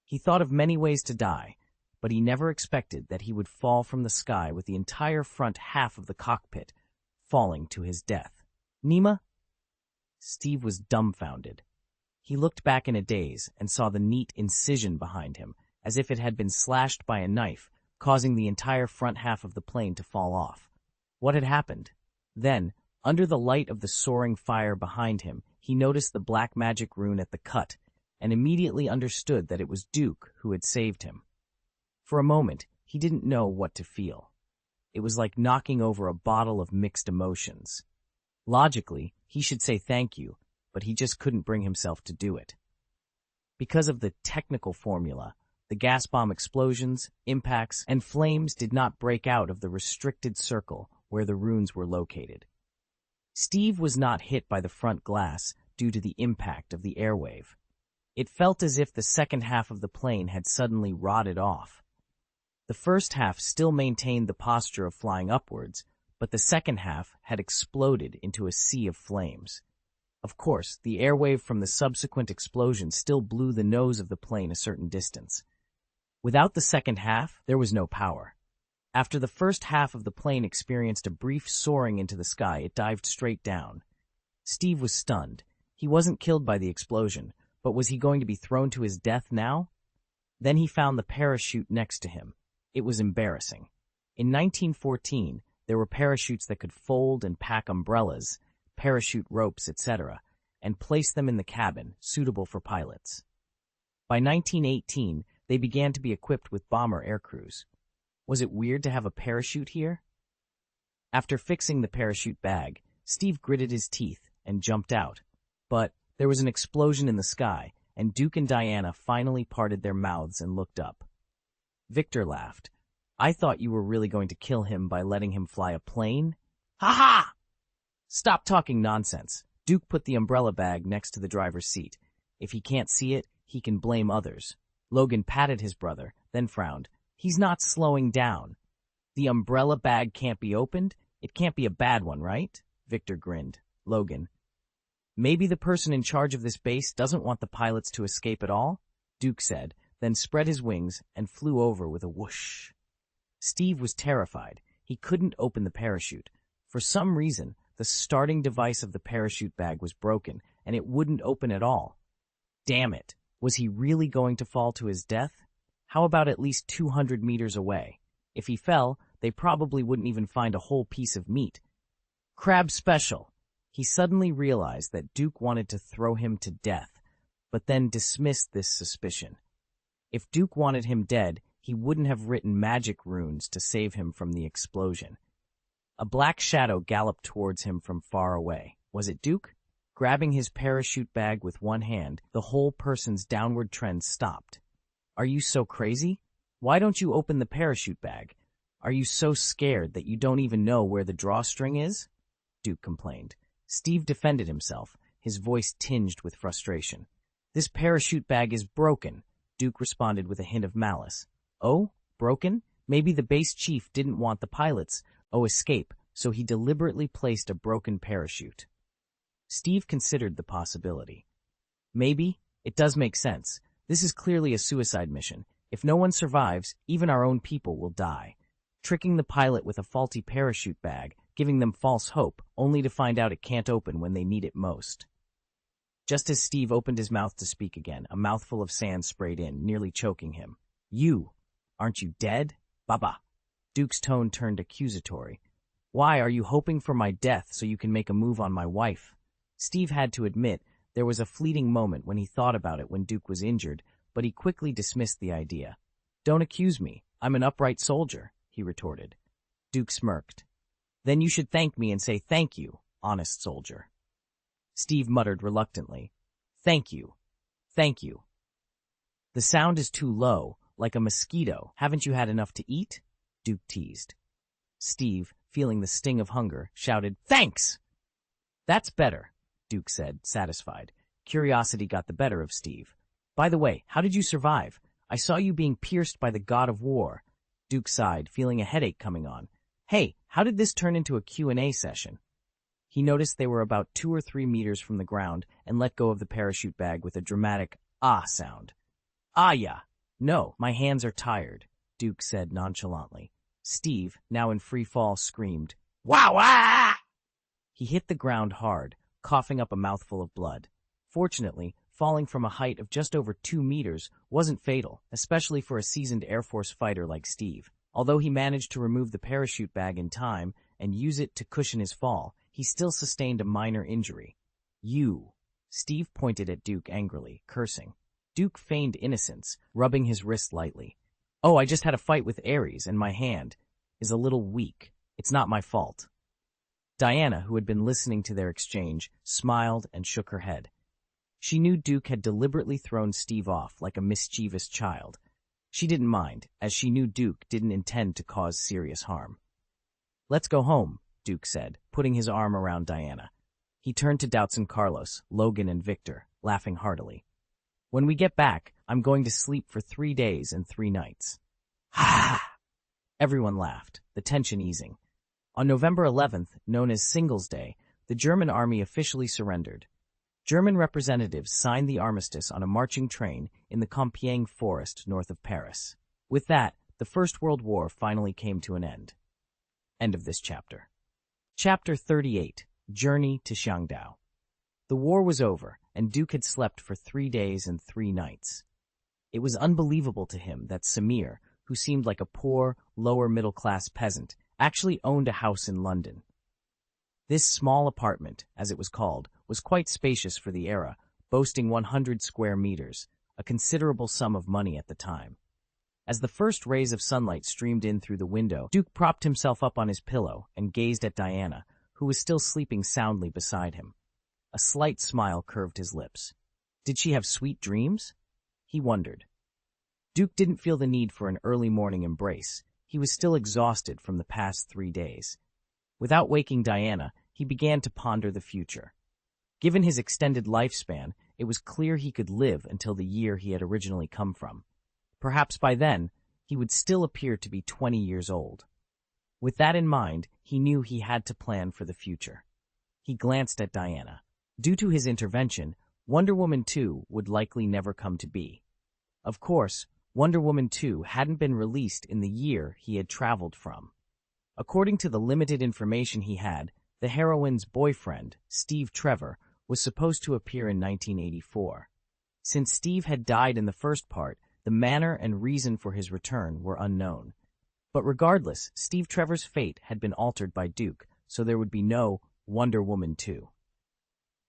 He thought of many ways to die, but he never expected that he would fall from the sky with the entire front half of the cockpit falling to his death. Nima? Steve was dumbfounded. He looked back in a daze and saw the neat incision behind him, as if it had been slashed by a knife, causing the entire front half of the plane to fall off. What had happened? Then, under the light of the soaring fire behind him, he noticed the black magic rune at the cut, and immediately understood that it was Duke who had saved him. For a moment, he didn't know what to feel. It was like knocking over a bottle of mixed emotions. Logically, he should say thank you, but he just couldn't bring himself to do it. Because of the technical formula, the gas bomb explosions, impacts, and flames did not break out of the restricted circle where the runes were located. Steve was not hit by the front glass due to the impact of the airwave. It felt as if the second half of the plane had suddenly rotted off. The first half still maintained the posture of flying upwards, but the second half had exploded into a sea of flames. Of course, the airwave from the subsequent explosion still blew the nose of the plane a certain distance. Without the second half, there was no power. After the first half of the plane experienced a brief soaring into the sky, it dived straight down. Steve was stunned. He wasn't killed by the explosion, but was he going to be thrown to his death now? Then he found the parachute next to him. It was embarrassing. In 1914, there were parachutes that could fold and pack umbrellas, parachute ropes, etc., and place them in the cabin, suitable for pilots. By 1918, they began to be equipped with bomber aircrews. Was it weird to have a parachute here? After fixing the parachute bag, Steve gritted his teeth and jumped out. But there was an explosion in the sky, and Duke and Diana finally parted their mouths and looked up. Victor laughed. I thought you were really going to kill him by letting him fly a plane? Ha ha! Stop talking nonsense. Duke put the umbrella bag next to the driver's seat. If he can't see it, he can blame others. Logan patted his brother, then frowned. He's not slowing down. The umbrella bag can't be opened? It can't be a bad one, right? Victor grinned. Logan. Maybe the person in charge of this base doesn't want the pilots to escape at all? Duke said, then spread his wings and flew over with a whoosh. Steve was terrified. He couldn't open the parachute. For some reason, the starting device of the parachute bag was broken, and it wouldn't open at all. Damn it. Was he really going to fall to his death? How about at least 200 meters away? If he fell, they probably wouldn't even find a whole piece of meat. Crab special. He suddenly realized that Duke wanted to throw him to death, but then dismissed this suspicion. If Duke wanted him dead, he wouldn't have written magic runes to save him from the explosion. A black shadow galloped towards him from far away. Was it Duke? Grabbing his parachute bag with one hand, the whole person's downward trend stopped. Are you so crazy? Why don't you open the parachute bag? Are you so scared that you don't even know where the drawstring is? Duke complained. Steve defended himself, his voice tinged with frustration. This parachute bag is broken, Duke responded with a hint of malice. Oh, broken? Maybe the base chief didn't want the pilots, escape, so he deliberately placed a broken parachute. Steve considered the possibility. Maybe. It does make sense. This is clearly a suicide mission. If no one survives, even our own people will die. Tricking the pilot with a faulty parachute bag, giving them false hope, only to find out it can't open when they need it most. Just as Steve opened his mouth to speak again, a mouthful of sand sprayed in, nearly choking him. You! Aren't you dead? Baba! Duke's tone turned accusatory. Why, are you hoping for my death so you can make a move on my wife? Steve had to admit there was a fleeting moment when he thought about it when Duke was injured, but he quickly dismissed the idea. Don't accuse me. I'm an upright soldier, he retorted. Duke smirked. Then you should thank me and say thank you, honest soldier. Steve muttered reluctantly. Thank you. Thank you. The sound is too low, like a mosquito. Haven't you had enough to eat? Duke teased. Steve, feeling the sting of hunger, shouted, Thanks! That's better, Duke said, satisfied. Curiosity got the better of Steve. By the way, how did you survive? I saw you being pierced by the god of war. Duke sighed, feeling a headache coming on. Hey, how did this turn into a Q&A session? He noticed they were about 2 or 3 meters from the ground and let go of the parachute bag with a dramatic ah sound. Ah yeah. No, my hands are tired, Duke said nonchalantly. Steve, now in free fall, screamed, Wow! Ah! He hit the ground hard, coughing up a mouthful of blood. Fortunately, falling from a height of just over 2 meters wasn't fatal, especially for a seasoned Air Force fighter like Steve. Although he managed to remove the parachute bag in time and use it to cushion his fall, he still sustained a minor injury. You! Steve pointed at Duke angrily, cursing. Duke feigned innocence, rubbing his wrist lightly. Oh, I just had a fight with Ares, and my hand is a little weak. It's not my fault. Diana, who had been listening to their exchange, smiled and shook her head. She knew Duke had deliberately thrown Steve off like a mischievous child. She didn't mind, as she knew Duke didn't intend to cause serious harm. Let's go home, Duke said, putting his arm around Diana. He turned to Doubts and Carlos, Logan and Victor, laughing heartily. When we get back, I'm going to sleep for 3 days and 3 nights. Ha! Everyone laughed, the tension easing. On November 11th, known as Singles Day, the German army officially surrendered. German representatives signed the armistice on a marching train in the Compiègne forest north of Paris. With that, the First World War finally came to an end. End of this chapter. Chapter 38, Journey to Xiangdao. The war was over, and Duke had slept for 3 days and 3 nights. It was unbelievable to him that Samir, who seemed like a poor, lower-middle-class peasant, actually owned a house in London. This small apartment, as it was called, was quite spacious for the era, boasting 100 square meters, a considerable sum of money at the time. As the first rays of sunlight streamed in through the window, Duke propped himself up on his pillow and gazed at Diana, who was still sleeping soundly beside him. A slight smile curved his lips. Did she have sweet dreams? He wondered. Duke didn't feel the need for an early morning embrace. He was still exhausted from the past 3 days. Without waking Diana, he began to ponder the future. Given his extended lifespan, it was clear he could live until the year he had originally come from. Perhaps by then, he would still appear to be 20 years old. With that in mind, he knew he had to plan for the future. He glanced at Diana. Due to his intervention, Wonder Woman 2 would likely never come to be. Of course, Wonder Woman 2 hadn't been released in the year he had traveled from. According to the limited information he had, the heroine's boyfriend, Steve Trevor, was supposed to appear in 1984. Since Steve had died in the first part, the manner and reason for his return were unknown. But regardless, Steve Trevor's fate had been altered by Duke, so there would be no Wonder Woman 2.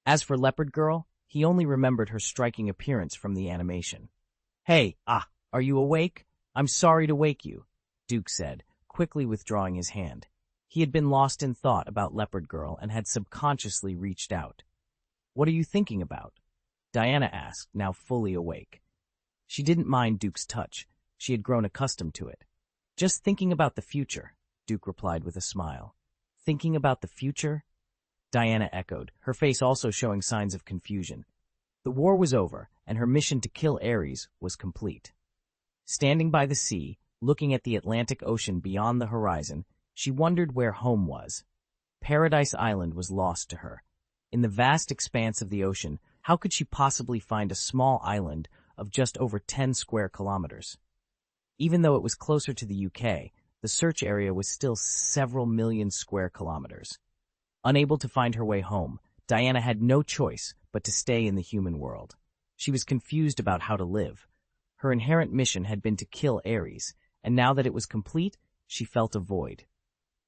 As for Leopard Girl, he only remembered her striking appearance from the animation. Hey, are you awake? I'm sorry to wake you, Duke said, quickly withdrawing his hand. He had been lost in thought about Leopard Girl and had subconsciously reached out. What are you thinking about? Diana asked, now fully awake. She didn't mind Duke's touch. She had grown accustomed to it. Just thinking about the future, Duke replied with a smile. Thinking about the future? Diana echoed, her face also showing signs of confusion. The war was over, and her mission to kill Ares was complete. Standing by the sea, looking at the Atlantic Ocean beyond the horizon, she wondered where home was. Paradise Island was lost to her. In the vast expanse of the ocean, how could she possibly find a small island of just over 10 square kilometers? Even though it was closer to the UK, the search area was still several million square kilometers. Unable to find her way home, Diana had no choice but to stay in the human world. She was confused about how to live. Her inherent mission had been to kill Ares, and now that it was complete, she felt a void.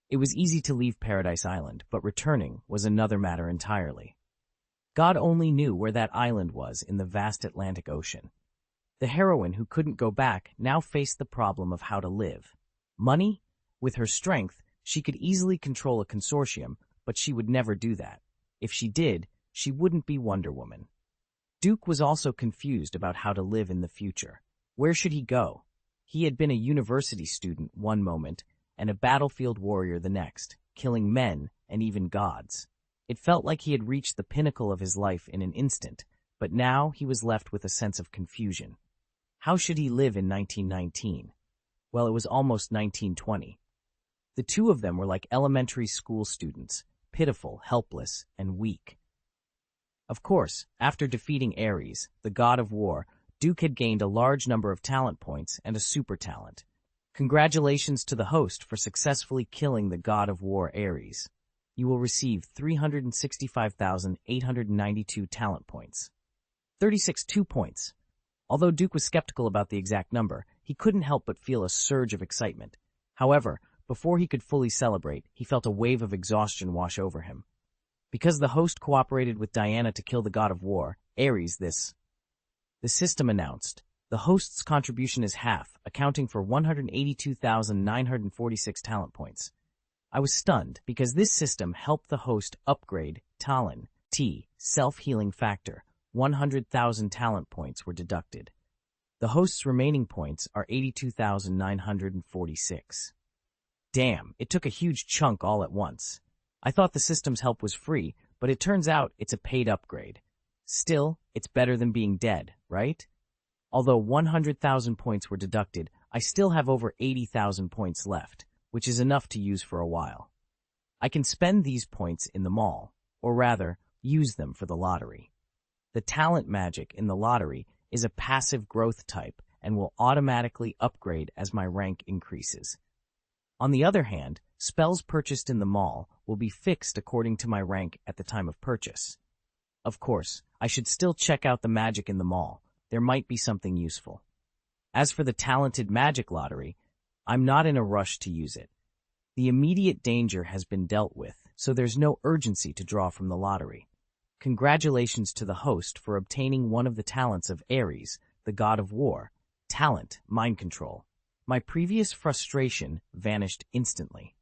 It was easy to leave Paradise Island, but returning was another matter entirely. God only knew where that island was in the vast Atlantic Ocean. The heroine who couldn't go back now faced the problem of how to live. Money? With her strength, she could easily control a consortium, but she would never do that. If she did, she wouldn't be Wonder Woman. Duke was also confused about how to live in the future. Where should he go? He had been a university student one moment and a battlefield warrior the next, killing men and even gods. It felt like he had reached the pinnacle of his life in an instant, but now he was left with a sense of confusion. How should he live in 1919? Well, it was almost 1920. The two of them were like elementary school students, pitiful, helpless, and weak. Of course, after defeating Ares, the god of war, Duke had gained a large number of talent points and a super talent. Congratulations to the host for successfully killing the god of war Ares. You will receive 365,892 talent points. 36 points. Although Duke was skeptical about the exact number, he couldn't help but feel a surge of excitement. However, before he could fully celebrate, he felt a wave of exhaustion wash over him. Because the host cooperated with Diana to kill the god of war, Ares, the system announced. The host's contribution is half, accounting for 182,946 talent points. I was stunned because this system helped the host upgrade Talon, self-healing factor. 100,000 talent points were deducted. The host's remaining points are 82,946. Damn, it took a huge chunk all at once. I thought the system's help was free, but it turns out it's a paid upgrade. Still, it's better than being dead, right? Although 100,000 points were deducted, I still have over 80,000 points left, which is enough to use for a while. I can spend these points in the mall, or rather, use them for the lottery. The talent magic in the lottery is a passive growth type and will automatically upgrade as my rank increases. On the other hand, spells purchased in the mall will be fixed according to my rank at the time of purchase. Of course, I should still check out the magic in the mall. There might be something useful. As for the talented magic lottery, I'm not in a rush to use it. The immediate danger has been dealt with, so there's no urgency to draw from the lottery. Congratulations to the host for obtaining one of the talents of Ares, the god of war, talent, mind control. My previous frustration vanished instantly.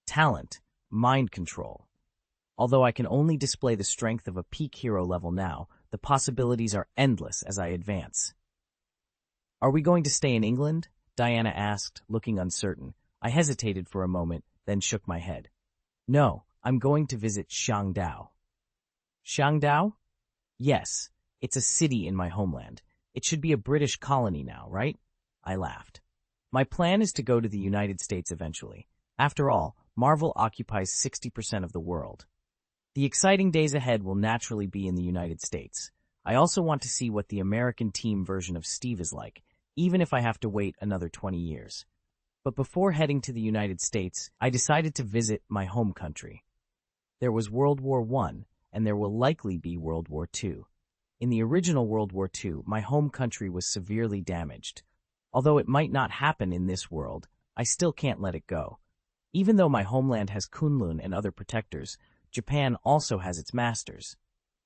Talent, mind control. Although I can only display the strength of a peak hero level now, the possibilities are endless as I advance. Are we going to stay in England? Diana asked, looking uncertain. I hesitated for a moment, then shook my head. No, I'm going to visit Shangdao. Shangdao? Yes, it's a city in my homeland. It should be a British colony now, right? I laughed. My plan is to go to the United States eventually. After all, Marvel occupies 60% of the world. The exciting days ahead will naturally be in the United States. I also want to see what the American team version of Steve is like, even if I have to wait another 20 years. But before heading to the United States, I decided to visit my home country. There was World War I, and there will likely be World War II. In the original World War II, my home country was severely damaged. Although it might not happen in this world, I still can't let it go. Even though my homeland has Kunlun and other protectors, Japan also has its masters.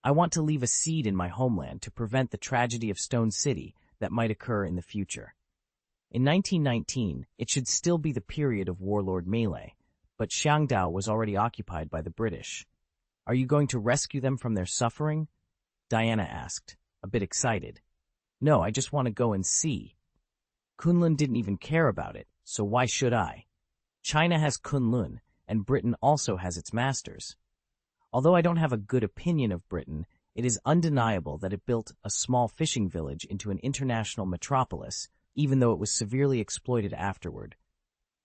I want to leave a seed in my homeland to prevent the tragedy of Stone City that might occur in the future. In 1919, it should still be the period of warlord melee, but Shangdao was already occupied by the British. Are you going to rescue them from their suffering, Diana asked, a bit excited. No, I just want to go and see. Kunlun didn't even care about it, so why should I? China has Kunlun, and Britain also has its masters. Although I don't have a good opinion of Britain, it is undeniable that it built a small fishing village into an international metropolis, even though it was severely exploited afterward.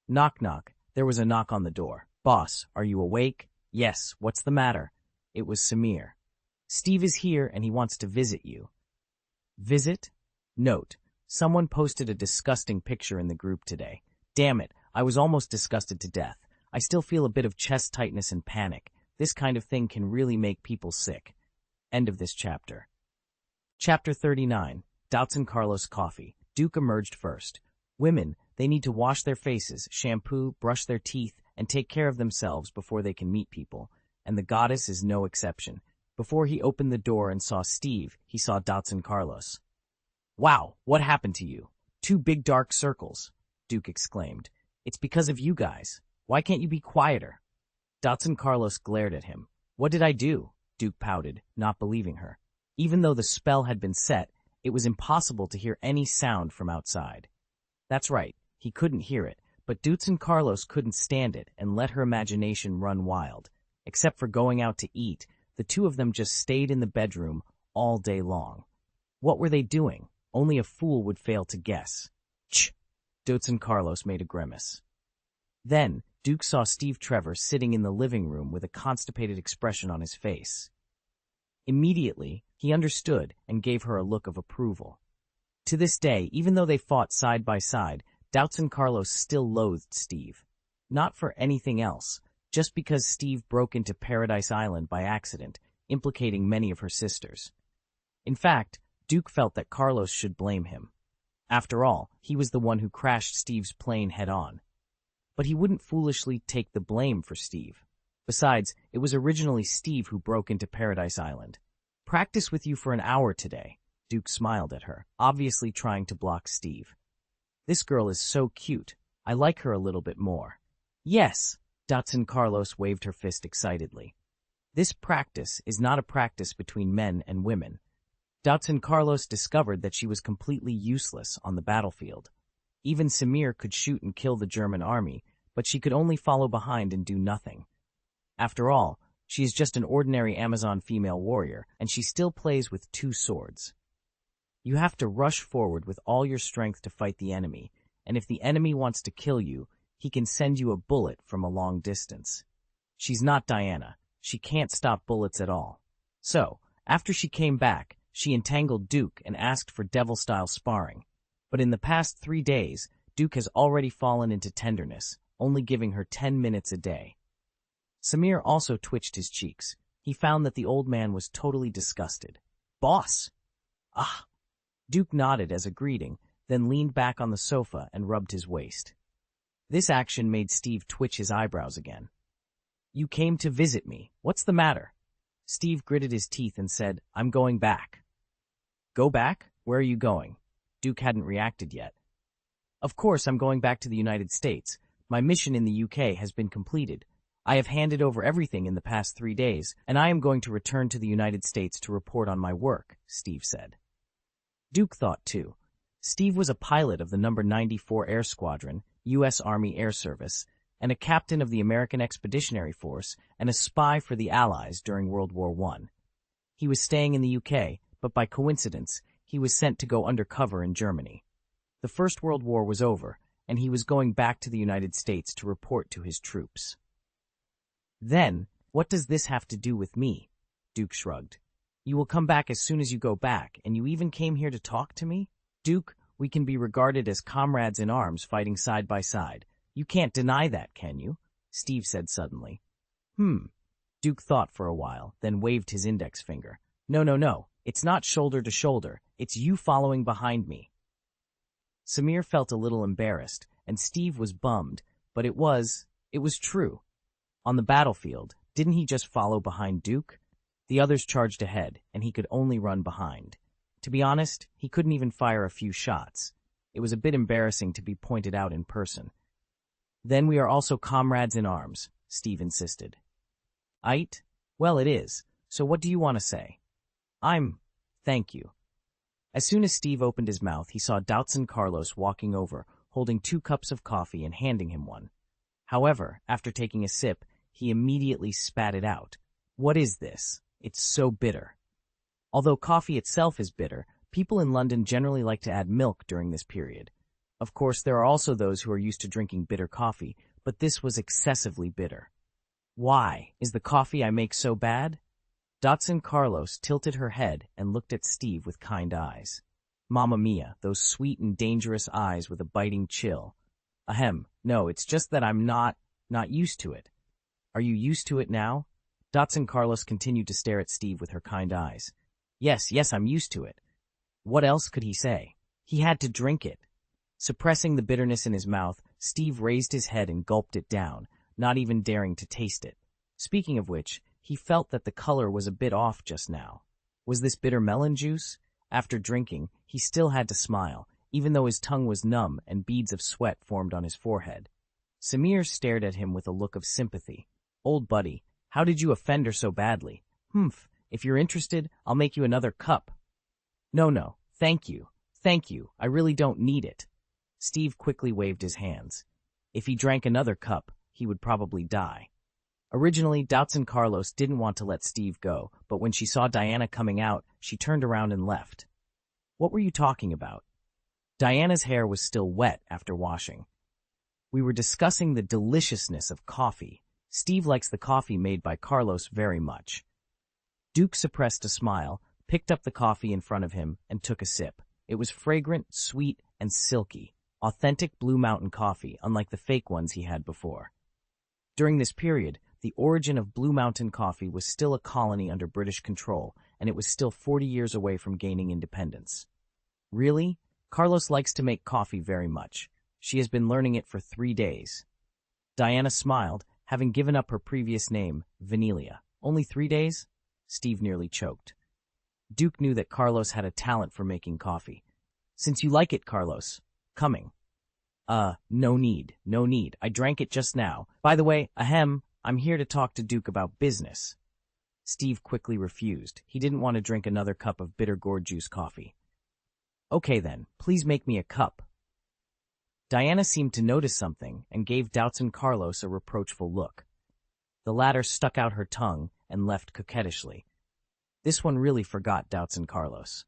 Knock knock, there was a knock on the door. Boss, are you awake? Yes, what's the matter? It was Samir. Steve is here and he wants to visit you. Visit? Note, someone posted a disgusting picture in the group today. Damn it, I was almost disgusted to death. I still feel a bit of chest tightness and panic. This kind of thing can really make people sick. End of this chapter. Chapter 39. Doubts and Carlos Coffee. Duke emerged first. Women, they need to wash their faces, shampoo, brush their teeth, and take care of themselves before they can meet people, and the goddess is no exception. Before he opened the door and saw Steve, he saw Doubts and Carlos. Wow, what happened to you? 2 big dark circles, Duke exclaimed. It's because of you guys. Why can't you be quieter? Doubts and Carlos glared at him. What did I do? Duke pouted, not believing her. Even though the spell had been set, it was impossible to hear any sound from outside. That's right, he couldn't hear it, but Doubts and Carlos couldn't stand it and let her imagination run wild. Except for going out to eat, the two of them just stayed in the bedroom all day long. What were they doing? Only a fool would fail to guess. Ch! Doubts and Carlos made a grimace. Then, Duke saw Steve Trevor sitting in the living room with a constipated expression on his face. Immediately, he understood and gave her a look of approval. To this day, even though they fought side by side, Doubts and Carlos still loathed Steve. Not for anything else, just because Steve broke into Paradise Island by accident, implicating many of her sisters. In fact, Duke felt that Carlos should blame him. After all, he was the one who crashed Steve's plane head-on. But he wouldn't foolishly take the blame for Steve. Besides, it was originally Steve who broke into Paradise Island. Practice with you for an hour today. Duke smiled at her, obviously trying to block Steve. This girl is so cute. I like her a little bit more. Yes, Doubts and Carlos waved her fist excitedly. This practice is not a practice between men and women. Doubts and Carlos discovered that she was completely useless on the battlefield. Even Samir could shoot and kill the German army, but she could only follow behind and do nothing. After all, she is just an ordinary Amazon female warrior, and she still plays with 2 swords. You have to rush forward with all your strength to fight the enemy, and if the enemy wants to kill you, he can send you a bullet from a long distance. She's not Diana. She can't stop bullets at all. So, after she came back, she entangled Duke and asked for devil-style sparring. But in the past 3 days, Duke has already fallen into tenderness, only giving her 10 minutes a day. Samir also twitched his cheeks. He found that the old man was totally disgusted. Boss! Ah! Duke nodded as a greeting, then leaned back on the sofa and rubbed his waist. This action made Steve twitch his eyebrows again. You came to visit me. What's the matter? Steve gritted his teeth and said, I'm going back. Go back? Where are you going? Duke hadn't reacted yet. Of course, I'm going back to the United States. My mission in the UK has been completed. I have handed over everything in the past 3 days, and I am going to return to the United States to report on my work, Steve said. Duke thought too. Steve was a pilot of the No. 94 Air Squadron, U.S. Army Air Service, and a captain of the American Expeditionary Force and a spy for the Allies during World War I. He was staying in the UK, but by coincidence, he was sent to go undercover in Germany. The First World War was over, and he was going back to the United States to report to his troops. Then, what does this have to do with me? Duke shrugged. You will come back as soon as you go back, and you even came here to talk to me? Duke, we can be regarded as comrades in arms fighting side by side. You can't deny that, can you? Steve said suddenly. Duke thought for a while, then waved his index finger. No. It's not shoulder to shoulder. It's you following behind me. Samir felt a little embarrassed, and Steve was bummed, but it was true. On the battlefield, didn't he just follow behind Duke? The others charged ahead, and he could only run behind. To be honest, he couldn't even fire a few shots. It was a bit embarrassing to be pointed out in person. Then we are also comrades in arms, Steve insisted. Well, it is. So what do you want to say? Thank you. As soon as Steve opened his mouth, he saw Doubtson Carlos walking over, holding 2 cups of coffee and handing him one. However, after taking a sip, he immediately spat it out. What is this? It's so bitter. Although coffee itself is bitter, people in London generally like to add milk during this period. Of course, there are also those who are used to drinking bitter coffee, but this was excessively bitter. Why? Is the coffee I make so bad? Doubtson Carlos tilted her head and looked at Steve with kind eyes. Mamma mia, those sweet and dangerous eyes with a biting chill. Ahem, no, it's just that I'm not used to it. Are you used to it now? Doubtson Carlos continued to stare at Steve with her kind eyes. Yes, I'm used to it. What else could he say? He had to drink it. Suppressing the bitterness in his mouth, Steve raised his head and gulped it down, not even daring to taste it. Speaking of which, he felt that the color was a bit off just now. Was this bitter melon juice? After drinking, he still had to smile, even though his tongue was numb and beads of sweat formed on his forehead. Samir stared at him with a look of sympathy. Old buddy, how did you offend her so badly? If you're interested, I'll make you another cup. No, thank you, I really don't need it. Steve quickly waved his hands. If he drank another cup, he would probably die. Originally, Doubtson Carlos didn't want to let Steve go, but when she saw Diana coming out, she turned around and left. What were you talking about? Diana's hair was still wet after washing. We were discussing the deliciousness of coffee. Steve likes the coffee made by Carlos very much. Duke suppressed a smile, picked up the coffee in front of him, and took a sip. It was fragrant, sweet, and silky. Authentic Blue Mountain coffee, unlike the fake ones he had before. During this period, the origin of Blue Mountain coffee was still a colony under British control, and it was still 40 years away from gaining independence. Really? Carlos likes to make coffee very much. She has been learning it for 3 days. Diana smiled, having given up her previous name, Vanelia. Only 3 days? Steve nearly choked. Duke knew that Carlos had a talent for making coffee. Since you like it, Carlos. Coming. No need. I drank it just now. By the way, I'm here to talk to Duke about business. Steve quickly refused. He didn't want to drink another cup of bitter gourd juice coffee. Okay then, please make me a cup. Diana seemed to notice something and gave Doubtson Carlos a reproachful look. The latter stuck out her tongue and left coquettishly. This one really forgot Doubtson Carlos.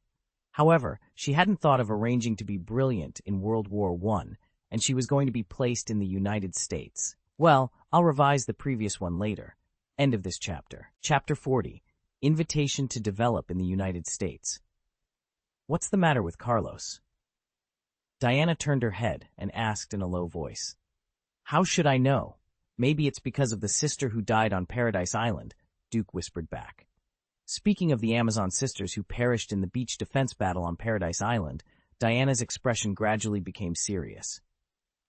However, she hadn't thought of arranging to be brilliant in World War I, and she was going to be placed in the United States. Well, I'll revise the previous one later. End of this chapter. Chapter 40. Invitation to Develop in the United States. What's the matter with Carlos? Diana turned her head and asked in a low voice. How should I know? Maybe it's because of the sister who died on Paradise Island, Duke whispered back. Speaking of the Amazon sisters who perished in the beach defense battle on Paradise Island, Diana's expression gradually became serious.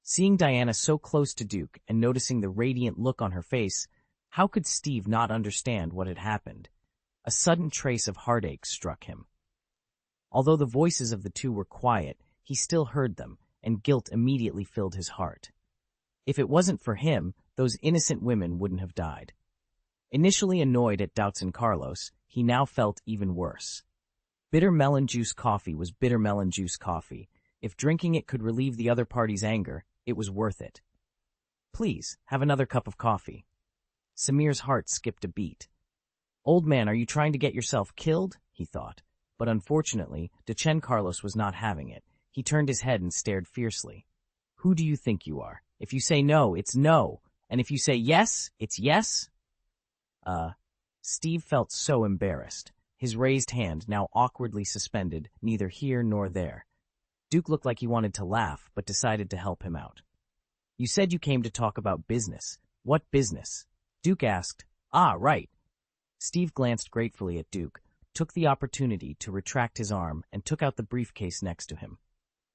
Seeing Diana so close to Duke and noticing the radiant look on her face, how could Steve not understand what had happened? A sudden trace of heartache struck him. Although the voices of the two were quiet, he still heard them, and guilt immediately filled his heart. If it wasn't for him, those innocent women wouldn't have died. Initially annoyed at Doubtson Carlos, he now felt even worse. Bitter melon juice coffee was bitter melon juice coffee. If drinking it could relieve the other party's anger, it was worth it. Please, have another cup of coffee. Samir's heart skipped a beat. Old man, are you trying to get yourself killed? He thought. But unfortunately, Doubtson Carlos was not having it. He turned his head and stared fiercely. Who do you think you are? If you say no, it's no. And if you say yes, it's yes? Steve felt so embarrassed. His raised hand, now awkwardly suspended, neither here nor there. Duke looked like he wanted to laugh, but decided to help him out. You said you came to talk about business. What business? Duke asked. Ah, right. Steve glanced gratefully at Duke, took the opportunity to retract his arm, and took out the briefcase next to him.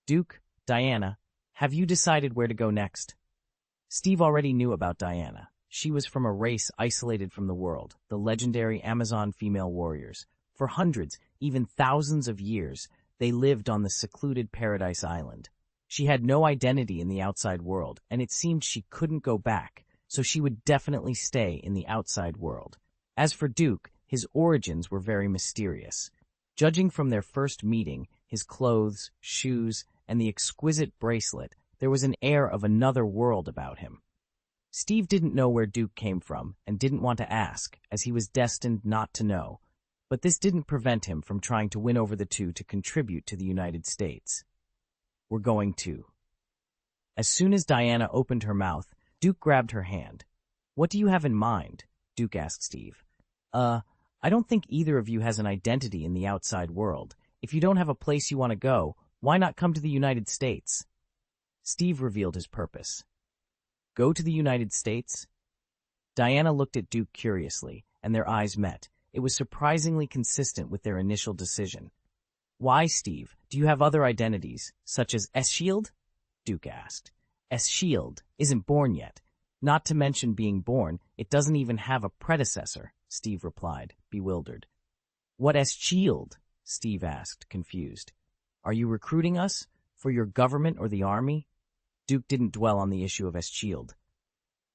Duke, Diana, have you decided where to go next? Steve already knew about Diana. She was from a race isolated from the world, the legendary Amazon female warriors. For hundreds, even thousands of years, they lived on the secluded Paradise Island. She had no identity in the outside world, and it seemed she couldn't go back, so she would definitely stay in the outside world. As for Duke, his origins were very mysterious. Judging from their first meeting, his clothes, shoes, and the exquisite bracelet, there was an air of another world about him. Steve didn't know where Duke came from and didn't want to ask, as he was destined not to know, but this didn't prevent him from trying to win over the two to contribute to the United States. "We're going to." As soon as Diana opened her mouth, Duke grabbed her hand. "What do you have in mind?" Duke asked Steve. I don't think either of you has an identity in the outside world. If you don't have a place you want to go, why not come to the United States?" Steve revealed his purpose. "Go to the United States?" Diana looked at Duke curiously, and their eyes met. It was surprisingly consistent with their initial decision. "Why, Steve? Do you have other identities, such as S-Shield?" Duke asked. S-Shield isn't born yet. Not to mention being born, it doesn't even have a predecessor, Steve replied, bewildered. "What S-Shield?" Steve asked, confused. "Are you recruiting us? For your government or the army?" Duke didn't dwell on the issue of S-Shield.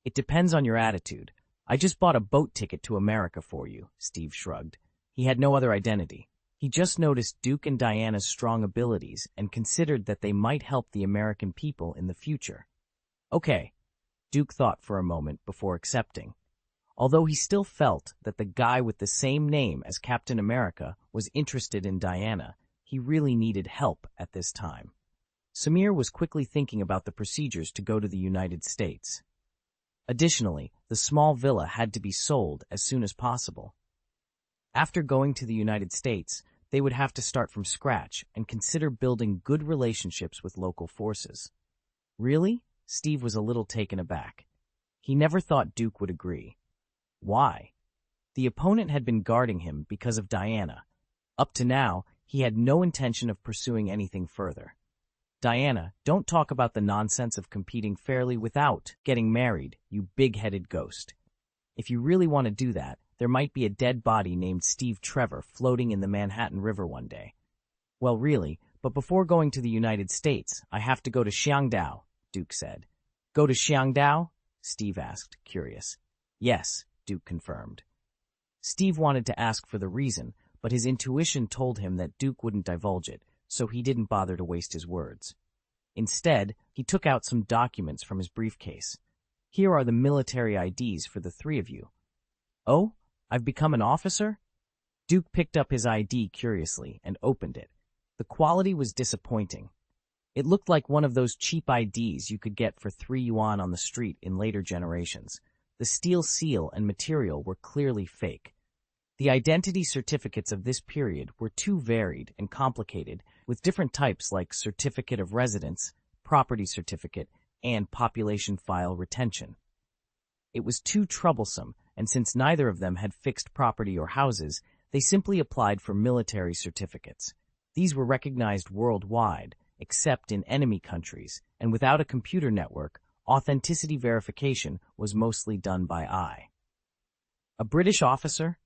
"It depends on your attitude. I just bought a boat ticket to America for you," Steve shrugged. He had no other identity. He just noticed Duke and Diana's strong abilities and considered that they might help the American people in the future. "Okay," Duke thought for a moment before accepting. Although he still felt that the guy with the same name as Captain America was interested in Diana, he really needed help at this time. Samir was quickly thinking about the procedures to go to the United States. Additionally, the small villa had to be sold as soon as possible. After going to the United States, they would have to start from scratch and consider building good relationships with local forces. Really? Steve was a little taken aback. He never thought Duke would agree. Why? The opponent had been guarding him because of Diana. Up to now, he had no intention of pursuing anything further. "Diana, don't talk about the nonsense of competing fairly without getting married, you big-headed ghost. If you really want to do that, there might be a dead body named Steve Trevor floating in the Manhattan River one day." "Well, really, but before going to the United States, I have to go to Xiangdao," Duke said. "Go to Xiangdao?" Steve asked, curious. "Yes," Duke confirmed. Steve wanted to ask for the reason, but his intuition told him that Duke wouldn't divulge it, so he didn't bother to waste his words. Instead, he took out some documents from his briefcase. "Here are the military IDs for the three of you." "Oh, I've become an officer?" Duke picked up his ID curiously and opened it. The quality was disappointing. It looked like one of those cheap IDs you could get for 3 yuan on the street in later generations. The steel seal and material were clearly fake. The identity certificates of this period were too varied and complicated, with different types like certificate of residence, property certificate, and population file retention. It was too troublesome, and since neither of them had fixed property or houses, they simply applied for military certificates. These were recognized worldwide, except in enemy countries, and without a computer network, authenticity verification was mostly done by eye. A British officer?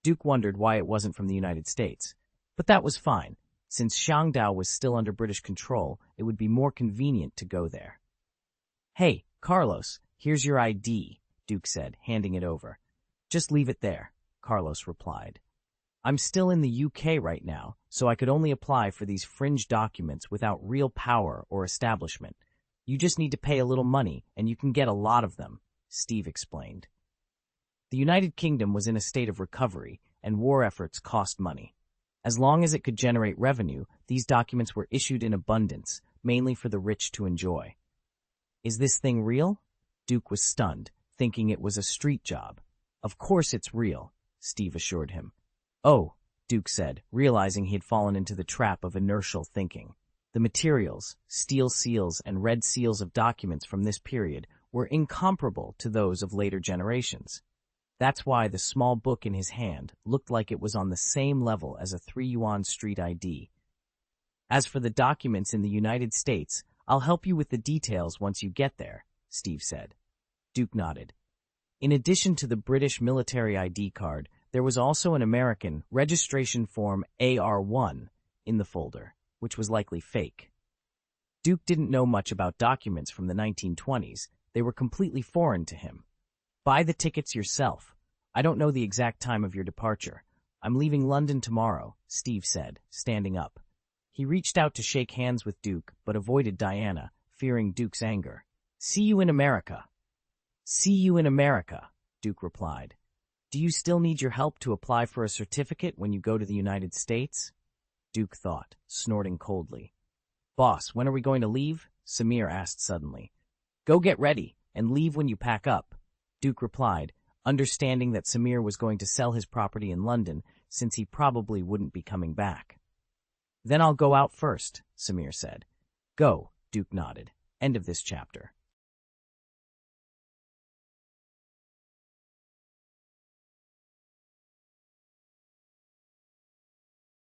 Duke wondered why it wasn't from the United States. But that was fine. Since Xiangdao was still under British control, it would be more convenient to go there. "Hey, Carlos, here's your ID," Duke said, handing it over. "Just leave it there," Carlos replied. "I'm still in the UK right now, so I could only apply for these fringe documents without real power or establishment. You just need to pay a little money, and you can get a lot of them," Steve explained. The United Kingdom was in a state of recovery, and war efforts cost money. As long as it could generate revenue, these documents were issued in abundance, mainly for the rich to enjoy. "Is this thing real?" Duke was stunned, thinking it was a street job. "Of course it's real," Steve assured him. "Oh," Duke said, realizing he had fallen into the trap of inertial thinking. The materials, steel seals and red seals of documents from this period, were incomparable to those of later generations. That's why the small book in his hand looked like it was on the same level as a 3 yuan street ID. "As for the documents in the United States, I'll help you with the details once you get there," Steve said. Duke nodded. In addition to the British military ID card, there was also an American registration form AR1 in the folder, which was likely fake. Duke didn't know much about documents from the 1920s. They were completely foreign to him. "Buy the tickets yourself. I don't know the exact time of your departure, I'm leaving London tomorrow, Steve said, standing up. He reached out to shake hands with Duke, but avoided Diana, fearing Duke's anger. See you in America. See you in America, Duke replied. Do you still need your help to apply for a certificate when you go to the United States? Duke thought, snorting coldly. Boss, when are we going to leave? Samir asked suddenly. Go get ready, and leave when you pack up, Duke replied, understanding that Samir was going to sell his property in London since he probably wouldn't be coming back. Then I'll go out first, Samir said. Go, Duke nodded. End of this chapter.